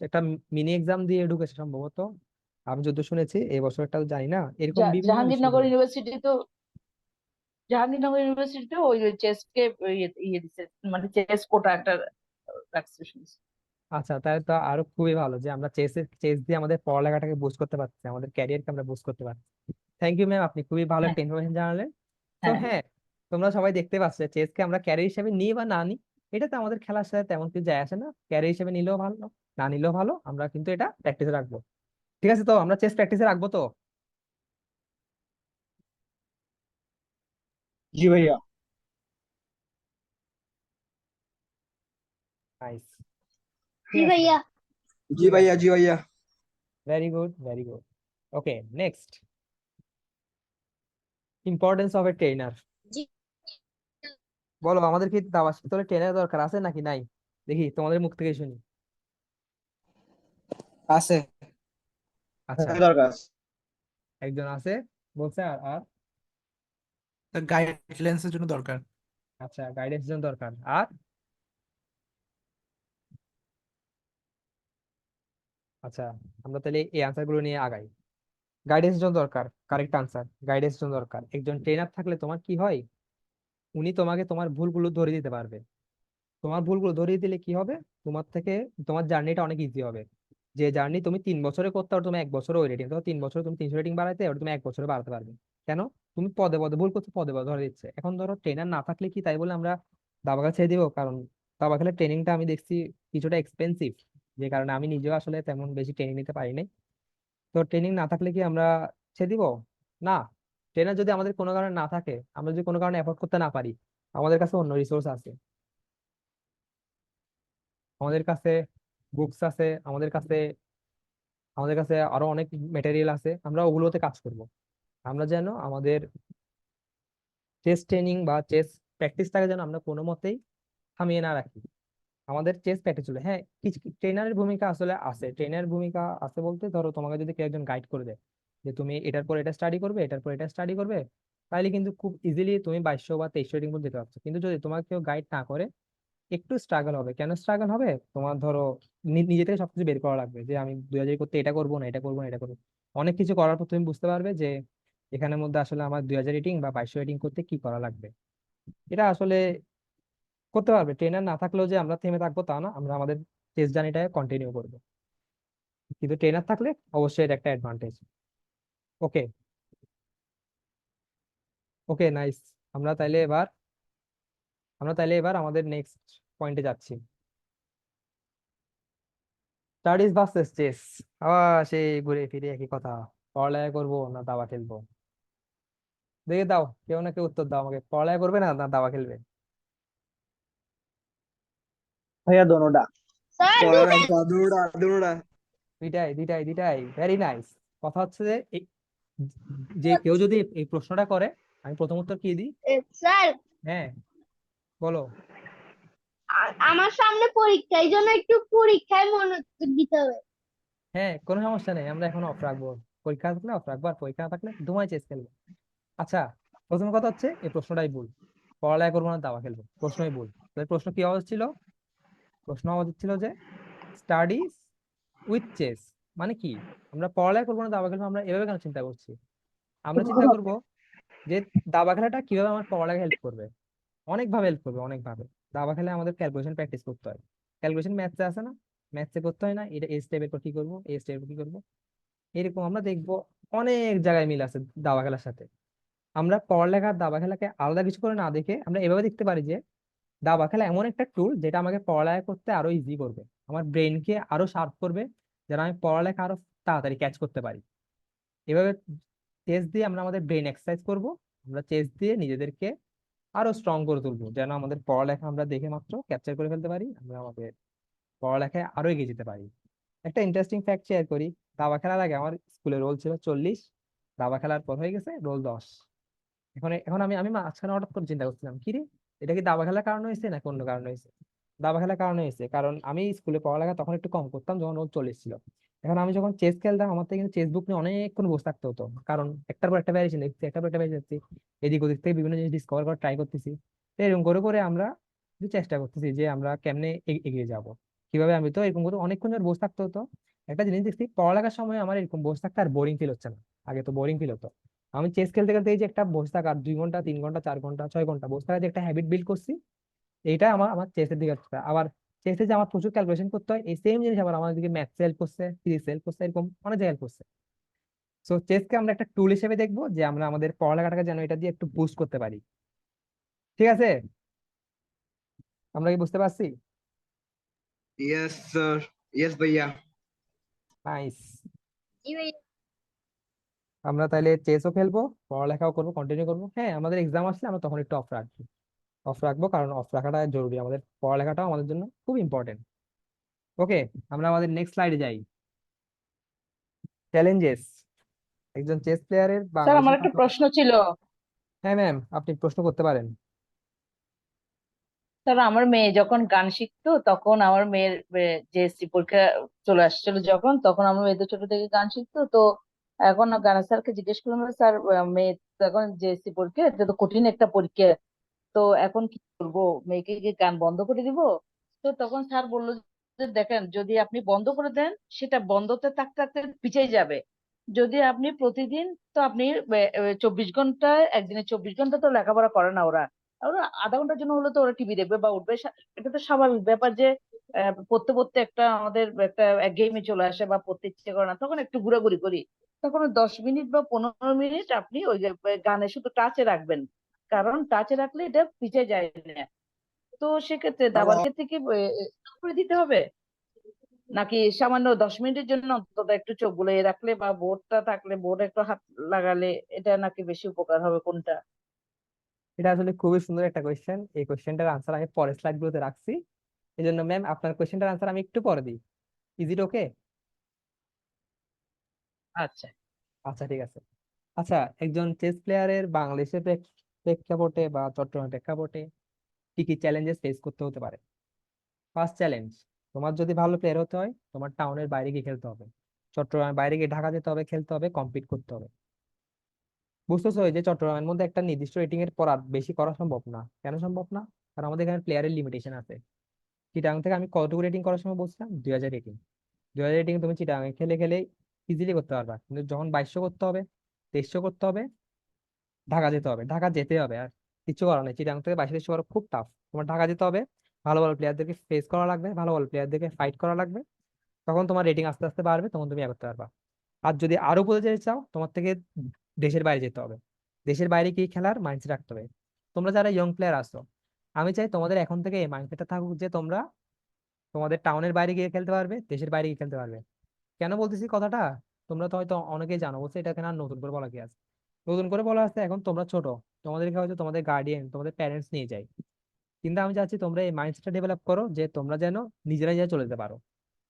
একটা মিনি এক্সাম দিয়ে ঢুকেছে সম্ভবত, আমি যত শুনেছি। এই বছরটা জানি না, এরকম বিভিন্ন জাহাঙ্গীরনগর বিশ্ববিদ্যালয়। ইউনিভার্সিটি তো জাহাঙ্গীরনগর ইউনিভার্সিটিতে ওই চেসকে ইয়ে ইয়ে দিচ্ছে, মানে চেস কোটা একটা রাখছে শুনছি। আচ্ছা, তাহলে তো আরো খুবই ভালো যে আমরা চেস দিয়ে আমাদের পড়ালেখাটাকে বুস্ট করতে পারছি, আমাদের ক্যারিয়ারকে আমরা বুস্ট করতে পারছি। থ্যাংক ইউ ম্যাম, আপনি খুবই ভালো হ্যাঁ, একটা ইনফরমেশন জানালেন। তো হ্যাঁ, হ্যাঁ, তোমরা সবাই দেখতে পাচ্ছ চেসকে আমরা ক্যারিয়ার হিসেবে নিই বা না নিই, এটা তো আমাদের খেলার সাথে তেমন কিছু যায় আসে না। ক্যারিয়ার হিসেবে নিলেও ভালো, না নিলেও ভালো, আমরা কিন্তু এটা প্র্যাকটিসে রাখবো। ঠিক আছে, তো আমরা চেস প্র্যাকটিসে রাখবো তো। জি ভাইয়া। নাইস, জি ঠিক আছে, ভাইয়া। জি ভাইয়া, জি ভাইয়া। Very good, very good. Okay, next, importance of a trainer. জি বলো, আমাদের কি দাবা শিখতে হলে ট্রেনার দরকার আছে নাকি নাই? দেখি তোমাদের মুখ থেকে শুনি। আছে। আচ্ছা, দরকার। একজন আছে বলছে, আর আর গাইডলাইন্সের জন্য দরকার। আচ্ছা, গাইডেন্স জন দরকার, আর আচ্ছা, আমরা তাহলে এই আনসার গুলো নিয়ে আগাই। গাইডেন্স জন দরকার, কারেক্ট আনসার, গাইডেন্স জন দরকার। একজন ট্রেনার থাকলে তোমার কি হয়, উনি তোমাকে তোমার ভুলগুলো ধরিয়ে দিতে পারবে। তোমার ভুলগুলো ধরিয়ে দিলে কি হবে, তোমার থেকে তোমার জার্নিটা অনেক ইজি হবে। যে জার্নি তুমি 3 বছরে করতে পারো, তুমি 1 বছরে ওই রেটিং, তো 3 বছরে তুমি 300 রেটিং বাড়াইতে, এবার তুমি 1 বছরে বাড়াতে পারবে। কেন? তুমি পদে পদে ভুল করছো, পদে পদে ধরে দিচ্ছে। এখন ধরো ট্রেনার না থাকলে কি তাই বলে আমরা দাবা খেলা ছেড়ে দিবো? কারণ দাবা খেলার ট্রেনিংটা আমি দেখছি কিছুটা এক্সপেন্সিভ, যে কারণে আমি নিজেও আসলে তেমন বেশি ট্রেনিং নিতে পারি নাই। তো ট্রেনিং না থাকলে কি আমরা ছেড়ে দিব? না। ট্রেনার যদি আমাদের কোনো কারণে না থাকে, আমরা যদি কোনো কারণে এফোর্ড করতে না পারি, আমাদের কাছে অন্য রিসোর্স আছে। আমাদের কাছে বুকস আছে, আমাদের কাছে আরো অনেক মেটেরিয়াল আছে, আমরা ওগুলোতে কাজ করব। আমরা যেন আমাদের চেস ট্রেনিং বা চেস প্র্যাকটিসটাকে যেন আমরা কোনো মতেই থামিয়ে না রাখি। আমাদের চেস প্র্যাকটিস চলে, হ্যাঁ, কিছু ট্রেনারের ভূমিকা আসলে আছে। ট্রেনারের ভূমিকা আছে বলতে, ধরো তোমাকে যদি কেউ একজন গাইড করে দেয় যে তুমি এটার পর এটা স্টাডি করবে, এটার পর এটা স্টাডি করবে, তাহলে কিন্তু খুব ইজিলি তুমি 2200 বা 2300 রেটিং পর্যন্ত যেতে পারছো। কিন্তু যদি তোমাকে কেউ গাইড না করে, একটু স্ট্রাগল হবে। কেন স্ট্রাগল হবে? তোমার ধরো নিজে থেকে সবকিছু বের করা লাগবে, যে আমি 2000 করতে এটা করবো না, এটা করবো না, এটা করবো। অনেক কিছু করার পর তুমি বুঝতে পারবে যে এখানের মধ্যে আসলে আমার 2000 রেটিং বা 2200 রেটিং করতে কি করা লাগবে। এটা আসলে করতে পারবে। ট্রেনার না থাকলেও যে আমরা থেমে থাকবো তা না, আমরা আমাদের চেস জার্নিটা কন্টিনিউ করবো। কিন্তু ট্রেনার থাকলে অবশ্যই এটা একটা অ্যাডভান্টেজ। ওকে, ওকে, নাইস। আমরা তাইলে এবার আমাদের নেক্সট পয়েন্টে যাচ্ছি। Studies versus chess. আবার সেই ঘুরে ফিরে একই কথা, পড়ালেখা করবো না দাবা খেলবো? দেখে দাও, কেউ না কেউ উত্তর দাও আমাকে, পড়ালেখা করবে না না দাবা খেলবে? भैया दोनों डा স্যার पढ़ा दोनों डा দুইটাই দুইটাই দুইটাই, ভেরি নাইস। কথা হচ্ছে যে যে কেউ যদি এই প্রশ্নটা করে, আমি প্রথম উত্তর কি দিই? স্যার হ্যাঁ, বলো। আমার সামনে পরীক্ষা, এই জন্য একটু পরীক্ষায় মনোযোগ দিতে হবে। হ্যাঁ, কোনো সমস্যা নেই, আমরা এখন অফ রাখবো। পরীক্ষা থাকলে অফ রাখবো, আর পরীক্ষা না থাকলে ধুমায় চেস খেলবো। আচ্ছা, প্রথম কথা হচ্ছে এই প্রশ্নটাই ভুল, পড়ালেখা করবো না দাবা খেলবো, প্রশ্নই ভুল। তাহলে প্রশ্ন কি হওয়া ছিল? প্রশ্ন হওয়া ছিল যে স্টাডিজ উইথ চেস, মানে কি? আমরা পড়ালেখা করবো না দাবা খেলবো, আমরা এভাবে কেন চিন্তা করছি? আমরা চিন্তা করবো যে দাবা খেলাটা কিভাবে আমার পড়ালেখা হেল্প করবে। অনেকভাবে হেল্প করবে, অনেকভাবে। দাবা খেলায় আমাদের ক্যালকুলেশন প্র্যাকটিস করতে হয়। ক্যালকুলেশন ম্যাথসে আছে না? ম্যাথসে করতে হয় না? এটা এই স্টেপের পর কি করবো, এই স্টেপের পর কি করবো, এরকম আমরা দেখবো অনেক জায়গায় মিল আছে দাবা খেলার সাথে। আমরা পড়ালেখা আর দাবা খেলাকে আলাদা কিছু করে না দেখে আমরা এভাবে দেখতে পারি যে দাবা খেলা এমন একটা টুল যেটা আমাকে পড়ালেখা করতে আরো ইজি করবে, আমার ব্রেনকে আরো শার্প করবে, যেন আমি পড়ালেখা আরো তাড়াতাড়ি ক্যাচ করতে পারি। এভাবে চেস দিয়ে আমরা আমাদের ব্রেন এক্সারসাইজ করব। আমরা চেস দিয়ে নিজেদেরকে আরো স্ট্রং করে তুলবো, যেন আমাদের পড়ালেখা আমরা দেখে মাত্র ক্যাপচার করে ফেলতে পারি, আমরা আমাদের পড়ালেখায় আরো এগিয়ে যেতে পারি। একটা ইন্টারেস্টিং ফ্যাক্ট শেয়ার করি। দাবা খেলার আগে আমার স্কুলে রোল ছিল 40, দাবা খেলার পর হয়ে গেছে রোল 10। এখন এখন আমি আমি মাঝখানে হঠাৎ করে চিন্তা করছিলাম, কি রে, এটা কি দাবা খেলার কারণে হয়েছে নাকি অন্য কারণে হয়েছে? দাবা খেলার কারণে হয়েছে, কারণ আমি স্কুলে পড়ালেখা তখন একটু কম করতাম যখন রোল 40 ছিল। এখন আমি যখন চেস খেলতাম, আমার থেকে কিন্তু চেস বুক নিয়ে অনেকক্ষণ বসে থাকতে হতো, কারণ একটার পর একটা ভ্যারিয়েশন দেখছি, একটার পর একটা ভ্যারিয়েশন দেখছি, এদিক ওদিক থেকে বিভিন্ন জিনিস ডিসকভার করার ট্রাই করতেছি। তো এরকম করে করে আমরা একটু চেষ্টা করতেছি যে আমরা কেমনে এগিয়ে যাব, কিভাবে। আমি তো এরকম করে অনেকক্ষণ ধরে বসে থাকতে হতো। একটা জিনিস দেখছি, পড়ালেখার সময় আমার এরকম বসে থাকতে আর বোরিং ফিল হচ্ছে না। আগে তো বোরিং ফিল হতো। আমি চেস খেলতে খেলতে এই যে একটা বসে থাকার 2 ঘন্টা 3 ঘন্টা 4 ঘন্টা 6 ঘন্টা বসে থাকার যে একটা হ্যাবিট বিল্ড করছি, এইটা আমার আমার চেসের দিকে হচ্ছে। আবার চেসে যে আমার প্রচুর ক্যালকুলেশন করতে হয়, এই সেম জিনিস আবার আমার দিকে ম্যাথস হেল্প করছে, ফিজিক্স হেল্প করছে, এরকম অনেক জায়গায় হেল্প করছে। সো চেসকে আমরা একটা টুল হিসেবে দেখবো, যে আমরা আমাদের পড়ালেখাটাকে যেন এটা দিয়ে একটু বুস্ট করতে পারি। ঠিক আছে, আমরা কি বুঝতে পারছি? यस सर यस भैया নাইস। জি ভাই। আমরা তাহলে চেসও খেলবো, পড়ালেখাও করবো, কন্টিনিউ করবো। হ্যাঁ, আমাদের এক্সাম আসলে আমরা তখন একটু অফ রাখবো, কারণ অফ রাখাটা জরুরি, আমাদের পড়ালেখাটাও আমাদের জন্য খুব ইম্পর্টেন্ট। ওকে, আমরা আমাদের নেক্সট স্লাইডে যাই। চ্যালেঞ্জেস একজন চেস প্লেয়ারের স্যার আমার বাংলাদেশের একটা প্রশ্ন ছিল। হ্যাঁ ম্যাম, আপনি প্রশ্ন করতে পারেন। স্যার আমার মেয়ে যখন গান শিখতো তখন আমার মেয়ের JSC পরীক্ষা চলে আসছিল যখন, তখন আমার মেয়ে তো ছোট থেকে গান শিখতো। তো এখন গান স্যারকে জিজ্ঞেস করলাম, স্যার মেয়ে তো এখন JSC পরীক্ষা, এটা তো কঠিন একটা পরীক্ষা, তো এখন কি করবো, মেয়েকে কি গান বন্ধ করে দিব? তো তখন স্যার বললো যে দেখেন, যদি আপনি বন্ধ করে দেন সেটা বন্ধতে থাকতে থাকতে পিছিয়ে যাবে। যদি আপনি প্রতিদিন, তো আপনি 24 ঘন্টা, একদিনে 24 ঘন্টা তো লেখাপড়া করে না ওরা, ওরা আধা ঘন্টার জন্য হলে তো ওরা টিভি দেখবে বা উঠবে, এটা তো স্বাভাবিক ব্যাপার যে পড়তে পড়তে একটা আমাদের একটা একঘেয়েমি চলে আসে বা পড়তে ইচ্ছে করে না, তখন একটু ঘোরাঘুরি করি। তখন 10 মিনিট বা 15 মিনিট আপনি ওই যে গানে শুধু টাচে রাখবেন, কারণ টাচে রাখলে এটা পিছিয়ে যায় না। তো সেক্ষেত্রে দাবার ক্ষেত্রে কি করে দিতে হবে, নাকি সামান্য 10 মিনিটের জন্য অন্তত একটু চোখ বুলিয়ে রাখলে বা বোর্ডটা থাকলে বোর্ডে একটু হাত লাগালে এটা নাকি বেশি উপকার হবে, কোনটা? এটা আসলে খুবই সুন্দর একটা কোয়েশ্চেন। এই কোয়েশ্চেনটার আনসার আমি পরের স্লাইড গুলোতে রাখছি। এই জন্য ম্যাম, আপনার কোয়েশ্চেনটার আনসার আমি একটু পরে দিই। ইজ ইট ওকে? আচ্ছা। আচ্ছা, ঠিক আছে। আচ্ছা, একজন চেস প্লেয়ারের বাংলাদেশের প্রেক্ষাপটে বা চট্টগ্রামের প্রেক্ষাপটে কি কি চ্যালেঞ্জেস ফেস করতে হতে পারে? ফার্স্ট চ্যালেঞ্জ, তোমার যদি ভালো প্লেয়ার হতে হয়, তোমার টাউনের বাইরে গিয়ে খেলতে হবে, চট্টগ্রামের বাইরে গিয়ে ঢাকা যেতে হবে, খেলতে হবে, কম্পিট করতে হবে। বুঝতেছো এই যে চট্টগ্রামের মধ্যে একটা নির্দিষ্ট রেটিং এর পর আর বেশি করা সম্ভব না। কেন সম্ভব না? কারণ আমাদের এখানে প্লেয়ারের লিমিটেশন আছে। চিটাং থেকে আমি কতটুকু রেটিং করার সময় বলছিলাম 2000 রেটিং। 2000 রেটিং তুমি চিটাং খেলে খেলে ইজিলি করতে পারবা, কিন্তু যখন 2200 করতে হবে, 2300 করতে হবে, ঢাকা যেতে হবে, ঢাকা যেতে হবে, আর কিছু করার নেই। চিটাং থেকে 2200 করা খুব টাফ, তোমার ঢাকা যেতে হবে, ভালো ভালো প্লেয়ারদেরকে ফেস করা লাগবে, ভালো ভালো প্লেয়ারদেরকে ফাইট করা লাগবে, তখন তোমার রেটিং আস্তে আস্তে বাড়বে, তখন তুমি এগোতে পারবা। আর যদি আরো উপরে যেতে চাও, তোমার থেকে দেশের বাইরে যেতে হবে। দেশের বাইরে কি খেলার মাইন্ডসেট রাখতে হবে। তোমরা যারা ইয়ং প্লেয়ার আছো, আমি চাই তোমাদের এখন থেকে এই মাইন্ডসেটটা থাকুক যে তোমরা তোমাদের টাউনের বাইরে গিয়ে খেলতে পারবে, দেশের বাইরে গিয়ে খেলতে পারবে। কেন বলতেছি কথাটা, তোমরা তো হয়তো অনেকেই জানো, বলছে এটা কেন আর নতুন করে বলা কি আছে। নতুন করে বলা আছে, এখন তোমরা ছোট, তোমাদেরকে হয়তো তোমাদের গার্ডিয়ান, তোমাদের প্যারেন্টস নিয়ে যায়। কিন্তু আমি চাচ্ছি তোমরা এই মাইন্ডসেটটা ডেভেলপ করো যে তোমরা যেন নিজেরা নিজেরা চলে যেতে পারো।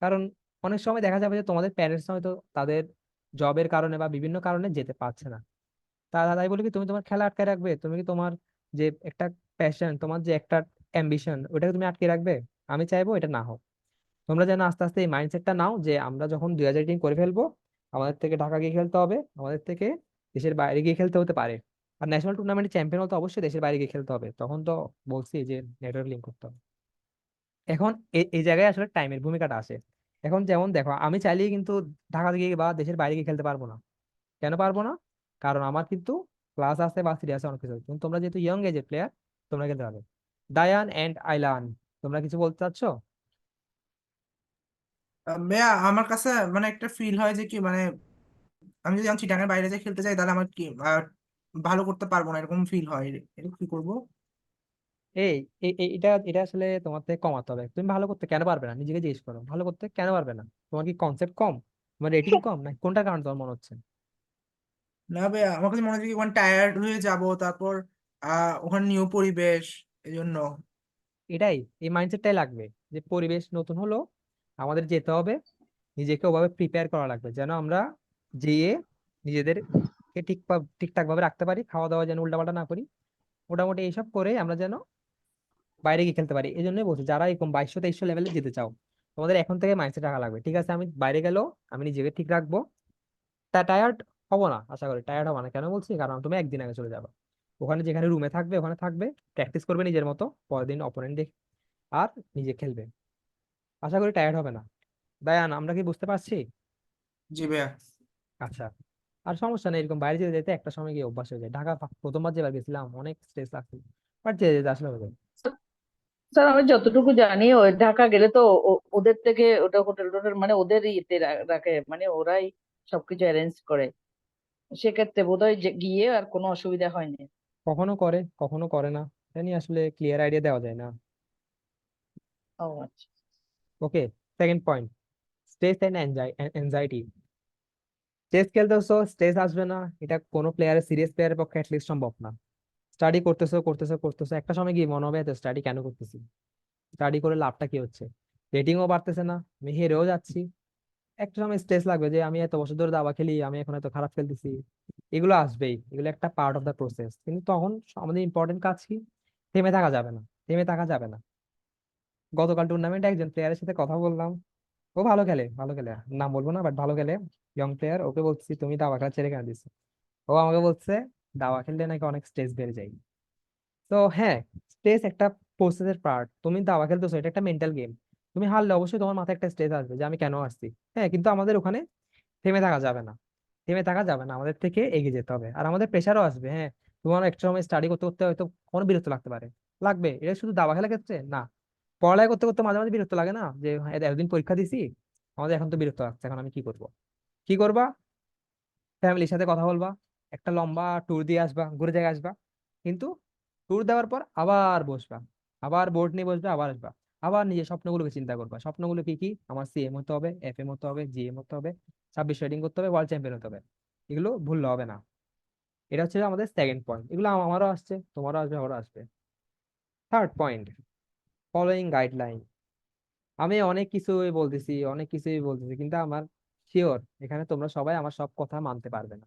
কারণ অনেক সময় দেখা যাবে যে তোমাদের প্যারেন্টস হয়তো তাদের জবের কারণে বা বিভিন্ন কারণে যেতে পারছে না। তাই বলে কি তুমি তোমার খেলা আটকে রাখবে? তুমি কি তোমার যে একটা প্যাশন, তোমার যে একটা অ্যাম্বিশন, ওটাকে তুমি আটকে রাখবে? আমি চাইবো এটা না হোক। তোমরা যেন আস্তে আস্তে এই মাইন্ডসেটটা নাও যে আমরা যখন 2018 করে ফেলবো, আমাদের থেকে ঢাকা গিয়ে খেলতে হবে, আমাদের থেকে দেশের বাইরে গিয়ে খেলতে হতে পারে। আর ন্যাশনাল টুর্নামেন্টে চ্যাম্পিয়ন হতে অবশ্যই দেশের বাইরে গিয়ে খেলতে হবে, তখন তো বলছি যে নেটওয়ার্ক লিঙ্ক করতে হবে। এখন এই জায়গায় আসলে টাইমের ভূমিকাটা আসে। এখন যেমন দেখো, আমি চাইলেই কিন্তু ঢাকা গিয়ে বা দেশের বাইরে গিয়ে খেলতে পারবো না। কেন পারবো না? কারণ আমার কিন্তু ক্লাস আছে বা সিরিয়াস অনেক কিছু আছে। কিন্তু তোমরা যেহেতু ইয়ং এজের প্লেয়ার, তোমরা খেলতে পারবে। দায়ান এন্ড আইলান, তোমরা কিছু বলতে চাচ্ছো? ভাইয়া আমার কাছে মানে একটা ফিল হয় যে কি মানে আমি যদি আমি চিটাগাং বাইরে যাই খেলতে চাই তাহলে আমার কি ভালো করতে পারবো না, এরকম ফিল হয়। এটা কি করবো? এই এটা এটা আসলে তোমার থেকে কমাতে হবে। তুমি ভালো করতে কেন পারবে না নিজেকে জিজ্ঞেস করো, ভালো করতে কেন পারবে না? তোমার কি কনসেপ্ট কম, তোমার রেটিং কম, না কোনটার কারণে তোমার মনে হচ্ছে? না ভাইয়া, আমার কাছে মনে হচ্ছে কি ওখানে টায়ার্ড হয়ে যাব, তারপর ওখানে নিউ পরিবেশ, এই জন্য। এটাই, এই মাইন্ডসেটটাই লাগবে যে পরিবেশ নতুন হলো, আমাদের যেতে হবে, নিজেকে ওভাবে প্রিপেয়ার করা লাগবে যেন আমরা যেয়ে নিজেদেরকে ঠিকঠাক ভাবে রাখতে পারি, খাওয়া দাওয়া যেন উল্টাপাল্টা না করি। মোটামুটি এইসব করে আমরা যেন বাইরে গিয়ে খেলতে পারি। এই জন্যই বলছি, যারা এরকম 2200-2300 লেভেলে যেতে চাও, তোমাদের এখন থেকে মাইন্ডসেট রাখা লাগবে, ঠিক আছে আমি বাইরে গেলেও আমি নিজেকে ঠিক রাখবো। তা টায়ার্ড হবো না, আশা করি টায়ার্ড হবো না। কেন বলছি? কারণ তুমি একদিন আগে চলে যাবে, ওখানে যেখানে রুমে থাকবে ওখানে থাকবে, প্র্যাকটিস করবে নিজের মতো, পরের দিন অপোনেন্ট দেখে আর নিজে খেলবে। আশা করি টায়ার্ড হবে না। দায়ান, আমরা কি বুঝতে পারছি? জি ভাইয়া। আচ্ছা। আর সমস্যা নেই, এরকম বাইরে যেতে যেতে একটা সময় গিয়ে অভ্যাস হয়ে যায়। ঢাকা প্রথমবার যেবার গেছিলাম অনেক স্ট্রেস লাগছিল, বাট যেতে যেতে আসলে হয়ে যায়। স্যার আমি যতটুকু জানি ওই ঢাকা গেলে তো ওদের থেকে ওটা হোটেল টোটেল মানে ওদের ইয়েতে রাখে, মানে ওরাই সবকিছু অ্যারেঞ্জ করে। সেক্ষেত্রে বোধহয় যে গিয়ে আর কোনো অসুবিধা হয়নি। কখনো করে কখনো করে না, এটা নিয়ে আসলে ক্লিয়ার আইডিয়া দেওয়া যায় না। ও আচ্ছা। Okay, second point, stress and anxiety. Chess খেলতেছো, স্ট্রেস আসবে না, এটা কোনো প্লেয়ারের, সিরিয়াস প্লেয়ারের পক্ষে অ্যাটলিস্ট সম্ভব না। স্টাডি করতেছো করতেছো করতেছো, একটা সময় গিয়ে মনে হবে এত স্টাডি কেন করতেছি, স্টাডি করে লাভটা কি হচ্ছে, রেটিংও বাড়তেছে না, আমি হেরেও যাচ্ছি। একটা সময় স্ট্রেস লাগবে যে আমি এত বছর ধরে দাবা খেলি, আমি এখন এত খারাপ খেলতেছি। এগুলো আসবেই, এগুলো একটা পার্ট অফ দ্য প্রসেস। কিন্তু তখন আমাদের ইম্পর্টেন্ট কাজ কি? থেমে থাকা যাবে না, থেমে থাকা যাবে না। গতকাল টুর্নামেন্টে একজন প্লেয়ারের সাথে কথা বললাম, ও ভালো খেলে, ভালো খেলে, নাম বলবো না বাট ভালো খেলে, ইয়ং প্লেয়ার। ওকে বলছি তুমি দাবা খেলা ছেড়ে কেন দিচ্ছ? ও আমাকে বলছে দাবা খেললে নাকি অনেক স্ট্রেস বেড়ে যায়। তো হ্যাঁ, স্ট্রেস একটা প্রসেসের পার্ট। তুমি দাবা খেলতেছো, এটা একটা মেন্টাল গেম। তুমি হারলে অবশ্যই তোমার মাথায় একটা স্ট্রেস আসবে যে আমি কেন আসছি। হ্যাঁ, কিন্তু আমাদের ওখানে থেমে থাকা যাবে না, থেমে থাকা যাবে না, আমাদের থেকে এগিয়ে যেতে হবে। আর আমাদের প্রেশারও আসবে, হ্যাঁ, তোমার একটা সময় স্টাডি করতে করতে হয়তো কোনো বিরক্ত লাগতে পারে, লাগবে। এটা শুধু দাবা খেলার ক্ষেত্রে না, পড়ালেখা করতে করতে মাঝে মাঝে বিরক্ত লাগে না, যে হ্যাঁ, এতদিন পরীক্ষা দিছি, আমাদের এখন তো বিরক্ত লাগছে, এখন আমি কি করব? কি করবা? ফ্যামিলির সাথে কথা বলবা, একটা লম্বা ট্যুর দিয়ে আসবা, ঘুরে জায়গায় আসবা। কিন্তু ট্যুর দেওয়ার পর আবার বসবা, আবার বোর্ড নিয়ে বসবে, আবার আসবা, আবার নিজের স্বপ্নগুলোকে চিন্তা করবা। স্বপ্নগুলো কি কি? আমার সিএম হতে হবে, এফএম হতে হবে, জিএম হতে হবে, 26 রাইডিং করতে হবে, ওয়ার্ল্ড চ্যাম্পিয়ন হতে হবে। এগুলো ভুললে হবে না। এটা হচ্ছে আমাদের সেকেন্ড পয়েন্ট। এগুলো আমারও আসছে, তোমারও আসবে, আমারও আসবে। Third point, following guideline. আমি অনেক কিছুই বলতেছি কিন্তু আমার শিওর এখানে তোমরা সবাই আমার সব কথা মানতে পারবে না।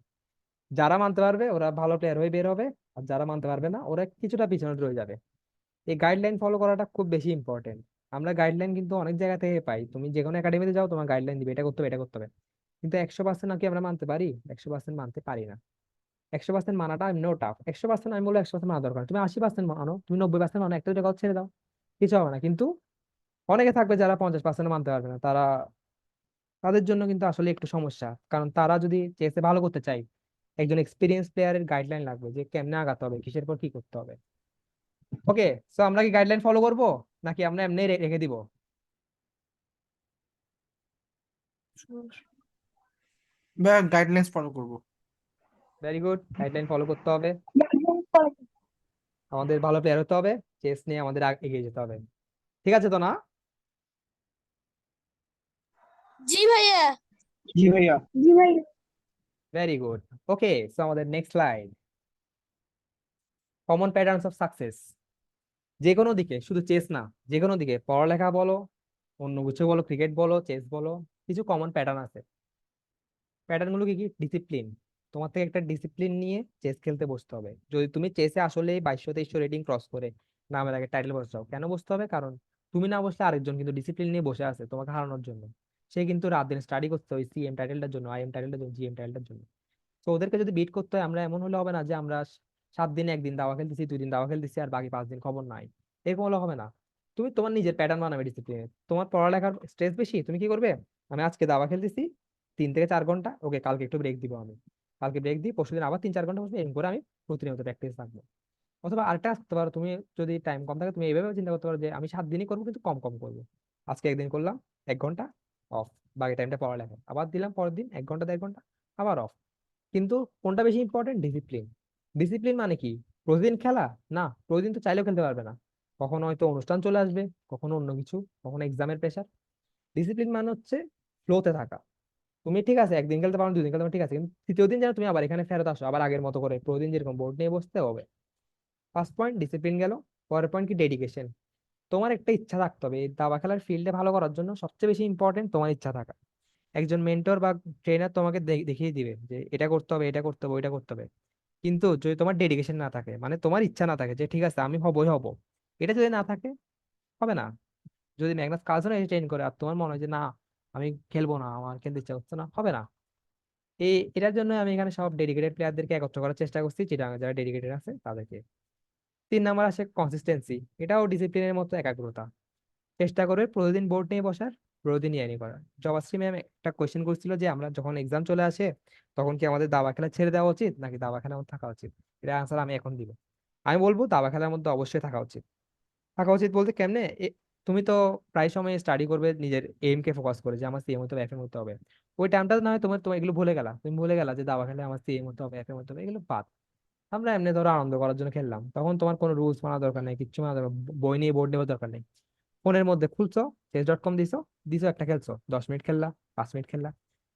যারা মানতে পারবে ওরা ভালো প্লেয়ার হয়ে বের হবে, আর যারা মানতে পারবে না ওরা কিছুটা পিছনে রয়ে যাবে। এই গাইডলাইন ফলো করাটা খুব বেশি ইম্পর্টেন্ট। আমরা গাইডলাইন কিন্তু অনেক জায়গা থেকে পাই, তুমি যে কোনো একাডেমিতে যাও তোমার গাইডলাইন দিবে, এটা করতে হবে এটা করতে হবে। কিন্তু 100% নাকি আমরা মানতে পারি? 100% মানতে পারি না। 100% মানাটা এমনিও টাফ। 100% আমি বলবো 100% মানা দরকার, তুমি 80% মানো, তুমি 90% মানো, একটা দুটো কথা ছেড়ে দাও, কিছু হবে না। কিন্তু অনেকে থাকবে যারা 50% মানতে পারবে না, তাদের জন্য কিন্তু আসলে একটু সমস্যা। কারণ তারা যদি চেসে ভালো করতে চায়, একজন এক্সপিরিয়েন্স প্লেয়ারের গাইডলাইন লাগবে যে কেমনে আগাতে হবে, কিসের পর কি করতে হবে। ওকে, সো আমরা কি গাইডলাইন ফলো করব নাকি আমরা এমনি রেখে দিব? গাইডলাইন্স ফলো করব। ভেরি গুড, গাইডলাইন ফলো করতে হবে, আমাদের ভালো প্লেয়ার হতে হবে, চেস নিয়ে আমাদের এগিয়ে যেতে হবে। ঠিক আছে তো না? জি ভাইয়া। জি ভাইয়া। জি ভাইয়া। Very good. ওকে, সো আমাদের next slide, common patterns of success. যে কোনো দিকে, শুধু চেস না, যে কোনো দিকে, পড়ালেখা বলো, অন্য কিছু বলো, ক্রিকেট বলো, চেস বলো, কিছু কমন প্যাটার্ন আছে। প্যাটার্ন গুলো কি কি? ডিসিপ্লিন। তোমার থেকে একটা ডিসিপ্লিন নিয়ে চেস খেলতে বসতে হবে। যদি তুমি চেসে আসলে 2200-2300 রেটিং ক্রস করে নামের আগে টাইটেল বসতে চাও, কেন বসতে হবে? কারণ তুমি না বসলে আরেকজন কিন্তু ডিসিপ্লিন নিয়ে বসে আছে তোমাকে হারানোর জন্য। সে কিন্তু রাত দিন স্টাডি করতে হয় সিএম টাইটেলটার জন্য, আইএম টাইটেলটার জন্য, জিএম টাইটেলটার জন্য। তো ওদেরকে যদি বিট করতে হয়, আমরা এমন হলে হবে না যে আমরা 7 দিনে একদিন দাবা খেলতেছি, 2 দিন দাবা খেলতেছি, আর বাকি 5 দিন খবর নাই। এরকম হলে হবে না। তুমি তোমার নিজের প্যাটার্ন বানাবে ডিসিপ্লিনে। তোমার পড়ালেখার স্ট্রেস বেশি, তুমি কি করবে? আমি আজকে দাবা খেলতেছি 3 থেকে 4 ঘন্টা, ওকে কালকে একটু ব্রেক দিব, আমি কালকে ব্রেক দিই, পরশুদিন আবার 3-4 ঘন্টা বসবো, এরকম করে আমি প্রতিনিয়ত প্র্যাকটিস থাকবো। অথবা আরেকটা আসতে পারো, তুমি যদি টাইম কম থাকে তুমি এইভাবে চিন্তা করতে পারো যে আমি 7 দিনই করবো, কিন্তু কম কম করবো। আজকে একদিন করলাম 1 ঘন্টা অফ, বাকি টাইমটা পড়ালেখা, আবার দিলাম পরের দিন 1 ঘন্টা 1.5 ঘন্টা আবার অফ। কিন্তু কোনটা বেশি ইম্পর্টেন্ট? ডিসিপ্লিন। ডিসিপ্লিন মানে কি? প্রতিদিন খেলা না, প্রতিদিন তো চাইলেও খেলতে পারবে না। কখনো হয়তো অনুষ্ঠান চলে আসবে, কখনো অন্য কিছু, কখনো এক্সামের প্রেশার। ডিসিপ্লিন মানে হচ্ছে ফ্লোতে থাকা। তুমি ঠিক আছে একদিন খেলতে পারো, 2 দিন খেলতে পারো, ঠিক আছে, কিন্তু তৃতীয় দিন যেন তুমি আবার এখানে ফেরত আসো, আবার আগের মতো করে প্রতিদিন যেরকম বোর্ড নিয়ে বসতে হবে। ফার্স্ট পয়েন্ট ডিসিপ্লিন গেল। পরের পয়েন্ট কি? ডেডিকেশন। তোমার একটা ইচ্ছা থাকতে হবে। এই দাবা খেলার ফিল্ডে ভালো করার জন্য সবচেয়ে বেশি ইম্পর্টেন্ট তোমার ইচ্ছা থাকা। একজন মেন্টর বা ট্রেনার তোমাকে দেখিয়ে দিবে যে এটা করতে হবে, এটা করতে হবে, ওইটা করতে হবে। কিন্তু যদি তোমার ডেডিকেশন না থাকে, মানে তোমার ইচ্ছা না থাকে যে ঠিক আছে আমি হবই হব, এটা যদি না থাকে, হবে না। যদি ম্যাগনাস কার্লসন এসে ট্রেন করে আর তোমার মনে হয় যে না আমি খেলবো না, আমার খেলতে ইচ্ছা করছে না, হবে না। এটার জন্য আমি এখানে সব ডেডিকেটেড প্লেয়ারদেরকে একত্র করার চেষ্টা করছি, চিটাগাং যারা ডেডিকেটেড আছে তাদেরকে। 3 নাম্বার আসে কনসিস্টেন্সি। এটাও ডিসিপ্লিনের মতো একাগ্রতা। চেষ্টা করবে প্রতিদিন বোর্ড নিয়ে বসার, প্রতিদিন ইয়ারি করার। জবাশ্রী ম্যাম একটা কোয়েশ্চেন করছিল যে আমরা যখন এক্সাম চলে আসে তখন কি আমাদের দাবা খেলা ছেড়ে দেওয়া উচিত নাকি দাবা খেলার মধ্যে থাকা উচিত? এটা আনসার আমি এখন দিব। আমি বলবো দাবা খেলার মধ্যে অবশ্যই থাকা উচিত। থাকা উচিত বলতে কেমনে? তুমি তো প্রায় সময় স্টাডি করবে নিজের এইম কে ফোকাস করে, যে আমার সিএম হতে হবে, এফএম হতে হবে। ওই টাইমটা না হয় তোমার তোমার এগুলো ভুলে গেলা, তুমি ভুলে গেলা যে দাবা খেলে আমার সিএম হতে হবে, এফএম হতে হবে, এগুলো বাদ। আমরা এমনি ধরো আনন্দ করার জন্য খেললাম, তখন তোমার কোনো রুলস মানা দরকার নেই, কিচ্ছু মানা দরকার, বই নিয়ে বোর্ড নেওয়ার দরকার নেই। ফোনের মধ্যে খুলছো, chess.com দিছো, দিছো একটা খেলছো, 10 মিনিট খেললা, 5 মিনিট খেললা,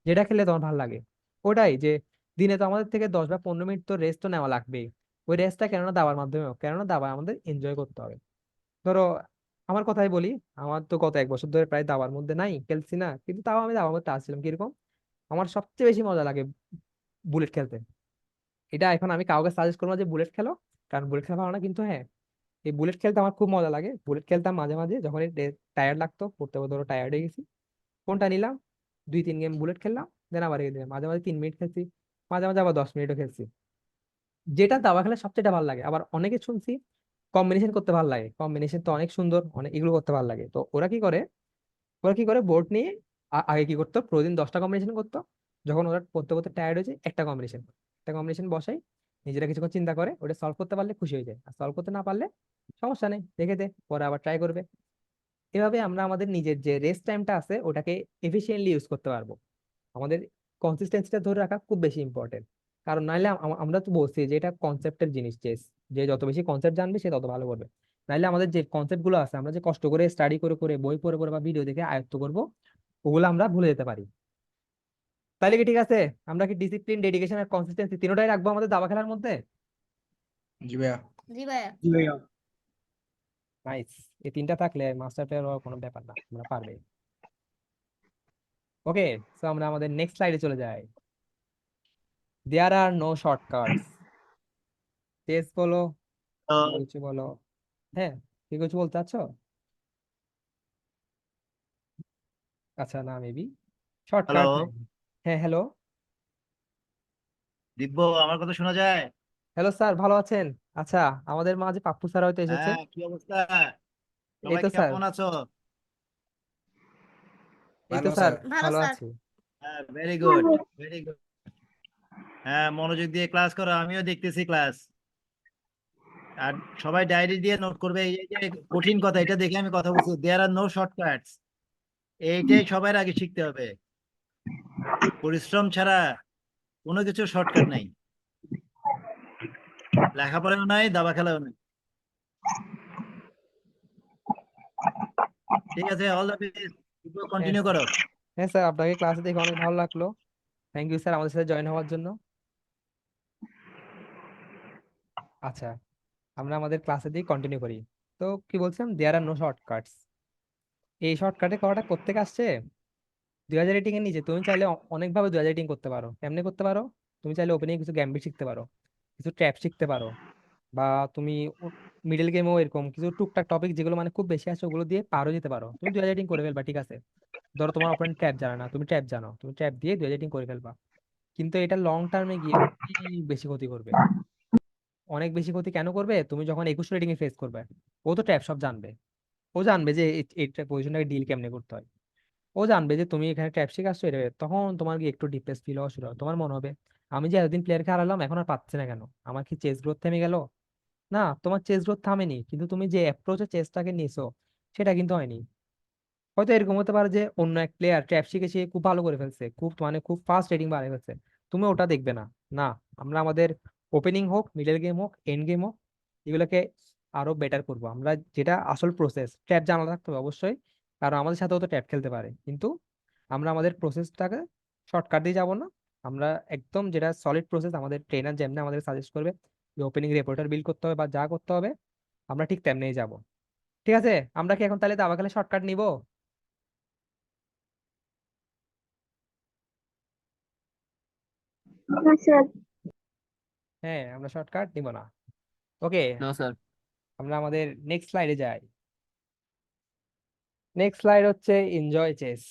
যেটা খেললে তোমার ভালো লাগে ওটাই। যে দিনে তো আমাদের থেকে 10 বা 15 মিনিট তো রেস্ট তো নেওয়া লাগবেই। ওই রেস্টটা কেননা দাবার মাধ্যমে হোক, কেননা দাবা আমাদের এনজয় করতে হবে। ধরো আমার কথাই বলি, আমার তো গত 1 বছর ধরে প্রায় দাবার মধ্যে নাই, খেলছি না, কিন্তু তাও আমি দাবার মধ্যে আসছিলাম কিরকম। আমার সবচেয়ে বেশি মজা লাগে বুলেট খেলতে। এটা এখন আমি কাউকে সাজেস্ট করবো না যে বুলেট খেলো, কারণ বুলেট খেলা ভালো না, কিন্তু হ্যাঁ এই বুলেট খেলতে আমার খুব মজা লাগে। বুলেট খেলতাম মাঝে মাঝে যখন টায়ার্ড লাগতো, পড়তে পড়তে ধরো টায়ার্ড হয়ে গেছি, ফোনটা নিলাম, 2-3 গেম বুলেট খেললাম, দেন আবার রেখে দিলাম। মাঝে মাঝে 3 মিনিট খেলছি, মাঝে মাঝে আবার 10 মিনিটও খেলছি। যেটা দাবা খেলা সবচেয়ে ভালো লাগে। আবার অনেকে শুনছি কম্বিনেশন করতে ভালো লাগে, কম্বিনেশন তো অনেক সুন্দর, অনেক এগুলো করতে ভালো লাগে। তো ওরা কি করে বোর্ড নিয়ে আগে কি করতো, প্রতিদিন 10টা কম্বিনেশন করতো। যখন ওরা পড়তে পড়তে টায়ার্ড হয়েছে একটা কম্বিনেশন বসাই, নিজেরা কিছুক্ষণ চিন্তা করে ওটা সলভ করতে পারলে খুশি হয়ে যায়, আর সলভ করতে না পারলে সমস্যা নেই, রেখে দে, পরে আবার ট্রাই করবে। এভাবে আমরা আমাদের নিজের যে রেস্ট টাইমটা আছে ওটাকে এফিসিয়েন্টলি ইউজ করতে পারবো। আমাদের কনসিস্টেন্সিটা ধরে রাখা খুব বেশি ইম্পর্টেন্ট। কারণ নাইলে আমরা তো বলছি যে এটা কনসেপ্টের জিনিস, চেস, যে যত বেশি কনসেপ্ট জানবে সে তত ভালো করবে। নাইলে আমাদের যে কনসেপ্ট গুলো আছে, আমরা যে কষ্ট করে স্টাডি করে করে বই পড়ে পড়ে বা ভিডিও দেখে আয়ত্ত করব, ওগুলো আমরা ভুলে যেতে পারি। তাইলে কি ঠিক আছে? আমরা কি ডিসিপ্লিন, ডেডিকেশন আর কনসিস্টেন্সি তিনটাই রাখবো আমাদের দাবা খেলার মধ্যে? জি ভাইয়া। জি ভাইয়া। জি ভাইয়া। নাইস। এই 3টা থাকলে মাস্টার প্লেয়ার হওয়ার কোনো ব্যাপার না, আমরা পারবে। ওকে, সো আমরা আমাদের নেক্সট স্লাইডে চলে যাই। দেয়ার আর নো শর্টকাটস। চেস বলো, কিছু বলো, হ্যাঁ, কি কিছু বলতে চাচ্ছো? আচ্ছা না, মেবি হ্যালো শর্টকাট নাই। হ্যাঁ হ্যালো। দিব্য, আমার কথা শোনা যায়? হ্যালো স্যার, ভালো আছেন? আচ্ছা, আমাদের মাঝে পাপ্পু স্যার হয়তো এসেছে। হ্যাঁ, কি অবস্থা? এই সবাই তো স্যার, কেমন আছো? এই তো ভালো স্যার, স্যার। ভালো ভালো স্যার। আছি। হ্যাঁ, ভেরি গুড, ভেরি গুড। হ্যাঁ, মনোযোগ দিয়ে ক্লাস করো, আমিও দেখতেছি ক্লাস। আর সবাই ডায়েরি দিয়ে নোট করবে, এই যে কঠিন কথা, এটা দেখে আমি কথা বলছি, দেয়ার আর নো শর্টকাটস, এইটাই সবার আগে শিখতে হবে। পরিশ্রম ছাড়া কোনো কিছু শর্টকাট নাই, লেখাপড়াও নাই, দাবা খেলাও নাই। ঠিক আছে, অল দ্য বেস্ট, হ্যাঁ কন্টিনিউ স্যার, করো। হ্যাঁ স্যার, আপনাকে ক্লাসে দেখে অনেক ভালো লাগলো। থ্যাংক ইউ স্যার আমাদের সাথে জয়েন হওয়ার জন্য। আচ্ছা, আমরা আমাদের ক্লাসে দিয়ে কন্টিনিউ করি। তো কি বলছিলাম, দেয়ার আর নো শর্টকাটস। এই শর্টকাটে করাটা কোত্থেকে আসছে? 2000 রেটিং এর নিচে তুমি চাইলে অনেকভাবে 2000 রেটিং করতে পারো। কেমনে করতে পারো? তুমি চাইলে ওপেনিং কিছু গ্যাম্বিট শিখতে পারো, কিছু ট্র্যাপ শিখতে পারো, বা তুমি মিডল গেমও এরকম কিছু টুকটাক টপিক যেগুলো মানে খুব বেশি আছে ওগুলো দিয়ে পারো যেতে পারো। তুমি 2000 রেটিং করে ফেলবা, ঠিক আছে? ধরো তোমার অপোনেন্ট ট্র্যাপ জানে না, তুমি ট্র্যাপ জানো, তুমি ট্র্যাপ দিয়ে 2000 রেটিং করে ফেলবা। কিন্তু এটা লং টার্মে গিয়ে অনেক বেশি ক্ষতি করবে। অনেক বেশি ক্ষতি কেন করবে? তুমি যখন 21 রেটিং এ ফেস করবে, ও তো ট্র্যাপ সব জানবে। ও জানবে যে এই পজিশনটাকে ডিল কেমনে করতে হয়। ও জানবে যে তুমি এখানে ট্র্যাপ শিখে এটা, তখন তোমার কি একটু ডিপ্রেস ফিল হওয়া শুরু হবে। তোমার মনে হবে আমি যে এতদিন প্লেয়ারকে হারালাম এখন আর পাচ্ছি না কেন, আমার কি চেস গ্রোথ থেমে গেল? না, তোমার চেস গ্রোথ থামেনি, কিন্তু তুমি যে অ্যাপ্রোচে চেসটাকে নিছো সেটা কিন্তু হয়নি। হয়তো এরকম হতে পারে যে অন্য এক প্লেয়ার ট্র্যাপ শিখে সে খুব ভালো করে ফেলছে, খুব মানে খুব ফাস্ট রেটিং বাড়িয়ে ফেলছে, তুমি ওটা দেখবে না। না, আমরা আমাদের ওপেনিং হোক, মিডল গেম হোক, এন্ড গেম হোক, এগুলোকে আরো বেটার করব আমরা। যেটা আসল প্রসেস, ট্র্যাপ জানা থাকতে হবে অবশ্যই, কারণ আমাদের সাথেও তো ট্র্যাপ খেলতে পারে। কিন্তু আমরা আমাদের প্রসেসটাকে শর্টকাট দিয়ে যাব না। আমরা একদম যেটা সলিড প্রসেস, আমাদের ট্রেনার যেমনি আমাদের সাজেস্ট করবে যে ওপেনিং রিপোর্টার বিল্ড করতে হবে বা যা করতে হবে, আমরা ঠিক তেমনিই যাব। ঠিক আছে, আমরা কি এখন তাহলে দাবা খেলে শর্টকাট নিব? না স্যার। হ্যাঁ, আমরা শর্টকাট নিব না। ওকে, No, sir. আমরা আমাদের নেক্সট স্লাইডে যাই। নেক্সট স্লাইড হচ্ছে এনজয় চেস।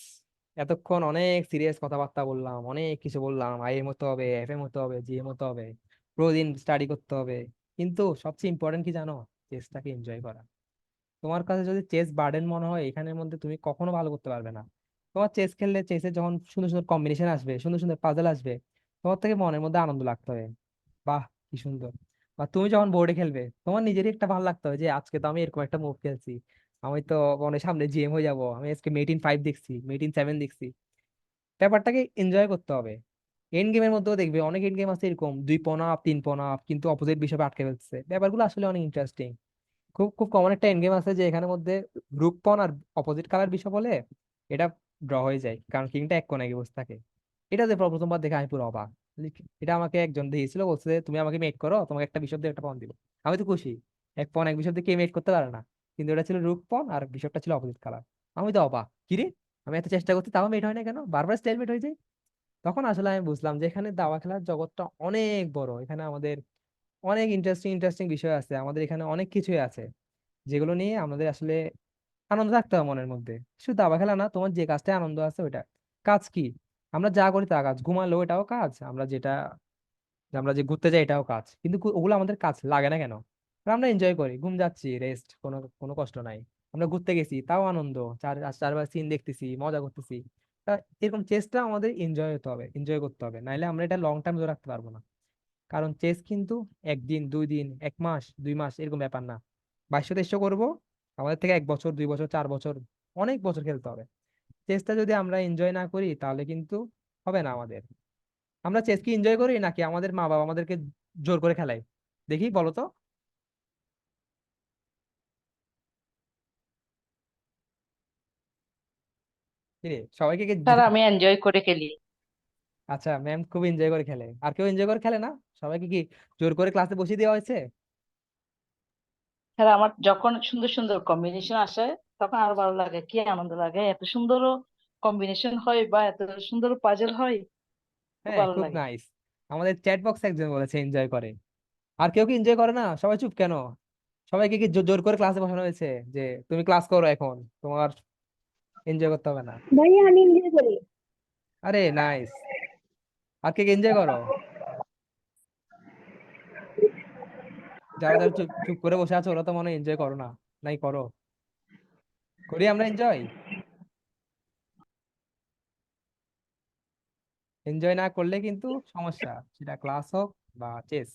এতক্ষণ অনেক সিরিয়াস কথাবার্তা বললাম, অনেক কিছু বললাম, আই এম হতে হবে, এফ এম হতে হবে, জি এম হতে হবে, প্রতিদিন স্টাডি করতে হবে। কিন্তু সবচেয়ে ইম্পর্টেন্ট কি জানো? চেসটাকে এনজয় করা। তোমার কাছে যদি চেস বার্ডেন মনে হয়, এখানের মধ্যে তুমি কখনো ভালো করতে পারবে না। তোমার চেস খেললে চেসে যখন সুন্দর সুন্দর কম্বিনেশন আসবে, সুন্দর সুন্দর পাজল আসবে, তোমার থেকে মনের মধ্যে আনন্দ লাগতে হবে, বাহ কি সুন্দর। বা তুমি যখন বোর্ডে খেলবে, তোমার নিজেরই একটা ভালো লাগতে হবে যে আজকে তো আমি এরকম একটা মুভ খেলছি, আমি তো মানে সামনে জিএম হয়ে যাবো, আমি আজকে মেট ইন 5 দেখছি, মেট ইন 7 দেখছি। ব্যাপারটাকে এনজয় করতে হবে। এন্ড গেমের মধ্যেও দেখবে অনেক এন্ড গেম আছে এরকম 2 পণ আপ 3 পণ আপ, কিন্তু অপোজিট বিষয়ে আটকে ফেলছে। ব্যাপারগুলো আসলে অনেক ইন্টারেস্টিং। খুব খুব কমন একটা এন্ড গেম আছে যে এখানের মধ্যে রুক পন আর অপোজিট কালার বিষয় বলে এটা ড্র হয়ে যায়, কারণ কিংটা এক কোণে গিয়ে বসে থাকে। এটা যে প্রথমবার দেখে আমি পুরো অবাক। এটা আমাকে একজন দিয়েছিল, বলছে যে, তুমি আমাকে মেট করো, তোমাকে একটা বিশপ দিয়ে একটা পণ দিব। আমি তো খুশি, এক পণ এক বিশপ দিয়ে কে মেট করতে পারে না। কিন্তু এটা ছিল রুক পণ আর বিশপটা ছিল অপোজিট কালার। আমি তো অবাক, কিরে আমি এত চেষ্টা করছি তাও মেট হয় না কেন, বারবার স্টাইল মেট হয়ে যায়। তখন আসলে আমি বুঝলাম যে এখানে দাবা খেলার জগৎটা অনেক বড়। এখানে আমাদের অনেক ইন্টারেস্টিং ইন্টারেস্টিং বিষয় আছে, আমাদের এখানে অনেক কিছুই আছে যেগুলো নিয়ে আমাদের আসলে আনন্দ থাকতে হবে মনের মধ্যে। শুধু দাবা খেলা না, তোমার যে কাজটায় আনন্দ আছে ওইটা কাজ কি? আমরা যা করি তা কাজ, ঘুমালো এটাও কাজ, আমরা যে ঘুরতে যাই এটাও কাজ, কিন্তু ওগুলো আমাদের কাজ লাগে না কেন? কারণ আমরা এনজয় করি, ঘুম যাচ্ছি, রেস্ট, কোনো কোনো কষ্ট নাই। আমরা ঘুরতে গেছি তাও আনন্দ, চারবার সিন দেখতেছি, মজা করতেছি। তা এরকম চেষ্টা আমাদের এনজয় হতে হবে, এনজয় করতে হবে, নাইলে আমরা এটা লং টার্ম ধরে রাখতে পারবো না। কারণ চেস কিন্তু একদিন, 2 দিন, 1 মাস, 2 মাস এরকম ব্যাপার না। 2200 করবো, আমাদের থেকে 1 বছর, 2 বছর, 4 বছর, অনেক বছর খেলতে হবে। চেসটা যদি আমরা এনজয় না করি তাহলে কিন্তু হবে না আমাদের। আমরা চেস কি এনজয় করি নাকি আমাদের মা বাবা আমাদেরকে জোর করে খেলায়? দেখি বলো তো। কি রে, সবাইকে কি স্যার আমি এনজয় করে খেলি। আচ্ছা, ম্যাম খুব এনজয় করে খেলে, আর কেউ এনজয় করে খেলে না? সবাইকে কি জোর করে ক্লাসে বসিয়ে দেওয়া হয়েছে? স্যার আমার যখন সুন্দর সুন্দর কম্বিনেশন আসে তখন আরো ভালো লাগে, কি আনন্দ লাগে, এত সুন্দর কম্বিনেশন হয় বা এত সুন্দর পাজল হয়, খুব হ্যাঁ, ভালো খুব লাগে। নাইস। আমাদের চ্যাট বক্স একজন বলেছে এনজয় করে। আর কেউ কি এনজয় করে না? সবাই চুপ কেন? সবাইকে কি জোর করে ক্লাসে বসানো হয়েছে যে তুমি ক্লাস করো এখন, তোমার এনজয় করতে হবে না? ভাইয়া আমি এনজয় করি। আরে নাইস। আর কে এনজয় করো? যারা যারা চুপ চুপ করে বসে আছো ওরা তো মনে এনজয় করো না, নাই করো? করি আমরা এনজয়। এনজয় না করলে কিন্তু সমস্যা, সেটা ক্লাস হোক বা চেস।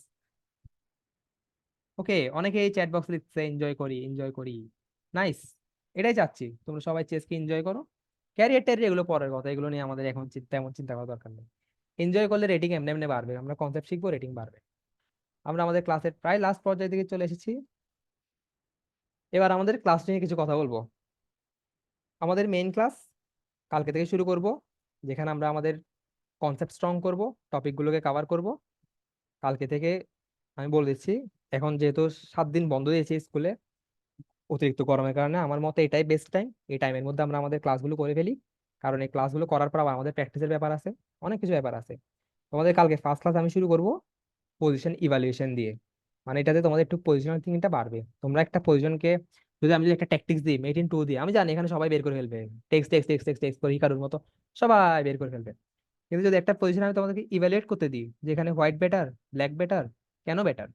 ওকে, অনেকে এই চ্যাট বক্স লিখছে এনজয় করি এনজয় করি। নাইস, এটাই চাচ্ছি তোমরা সবাই চেসকে এনজয় করো। ক্যারিয়ার ট্যারিয়ার এগুলো পরের কথা, এগুলো নিয়ে আমাদের এখন তেমন চিন্তা করার দরকার নেই। এনজয় করলে রেটিং এমনি এমনি বাড়বে, আমরা কনসেপ্ট শিখবো, রেটিং বাড়বে। আমরা আমাদের ক্লাসের প্রায় লাস্ট পর্যায়ে দিকে চলে এসেছি। এবার আমাদের ক্লাস নিয়ে কিছু কথা বলবো। আমাদের মেইন ক্লাস কালকে থেকে শুরু করব, যেখানে আমরা আমাদের কনসেপ্ট স্ট্রং করব, টপিকগুলোকে কভার করব। কালকে থেকে আমি বলে দিচ্ছি, এখন যেহেতু 7 দিন বন্ধ দিয়েছি স্কুলে অতিরিক্ত গরমের কারণে, আমার মতে এটাই বেস্ট টাইম। এই টাইমের মধ্যে আমরা আমাদের ক্লাসগুলো করে ফেলি, কারণ এই ক্লাসগুলো করার পর আবার আমাদের প্র্যাকটিসের ব্যাপার আছে, অনেক কিছু ব্যাপার আছে। তোমাদের কালকে ফার্স্ট ক্লাস আমি শুরু করব পজিশন ইভালুয়েশন দিয়ে। মানে এটাতে তোমাদের একটু পজিশনাল থিঙ্কিংটা বাড়বে। তোমরা একটা পজিশনকে, যদি আমি যদি একটা ট্যাকটিক্স দিই মেট ইন 2 দিয়ে, আমি জানি এখানে সবাই বের করে ফেলবে, takes takes takes takes takes করে হিকারুর মতো সবাই বের করে ফেলবে। কিন্তু যদি একটা পজিশন আমি তোমাদেরকে ইভ্যালুয়েট করতে দিই, যেখানে হোয়াইট বেটার, ব্ল্যাক বেটার, কেন বেটার,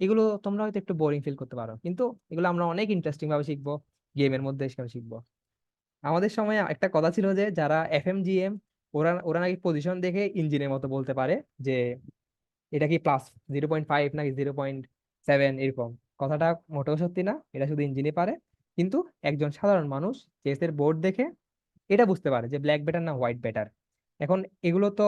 এগুলো তোমরা হয়তো একটু বোরিং ফিল করতে পারো, কিন্তু এগুলো আমরা অনেক ইন্টারেস্টিং ভাবে শিখবো, গেমের মধ্যে সেখানে শিখবো। আমাদের সময় একটা কথা ছিল যে যারা এফএমজিএম, ওরা ওরা নাকি পজিশন দেখে ইঞ্জিনের মতো বলতে পারে যে এটা কি +0.5 নাকি 0.7 এরকম। কথাটা মোটেও সত্যি না, এটা শুধু ইঞ্জিনই পারে। কিন্তু একজন সাধারণ মানুষ চেসের বোর্ড দেখে এটা বুঝতে পারে যে ব্ল্যাক বেটার না হোয়াইট বেটার। এখন এগুলো তো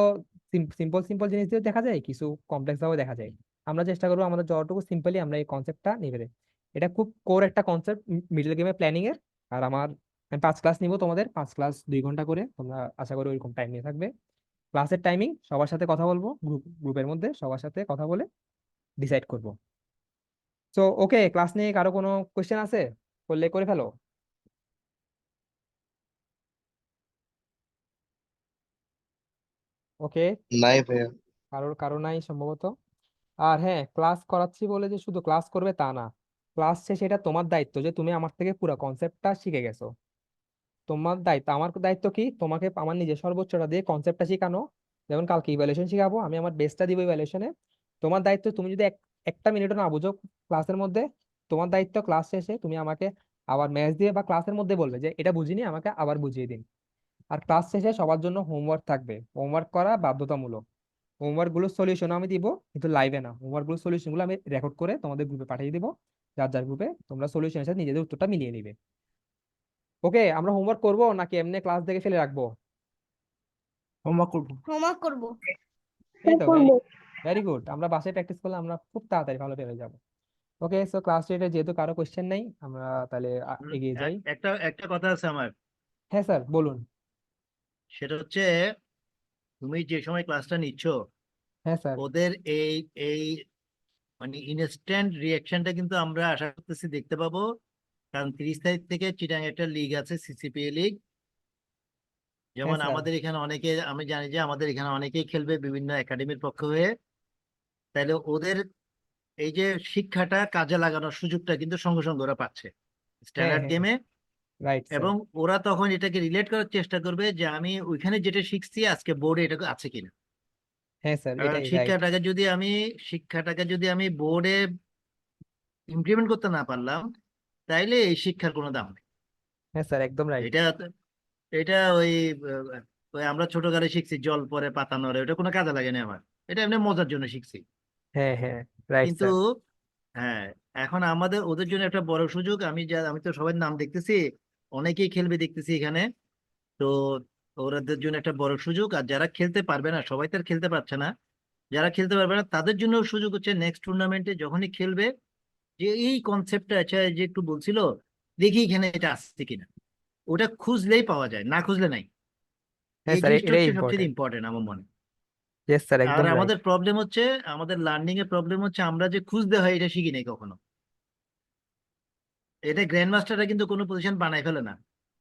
সিম্পল সিম্পল জিনিস দিয়েও দেখা যায়, কিছু কমপ্লেক্স ভাবেও দেখা যায়। আমরা চেষ্টা করবো আমাদের যতটুকু সিম্পলি আমরা এই কনসেপ্টটা নিবে। এটা খুব কোর একটা কনসেপ্ট মিডল গেমে প্ল্যানিং এর। আর আমি 5 ক্লাস নিব, তোমাদের 5 ক্লাস 2 ঘন্টা করে, তোমরা আশা করি ওইরকম টাইম নিয়ে থাকবে। ক্লাসের টাইমিং সবার সাথে কথা বলবো, গ্রুপের মধ্যে সবার সাথে কথা বলে ডিসাইড করব। সো ওকে, ক্লাস নিয়ে কারো কোনো কোয়েশ্চেন আছে করলে করে ফেলো। ওকে, নাই ভাইয়া। কারোর কারো নাই সম্ভবত। আর হ্যাঁ, ক্লাস করাচ্ছি বলে যে শুধু ক্লাস করবে তা না, ক্লাস শেষে এটা তোমার দায়িত্ব যে তুমি আমার থেকে পুরো কনসেপ্টটা শিখে গেছো। তোমার দায়িত্ব, আমার দায়িত্ব কি, তোমাকে আমার নিজের সর্বোচ্চটা দিয়ে কনসেপ্টটা শেখানো। যেমন কালকে ইভ্যালুয়েশন শিখাবো, আমি আমার বেস্টটা দিব ইভ্যালুয়েশনে। তোমার দায়িত্ব, তুমি যদি একটা মিনিটও না বুঝো ক্লাসের মধ্যে, তোমার দায়িত্ব ক্লাস শেষে তুমি আমাকে আবার ম্যাচ দিয়ে বা ক্লাসের মধ্যে বলবে যে এটা বুঝিনি, আমাকে আবার বুঝিয়ে দিন। আর ক্লাস শেষে সবার জন্য হোমওয়ার্ক থাকবে, হোমওয়ার্ক করা বাধ্যতামূলক। হোমওয়ার্ক গুলো সলিউশন আমি দিব, কিন্তু লাইভে না, হোমওয়ার্ক গুলো সলিউশন গুলো আমি রেকর্ড করে তোমাদের গ্রুপে পাঠিয়ে দিব। যার যার গ্রুপে তোমরা সলিউশনের সাথে নিজেদের উত্তরটা মিলিয়ে নিবে। ওকে, আমরা হোমওয়ার্ক করব নাকি এমনি ক্লাস দেখে ফেলে রাখবো? হোমওয়ার্ক করবো। হোমওয়ার্ক করব। এই তো ভেরি ভেরি গুড, আমরা বাসায় প্র্যাকটিস করলে আমরা খুব তাড়াতাড়ি ভালো পেরে যাবো। ওকে, সো ক্লাস টেটে যেহেতু কারো কোশ্চেন নেই, আমরা তাহলে এগিয়ে যাই। একটা একটা কথা আছে আমার, হ্যাঁ স্যার বলুন। সেটা হচ্ছে তুমি যে সময় ক্লাসটা নিচ্ছ হ্যাঁ স্যার। ওদের এই এই মানে ইনস্ট্যান্ট রিয়াকশনটা কিন্তু আমরা আশা করতেছি দেখতে পাবো। কারণ 30 তারিখ থেকে চিটাং একটা লিগ আছে, সিসিপিএ লিগ। হ্যাঁ যেমন স্যার। আমাদের এখানে অনেকে, আমি জানি যে আমাদের এখানে অনেকেই খেলবে বিভিন্ন একাডেমির পক্ষ হয়ে। তাহলে ওদের এই যে শিক্ষাটা কাজে লাগানোর সুযোগটা কিন্তু সঙ্গে সঙ্গে ওরা পাচ্ছে হ্যাঁ স্ট্যান্ডার্ড হ্যাঁ, গেমে। Right sir. এবং ওরা তখন এটাকে রিলেট করার চেষ্টা করবে যে আমি ওইখানে যেটা শিখছি আজকে বোর্ডে এটা আছে কিনা। হ্যাঁ স্যার, কারণ এটাই রাইট। শিক্ষাটাকে যদি আমি বোর্ডে ইমপ্লিমেন্ট করতে না পারলাম, তাইলে এই শিক্ষার কোনো দাম নেই। হ্যাঁ স্যার, একদম রাইট। এটা এটা ওই আমরা ছোটকালে শিখছি জল পরে পাতা নড়ে, ওটা কোনো কাজে লাগে না আমার। এটা এমনি মজার জন্য শিখছি। হ্যাঁ হ্যাঁ, রাইট কিন্তু স্যার। হ্যাঁ, এখন আমাদের ওদের জন্য একটা বড় সুযোগ। আমি তো সবার নাম দেখতেছি, অনেকেই খেলবে দেখতেছি এখানে। তো ওদের জন্য একটা বড় সুযোগ। আর যারা খেলতে পারবে না, সবাই তো আর খেলতে পারছে না, যারা খেলতে পারবে না তাদের জন্য সুযোগ হচ্ছে নেক্সট টুর্নামেন্টে যখনই খেলবে, যে এই কনসেপ্টটা আচ্ছা যে একটু বলছিল, দেখি এখানে এটা আসছে কিনা। ওটা খুঁজলেই পাওয়া যায়, না খুঁজলে নাই। হ্যাঁ এই স্যার, জিনিসটা এটাই হচ্ছে সবচেয়ে ইম্পর্টেন্ট। ইম্পর্টেন্ট আমার মনে হয়। ইয়েস স্যার, আর একদম রাইট। আমাদের প্রবলেম হচ্ছে, আমাদের লার্নিং এর প্রবলেম হচ্ছে আমরা যে খুঁজতে হয় এটা শিখি নাই কখনো। এটা গ্র্যান্ড মাস্টাররা কিন্তু কোনো পজিশন বানাই ফেলে না,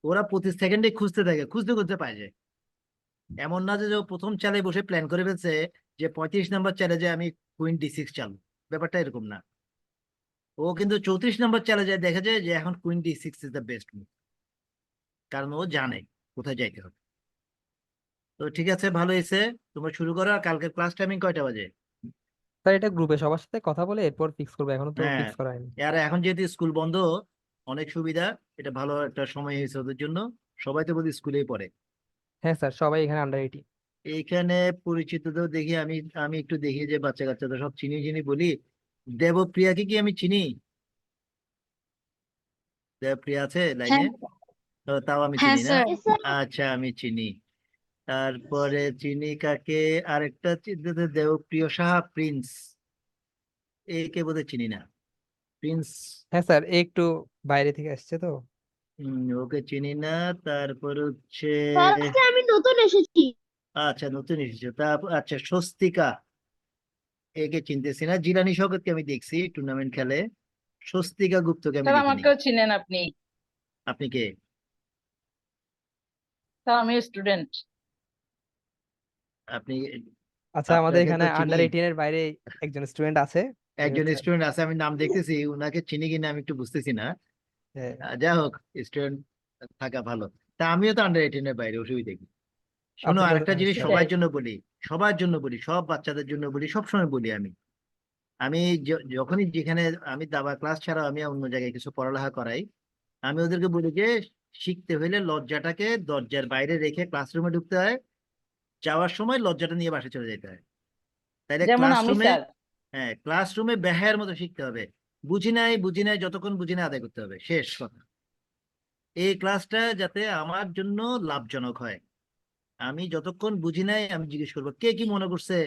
ওরা প্রতি সেকেন্ডে খুঁজতে থাকে, খুঁজতে খুঁজতে পায় যায়। এমন না যে ও প্রথম চালে বসে প্ল্যান করে ফেলছে যে 35 নম্বর চালে যে আমি কুইন D6 চালু, ব্যাপারটা এরকম না। ও কিন্তু 34 নম্বর চালে যায়, দেখা যায় যে এখন queen D6 is the best move, কারণ ও জানে কোথায় যাইতে হবে। তো ঠিক আছে, ভালো হয়েছে, তোমরা শুরু করো। আর কালকের ক্লাস টাইমিং কয়টা বাজে? স্যার এটা গ্রুপে সবার সাথে কথা বলে এরপর ফিক্স করবো, এখনো তো হ্যাঁ, ফিক্স করা হয়নি। আর এখন যেহেতু স্কুল বন্ধ, অনেক সুবিধা, এটা ভালো একটা সময় হয়েছে ওদের জন্য। সবাই তো বোধ স্কুলেই পড়ে। হ্যাঁ স্যার, সবাই এখানে আন্ডার 18। এইখানে পরিচিতদের দেখি, আমি আমি একটু দেখি যে বাচ্চা কাচ্চাদের সব চিনি চিনি বলি। দেবপ্রিয়াকে কি আমি চিনি? দেবপ্রিয়া আছে লাইনে? তাও আমি হ্যাঁ চিনি না। স্যার। Yes, sir. আচ্ছা, আমি চিনি। তারপরে চিনি কাকে, আরেকটা দেবপ্রিয় সাহা, প্রিন্স, একে বোধহয় চিনি না। প্রিন্স, হ্যাঁ স্যার, একটু বাইরে থেকে আসছে তো। ওকে চিনি না। তারপর হচ্ছে, স্যার আজকে আমি নতুন এসেছি। আচ্ছা নতুন এসেছে। তারপর আচ্ছা স্বস্তিকা, একে চিনতেছি না। জিলানি শওকতকে আমি দেখছি টুর্নামেন্ট খেলে, স্বস্তিকা গুপ্তকে আমি স্যার দেখিনি। আমাকেও চিনেন আপনি? আপনি কে? স্যার আমি স্টুডেন্ট। আপনি, আচ্ছা, আমাদের আপনাকে এখানে তো চিনি। আন্ডার 18 এর বাইরে একজন স্টুডেন্ট আছে। উনি একজন হচ্ছে, স্টুডেন্ট আছে, আমি নাম দেখতেছি, উনাকে চিনি কিনা আমি একটু বুঝতেছি না। হ্যাঁ, যাই হোক, স্টুডেন্ট থাকা ভালো। তা আমিও তো আন্ডার 18 এর বাইরে, অসুবিধা কি? শোনো, আপনি আরেকটা জিনিস স্যার। সবার জন্য বলি, সবার জন্য বলি, সব বাচ্চাদের জন্য বলি, সবসময় বলি আমি। আমি যখনই যেখানে আমি দাবা ক্লাস ছাড়া আমি অন্য জায়গায় কিছু পড়ালেখা করাই, আমি ওদেরকে বলি যে শিখতে হলে লজ্জাটাকে দরজার বাইরে রেখে ক্লাসরুমে ঢুকতে হয়, যাওয়ার সময় লজ্জাটা নিয়ে বাসায় চলে যেতে হয়। তাইলে যেমন আমি ক্লাসরুমে, স্যার। হ্যাঁ ক্লাসরুমে বেহায়ার মতো শিখতে হবে। বুঝি নাই বুঝি নাই, যতক্ষণ বুঝি নাই আদায় করতে হবে, শেষ কথা। এই ক্লাসটা যাতে আমার জন্য লাভজনক হয়, আমি যতক্ষণ বুঝি নাই আমি জিজ্ঞেস করবো কে কি মনে করছে।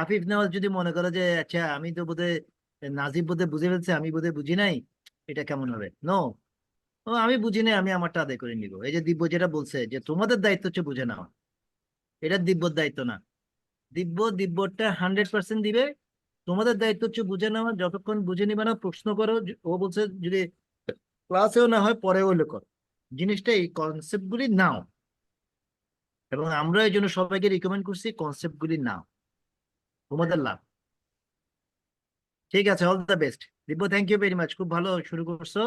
আফিফ নেওয়াজ যদি মনে করে যে আচ্ছা আমি তো বোধহয়, নাজিব বোধহয় বুঝে ফেলছে, আমি বোধহয় বুঝি নাই, এটা কেমন হবে? নো, ও আমি বুঝি নাই, আমি আমারটা আদায় করে নিব। এই যে দিব্য যেটা বলছে যে তোমাদের দায়িত্ব হচ্ছে বুঝে নাও, এটা দিব্যর দায়িত্ব না। দিব্যটা 100% দিবে। তোমাদের দায়িত্ব হচ্ছে বুঝে নেওয়া, যতক্ষণ বুঝে নিবে না প্রশ্ন করো। ও বলছে যদি ক্লাসেও না হয় পরে হইলে করো, জিনিসটা এই কনসেপ্ট গুলি নাও। এবং আমরা এই জন্য সবাইকে রিকমেন্ড করছি কনসেপ্ট গুলি নাও, তোমাদের লাভ। ঠিক আছে, all the best Divya, thank you very much, খুব ভালো শুরু করছো।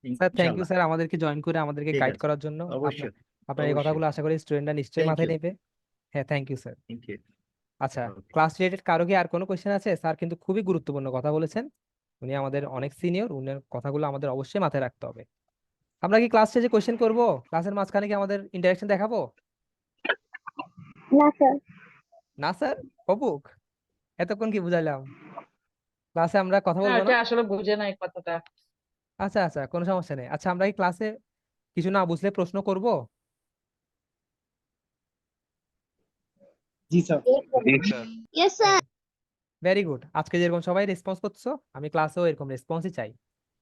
স্যার থ্যাংক ইউ ইনশাল্লাহ। স্যার, আমাদেরকে জয়েন করে আমাদেরকে ঠিক গাইড আছে, করার জন্য। আপনার অবশ্যই আপনার এই অবশ্যই। কথাগুলো আশা করি স্টুডেন্টরা নিশ্চয়ই থ্যাংক মাথায় ইউ, নেবে। হ্যাঁ, thank you sir. Thank you. আচ্ছা, ক্লাস রিলেটেড কারো কি আর কোনো কোয়েশ্চেন আছে? স্যার কিন্তু খুবই গুরুত্বপূর্ণ কথা বলেছেন, উনি আমাদের অনেক সিনিয়র, উনার কথাগুলো আমাদের অবশ্যই মাথায় রাখতে হবে। আমরা কি ক্লাস শেষে কোয়েশ্চেন করব? ক্লাসের মাঝখানে কি আমাদের ইন্টারাকশন দেখাবো? না স্যার। না স্যার, অপুক, এতক্ষণ কি বুঝাইলাম? ক্লাসে আমরা কথা না বলবো না? এটা আসলে বুঝে নাই কথাটা। আচ্ছা আচ্ছা, কোনো সমস্যা নেই। আচ্ছা, আমরা কি ক্লাসে কিছু না বুঝলে প্রশ্ন করব? জি স্যার। জি sir. Yes, sir. Very good, আজকে যেরকম সবাই রেসপন্স করছো, আমি ক্লাসেও এরকম রেসপন্সই চাই।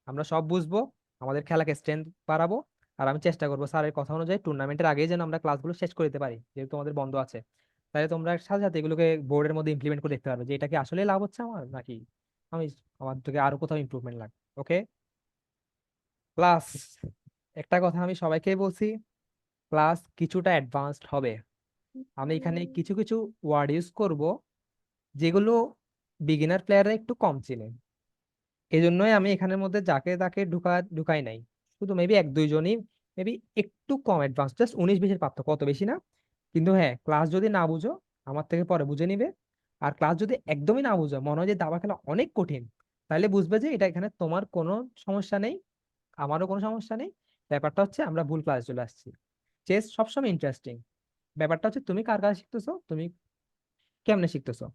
আমরা সব বুঝবো, আমাদের খেলাকে স্ট্রেংথ বাড়াবো। আর আমি চেষ্টা করবো স্যারের কথা অনুযায়ী টুর্নামেন্টের আগেই যেন আমরা ক্লাসগুলো শেষ করে দিতে পারি, যেহেতু আমাদের বন্ধ আছে। তাহলে তোমরা সাথে সাথে এগুলোকে বোর্ডের মধ্যে ইমপ্লিমেন্ট করে দেখতে পারবে যে এটা কি আসলে লাভ হচ্ছে আমার, নাকি আমি আমার থেকে আরো কোথাও ইমপ্রুভমেন্ট লাগবে। ওকে ক্লাস, একটা কথা আমি সবাইকেই বলছি, ক্লাস কিছুটা অ্যাডভান্সড হবে। আমি এখানে কিছু কিছু ওয়ার্ড ইউজ করব যেগুলো বিগিনার প্লেয়াররা একটু কম চিনে। এই জন্যই আমি এখানের মধ্যে যাকে তাকে ঢুকাই নাই, শুধু মেবি এক দুইজনই মেবি একটু কম অ্যাডভান্স, জাস্ট 19-20 পার্থক্য, কত বেশি না। কিন্তু হ্যাঁ, ক্লাস যদি না বুঝো আমার থেকে পরে বুঝে নিবে। আর ক্লাস যদি একদমই না বুঝো, মনে হয় যে দাবা খেলা অনেক কঠিন, তাহলে বুঝবে যে এটা এখানে তোমার কোনো সমস্যা নেই, আমারও কোনো সমস্যা নেই। ব্যাপারটা হচ্ছে আমরা ভুল ক্লাস চলে আসছি। চেস সবসময় ইন্টারেস্টিং, ব্যাপারটা হচ্ছে তুমি কার কাছে শিখতেছো, তুমি কেমনে শিখতেছো।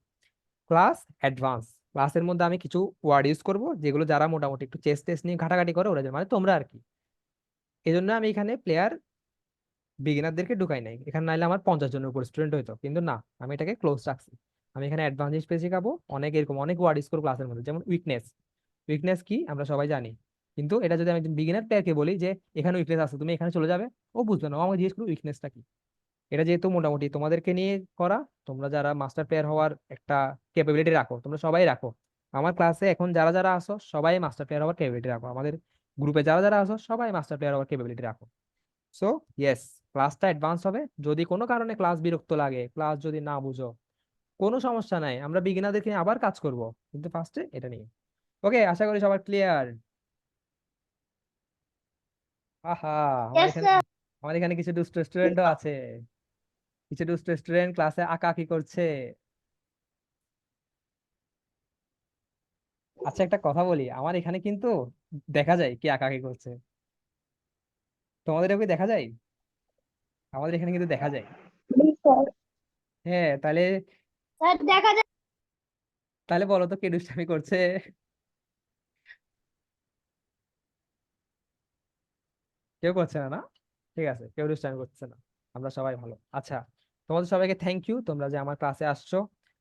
ক্লাস অ্যাডভান্স, ক্লাসের মধ্যে আমি কিছু ওয়ার্ড ইউজ করব যেগুলো যারা মোটামুটি একটু চেস টেস নিয়ে ঘাটাঘাটি করে ওরা মানে তোমরা আর কি। এই জন্য আমি এখানে প্লেয়ার বিগিনারদেরকে ঢুকাই নাই এখানে, নাইলে আমার 50 জনের উপর স্টুডেন্ট হইতো, কিন্তু না, আমি এটাকে ক্লোজ রাখছি। আমি এখানে অ্যাডভান্স স্পেস শেখাবো, অনেক এরকম অনেক ওয়ার্ড ইউজ করবো ক্লাসের মধ্যে, যেমন উইকনেস। উইকনেস কি আমরা সবাই জানি, কিন্তু এটা যদি আমি বিগিনার প্লেয়ারকে বলি যে এখানে উইকনেস আছে তুমি এখানে চলে যাবে, ও বুঝবে না, ও আমাকে জিজ্ঞেস করবে উইকনেসটা কি। এটা যেহেতু মোটামুটি তোমাদেরকে নিয়ে করা, তোমরা যারা মাস্টার প্লেয়ার হওয়ার একটা ক্যাপাবিলিটি রাখো, তোমরা সবাই রাখো। আমার ক্লাসে এখন যারা যারা আসো সবাই মাস্টার প্লেয়ার হওয়ার ক্যাপাবিলিটি রাখো, আমাদের গ্রুপে যারা যারা আসো সবাই মাস্টার প্লেয়ার হওয়ার ক্যাপাবিলিটি রাখো। সো ইয়েস, ক্লাসটা অ্যাডভান্স হবে। যদি কোনো কারণে ক্লাস বিরক্ত লাগে, ক্লাস যদি না বুঝো, কোনো সমস্যা নাই, আমরা বিগিনারদেরকে নিয়ে আবার কাজ করব, কিন্তু ফার্স্টে এটা নিয়ে। ওকে, আশা করি সবার ক্লিয়ার। আহা, আমার Yes, এখানে sir. আমার এখানে কিছু দুষ্ট স্টুডেন্টও আছে, কিছু দুষ্ট স্টুডেন্ট ক্লাসে আঁকাআঁকি করছে। আচ্ছা, একটা কথা বলি, আমার এখানে কিন্তু দেখা যায় কে আঁকাআঁকি করছে। তোমাদের কি দেখা যায়? আমাদের এখানে কিন্তু দেখা যায়। Yes, sir. হ্যাঁ, তাহলে স্যার দেখা যায়। তাহলে বলো তো কে দুষ্টামি করছে? কেউ করছে না, না? ঠিক আছে, কেউ দুষ্টামি করছে না, আমরা সবাই ভালো। আচ্ছা, তোমাদের সবাইকে থ্যাংক ইউ, তোমরা যে আমার ক্লাসে আসছো।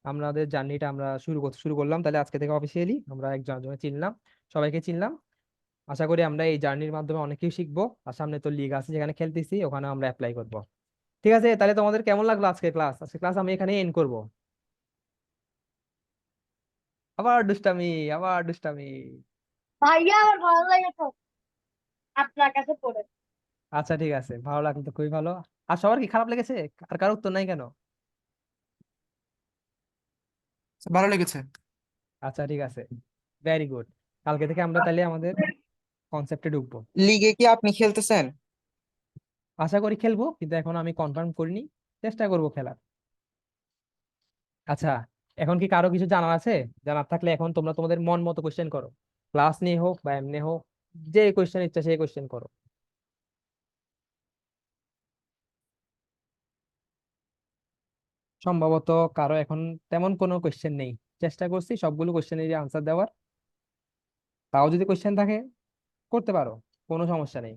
আমাদের জার্নিটা আমরা শুরু করলাম, তাহলে আজকে থেকে অফিসিয়ালি আমরা একজন একজনে চিনলাম, সবাইকে চিনলাম। আশা করি আমরা এই জার্নির মাধ্যমে অনেক কিছু শিখবো, আর সামনে তো লিগ আছে যেখানে খেলতেছি, ওখানে আমরা অ্যাপ্লাই করবো। ঠিক আছে, তাহলে তোমাদের কেমন লাগলো আজকে ক্লাস আমি এখানে এন্ড করব। আবার দুষ্টামি, আবার দুষ্টামি। ভাইয়া আমার ভালো লেগেছে আপনার কাছে পড়ে। আচ্ছা ঠিক আছে, ভালো লাগলো তো খুবই ভালো। আর সবার কি খারাপ লেগেছে? আর কারো উত্তর নাই কেন? ভালো লেগেছে। আচ্ছা ঠিক আছে, ভেরি গুড। কালকে থেকে আমরা তাহলে আমাদের কনসেপ্টে ঢুকবো। লিগে কি আপনি খেলতেছেন? আশা করি খেলবো, কিন্তু এখন আমি কনফার্ম করিনি, চেষ্টা করব খেলার। আচ্ছা, এখন কি কারো কিছু জানার আছে? জানার থাকলে এখন তোমরা তোমাদের মন মতো কোশ্চেন করো, ক্লাস নিয়ে হোক বা এমনি হোক, যে কোশ্চেন ইচ্ছা সেই কোশ্চেন করো। সম্ভবত কারো এখন তেমন কোনো কোশ্চেন নেই। চেষ্টা করছি সবগুলো কোশ্চেনেরই আনসার দেওয়ার। তাও যদি কোশ্চেন থাকে করতে পারো, কোনো সমস্যা নেই।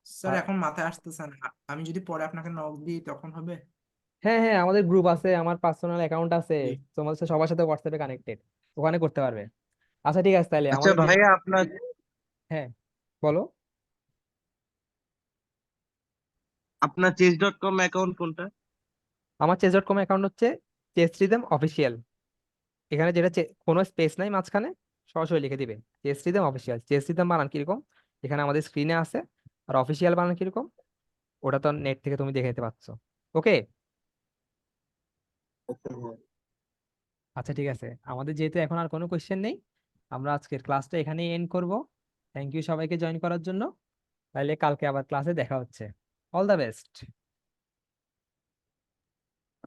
স্যার আর এখন মাথায় আসতেছে না, আমি যদি পরে আপনাকে নক দিই তখন হবে? হ্যাঁ হ্যাঁ, আমাদের গ্রুপ আছে, আমার পার্সোনাল অ্যাকাউন্ট আছে, জি। তোমাদের সাথে সবার সাথে হোয়াটসঅ্যাপে কানেক্টেড, ওখানে করতে পারবে। আচ্ছা ঠিক আছে, তাহলে আচ্ছা আমাদের ভাইয়া, আপনার হ্যাঁ বলো। আপনার chess.com অ্যাকাউন্ট কোনটা? আমার চেস.কম অ্যাকাউন্ট হচ্ছে চেস রিদম অফিসিয়াল। এখানে যেটা কোনো স্পেস নাই মাঝখানে, সরাসরি লিখে দিবে chess rhythm official. Chess rhythm বানান কিরকম এখানে আমাদের স্ক্রিনে আছে, আর অফিসিয়াল বানান কিরকম ওটা তো নেট থেকে তুমি দেখে নিতে পারছো। ওকে। আচ্ছা ঠিক আছে, আমাদের যেহেতু এখন আর কোনো কোয়েশ্চেন নেই, আমরা আজকের ক্লাসটা এখানেই এন্ড করব। থ্যাংক ইউ সবাইকে জয়েন করার জন্য। তাহলে কালকে আবার ক্লাসে দেখা হচ্ছে। All the best.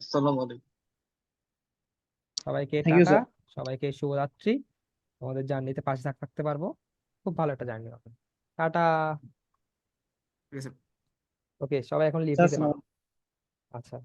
আসসালামু আলাইকুম। সবাইকে থ্যাংক ইউ টাটা, স্যার। সবাইকে শুভরাত্রি। তোমাদের জার্নিতে পাশে থাকতে পারবো, খুব ভালো একটা জার্নি হবে। টাটা। ঠিক আছে। ওকে, সবাই এখন লিভ স্যার নিতে পারো। আচ্ছা।